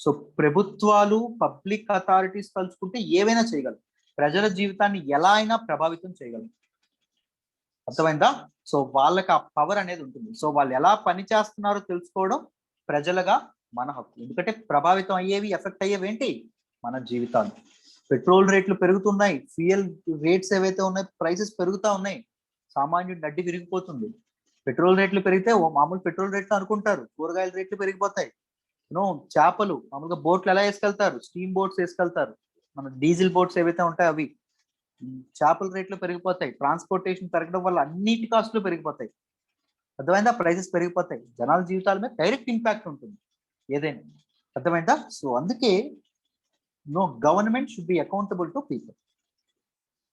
Speaker 1: సో ప్రభుత్వాలు, పబ్లిక్ అథారిటీస్ తలుచుకుంటే ఏవైనా చేయగలరు, ప్రజల జీవితాన్ని ఎలా అయినా ప్రభావితం చేయగలరు. అర్థమైందా? సో వాళ్ళకి ఆ పవర్ అనేది ఉంటుంది. సో వాళ్ళు ఎలా పని చేస్తున్నారో తెలుసుకోవడం ప్రజలుగా మన హక్కు. ఎందుకంటే ప్రభావితం అయ్యేవి, ఎఫెక్ట్ అయ్యేవి ఏంటి? మన జీవితాలు. పెట్రోల్ రేట్లు పెరుగుతున్నాయి, ఫ్యూయల్ రేట్స్ ఏవైతే ఉన్నాయి ప్రైసెస్ పెరుగుతూ ఉన్నాయి, సామాన్యుడి నడ్డి విరిగిపోతుంది. పెట్రోల్ రేట్లు పెరిగితే మామూలు పెట్రోల్ రేట్లు అనుకుంటారు, కూరగాయల రేట్లు పెరిగిపోతాయి. చేపలు మామూలుగా బోట్లు ఎలా వేసుకెళ్తారు? Steam boats వేసుకెళ్తారు. మన డీజిల్ బోట్స్ ఏవైతే ఉంటాయో అవి, చేపల రేట్లు పెరిగిపోతాయి, ట్రాన్స్పోర్టేషన్ పెరగడం వల్ల అన్నిటి కాస్ట్లు పెరిగిపోతాయి. అర్థమైందా? ప్రైసెస్ పెరిగిపోతాయి, జనాల జీవితాల మీద డైరెక్ట్ ఇంపాక్ట్ ఉంటుంది ఏదైనా. అర్థమైందా? సో అందుకే no government should be accountable to people.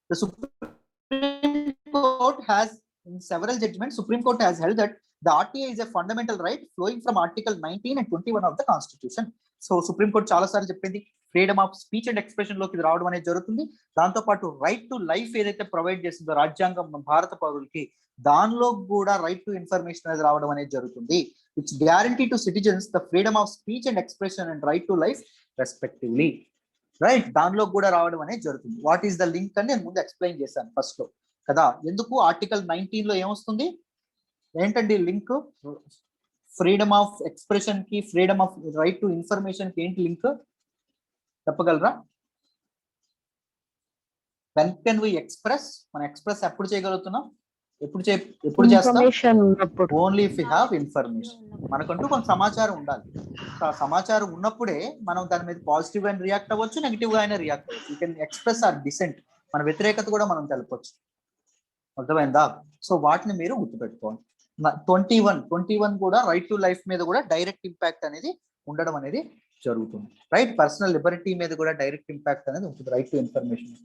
Speaker 1: The Supreme Court has, in several judgments, Supreme Court has held that the RTA is a fundamental right flowing from Article 19 and 21 of the Constitution. So Supreme Court చాలా సార్లు చెప్పింది freedom of speech and expression లోకి రావడం అనేది జరుగుతుంది. దాంతో పాటు right to life ఏదైతే ప్రొవైడ్ చేసిందో రాజ్యాంగం భారత పౌరులకి, దానిలో కూడా రైట్ టు ఇన్ఫర్మేషన్ అనేది రావడం అనేది జరుగుతుంది. Which guarantee to citizens the freedom of speech and expression and right to life respectively. Right, దానిలో కూడా రావడం అనేది జరుగుతుంది. వాట్ ఈస్ ద లింక్ అని నేను ముందు ఎక్స్ప్లెయిన్ చేశాను ఫస్ట్ లో కదా. ఎందుకు ఆర్టికల్ 19 లో ఏమొస్తుంది, ఏంటండి లింక్? ఫ్రీడమ్ ఆఫ్ ఎక్స్ప్రెషన్ కి, freedom of right to information కి ఏంటి లింక్ చెప్పగలరా? When can we express? మనం ఎక్స్ప్రెస్ ఎప్పుడు చేయగలుగుతున్నాం? ఎప్పుడు చేస్తాం? Only if you have information. మనకంటూ కొంత సమాచారం ఉండాలి. ఆ సమాచారం ఉన్నప్పుడే మనం దాని మీద పాజిటివ్ గా రియాక్ట్ అవ్వచ్చు, నెగిటివ్ గా అయినా రియాక్ట్ అవ్వచ్చు. You can express or dissent, మన వ్యతిరేకత కూడా మనం తెలపొచ్చు. అర్థమైందా? సో వాటిని మీరు గుర్తుపెట్టుకోండి. 21 కూడా రైట్ టు లైఫ్ మీద కూడా డైరెక్ట్ ఇంపాక్ట్ అనేది ఉండడం అనేది జరుగుతుంది. రైట్, పర్సనల్ లిబర్టీ మీద కూడా డైరెక్ట్ ఇంపాక్ట్ అనేది ఉంటుంది, right to information.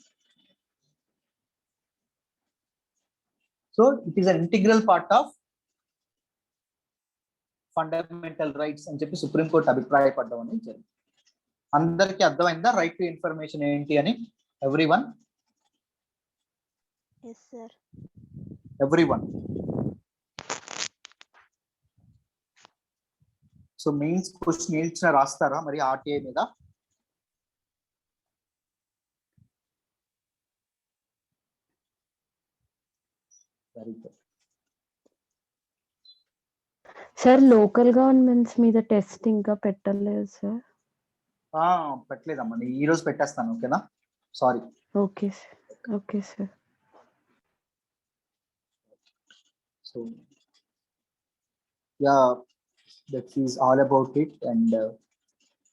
Speaker 1: So it is an integral part of fundamental rights అని చెప్పి సుప్రీంకోర్టు అభిప్రాయపడడం అనేది జరిగింది. అందరికీ అర్థమైందా రైట్ టు ఇన్ఫర్మేషన్ ఏంటి అని? Everyone?
Speaker 5: Yes, sir.
Speaker 1: Everyone. So mains question ఇచ్చిన రాస్తారా మరి ఆర్టీఐ మీద? Very good.
Speaker 3: Sir local governments మీద టెస్ట్ ఇంకా పెట్టలేదు సార్.
Speaker 1: పెట్టలేదమ్మా, నేను ఈ రోజు పెట్టేస్తాను. ఓకేనా? Sorry.
Speaker 3: Okay sir. Okay sir.
Speaker 1: So yeah, that is all about it. And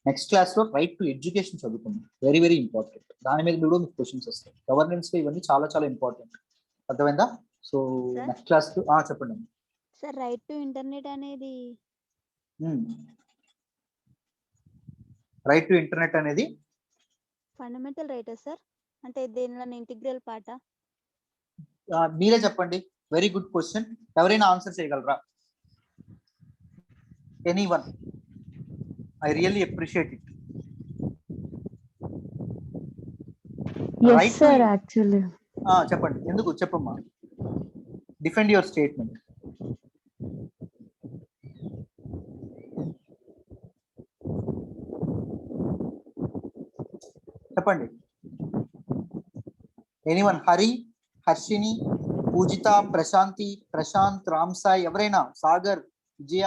Speaker 1: next class లో రైట్ టు ఎడ్యుకేషన్ చదువుకుందాం. Very very important. దాని మీద కూడా మీకు క్వశ్చన్స్ వస్తాయి. గవర్నెన్స్ లో ఇవన్నీ చాలా చాలా ఇంపార్టెంట్. అర్థమైందా? సో నెక్స్ట్ క్లాస్ చెప్పండి.
Speaker 5: సార్ రైట్ టు ఇంటర్నెట్ అనేది
Speaker 1: రైట్ టు ఇంటర్నెట్ అనేది
Speaker 5: ఫండమెంటల్ రైటా సార్? అంటే దేనిలో ఇంటిగ్రల్ పార్టా?
Speaker 1: మీరే చెప్పండి. Very good question. ఎవరైనా ఆన్సర్ చేయగలరా? Anyone? I really appreciate it.
Speaker 3: Yes sir, actually.
Speaker 1: చెప్పండి. ఎందుకు? చెప్పమ్మా. Defend your statement. చెప్పండి. ఎనీవన్? హరి, హర్షిని, పూజిత, ప్రశాంతి, ప్రశాంత్, రామ్ సాయి, ఎవరైనా? సాగర్, విజయ,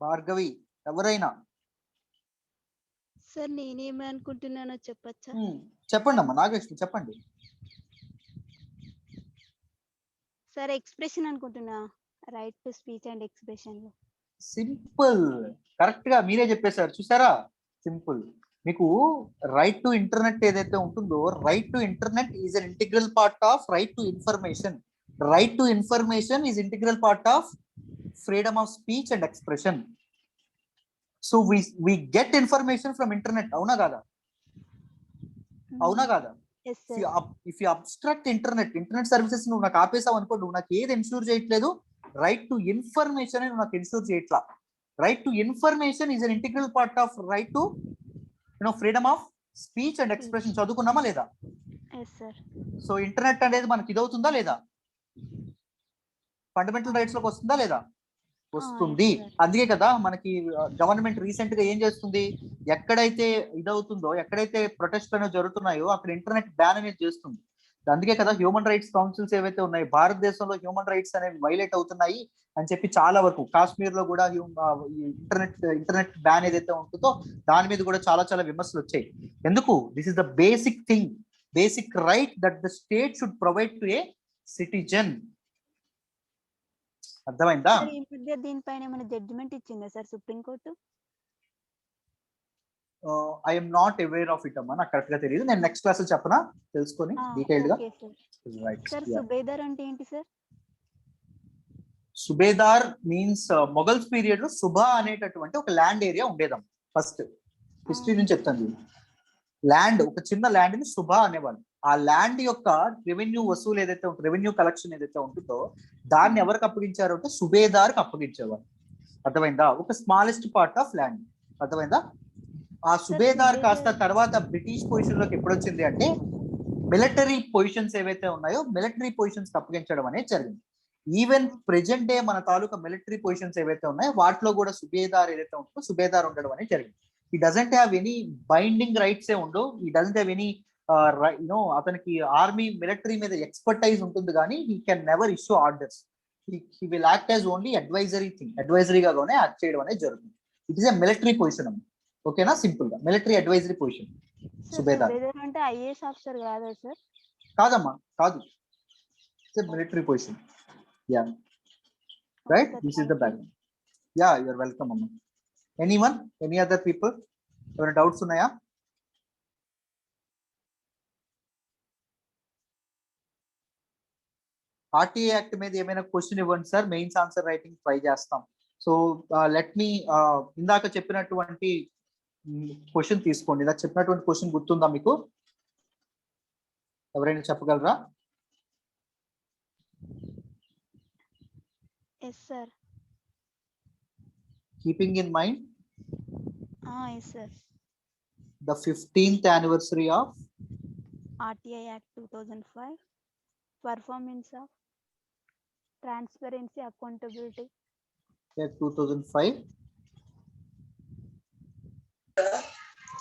Speaker 1: భార్గవి, ఎవరైనా?
Speaker 5: సార్ నేనేమి అనుకుంటున్నానో చెప్పచ్చా?
Speaker 1: చెప్పండి అమ్మా. నాగలక్ష్మి చెప్పండి.
Speaker 5: సార్ ఎక్స్ప్రెషన్ అనుకుంటున్నా, right to speech and expression లో.
Speaker 1: సింపుల్, కరెక్ట్ గా మీరే చెప్పేశారు. చూసారా? సింపుల్. మీకు రైట్ టు ఇంటర్నెట్ ఏదైతే ఉంటుందో, right to internet is an integral part of right to information. Right to information is integral part of freedom of speech and expression. So we get information from internet. అవునా కాదా? అవునా కాదా? If you abstract internet services నువ్వు నాకు ఆపేసావు అనుకో, నువ్వు నాకు ఏది ఎన్ష్యూర్ చేయట్లేదు? రైట్ టు ఇన్ఫర్మేషన్ నువ్వు నాకు ఎన్ష్యూర్ చేయట్లా. Right to information is an integral part of right to freedom of speech and expression. చదువుకున్నామా లేదా? సో ఇంటర్నెట్ అనేది మనకి ఇదవుతుందా లేదా? ఫండమెంటల్ రైట్స్ లోకి వస్తుందా లేదా? వస్తుంది. అందుకే కదా మనకి గవర్నమెంట్ రీసెంట్ గా ఏం చేస్తుంది, ఎక్కడైతే ఇదవుతుందో, ఎక్కడైతే ప్రొటెస్ట్ అనేవి జరుగుతున్నాయో అక్కడ ఇంటర్నెట్ బ్యాన్ అనేది చేస్తుంది. అందుకే కదా హ్యూమన్ రైట్స్ కౌన్సిల్స్ ఏవైతే ఉన్నాయి, భారతదేశంలో హ్యూమన్ రైట్స్ అనేవి వైలేట్ అవుతున్నాయి అని చెప్పి చాలా వరకు, కాశ్మీర్ లో కూడా ఇంటర్నెట్ బ్యాన్ ఏదైతే ఉంటుందో దాని మీద కూడా చాలా చాలా విమర్శలు వచ్చాయి. ఎందుకు? This is the basic thing, basic right that the state should provide to A citizen. అర్థమైందా?
Speaker 5: దీనిపైన ఏమైనా జడ్జిమెంట్ ఇచ్చిందా sir supreme court?
Speaker 1: I'm not aware of it అమ్మా, నాకు కరెక్ట్ గా తెలియదు. నేను నెక్స్ట్ క్లాస్ చెప్పనా తెలుసుకొని డీటెయిల్డ్ గా.
Speaker 5: Okay sir.
Speaker 1: Right.
Speaker 5: Sir subedar అంటే ఏంటి sir?
Speaker 1: Subedar means Mughals period లో సుబా అనేటటువంటి ఒక ల్యాండ్ ఏరియా ఉండేదమ్మా. ఫస్ట్ హిస్టరీ నుంచి చెప్తాను. ల్యాండ్, ఒక చిన్న ల్యాండ్ ని సుబా అనేవాళ్ళు. ఆ ల్యాండ్ యొక్క రెవెన్యూ వసూలు ఏదైతే ఉంటుందో, రెవెన్యూ కలెక్షన్ ఏదైతే ఉంటుందో దాన్ని ఎవరికి అప్పగించారు అంటే సుబేదార్కి అప్పగించేవారు. అర్థమైందా? ఒక స్మాలెస్ట్ పార్ట్ ఆఫ్ ల్యాండ్. అర్థమైందా? ఆ సుబేదార్ కాస్త తర్వాత బ్రిటిష్ పొజిషన్ లోకి ఎప్పుడు వచ్చింది అంటే మిలిటరీ పొజిషన్స్ ఏవైతే ఉన్నాయో మిలిటరీ పొజిషన్స్ అప్పగించడం అనేది జరిగింది. ఈవెన్ ప్రెజెంట్ డే మన తాలూకా మిలిటరీ పొజిషన్స్ ఏవైతే ఉన్నాయో వాటిలో కూడా సుబేదార్ ఏదైతే ఉంటుందో సుబేదార్ ఉండడం అనేది జరిగింది. He doesn't have any binding rights ఏ ఉండవు. ఈ డజంట్ హ్యావ్ ఎనీ అతనికి ఆర్మీ మిలిటరీ మీద ఎక్స్పర్టైజ్ ఉంటుంది కానీ he can never issue orders. He will act as only advisory thing, అడ్వైజరీగానే యాక్ట్ చేయడం అనేది జరుగుతుంది. It is a military position అమ్మ. ఓకేనా? సింపుల్ గా మిలిటరీ అడ్వైజరీ పొజిషన్ సుబేదార్.
Speaker 5: అంటే ఐఏఎస్ ఆఫీసర్ కాదా సార్?
Speaker 1: కాదమ్మా, కాదు. It's a military position. Ya right. This is the background. Ya you are welcome అమ్మా. ఎనీవన్, ఎనీ అదర్ పీపుల్ ఏమైనా డౌట్స్ ఉన్నాయా? ఆర్టీఏ యాక్ట్ మీద ఏమైనా క్వశ్చన్ ఇవ్వండి sir, mains answer writing try చేస్తాం. సో లెట్ మీ ఇందాక చెప్పినటువంటి క్వశ్చన్ తీసుకోండి. ఇందాక చెప్పినటువంటి క్వశ్చన్ గుర్తుందా మీకు? ఎవరైనా చెప్పగలరా?
Speaker 5: Yes sir.
Speaker 1: Keeping in mind
Speaker 5: yes sir.
Speaker 1: the 15th anniversary of
Speaker 5: RTI Act 2005, performance of transparency, accountability.
Speaker 1: Act 2005.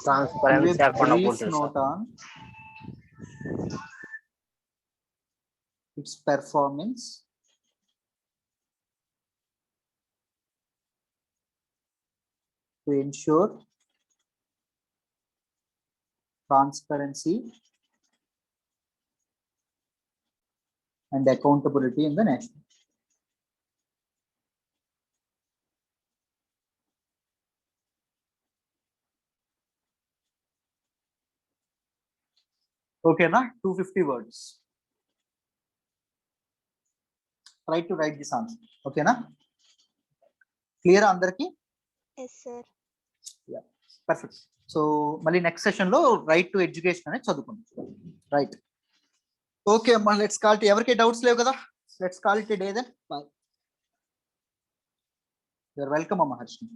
Speaker 6: Transparency,
Speaker 1: Give a brief
Speaker 6: accountability.
Speaker 1: note on its performance to ensure transparency and accountability in the nation. Okay, na 250 words. Try to write this answer. Okay, na? Clear andarki?
Speaker 5: Yes sir.
Speaker 1: Yeah, perfect. So mali next session lo right to education ane chadukunna. Right. Okay amma, let's call it. Everki doubts levu kada? Let's call it a day then. Bye. You're welcome amma Harshni.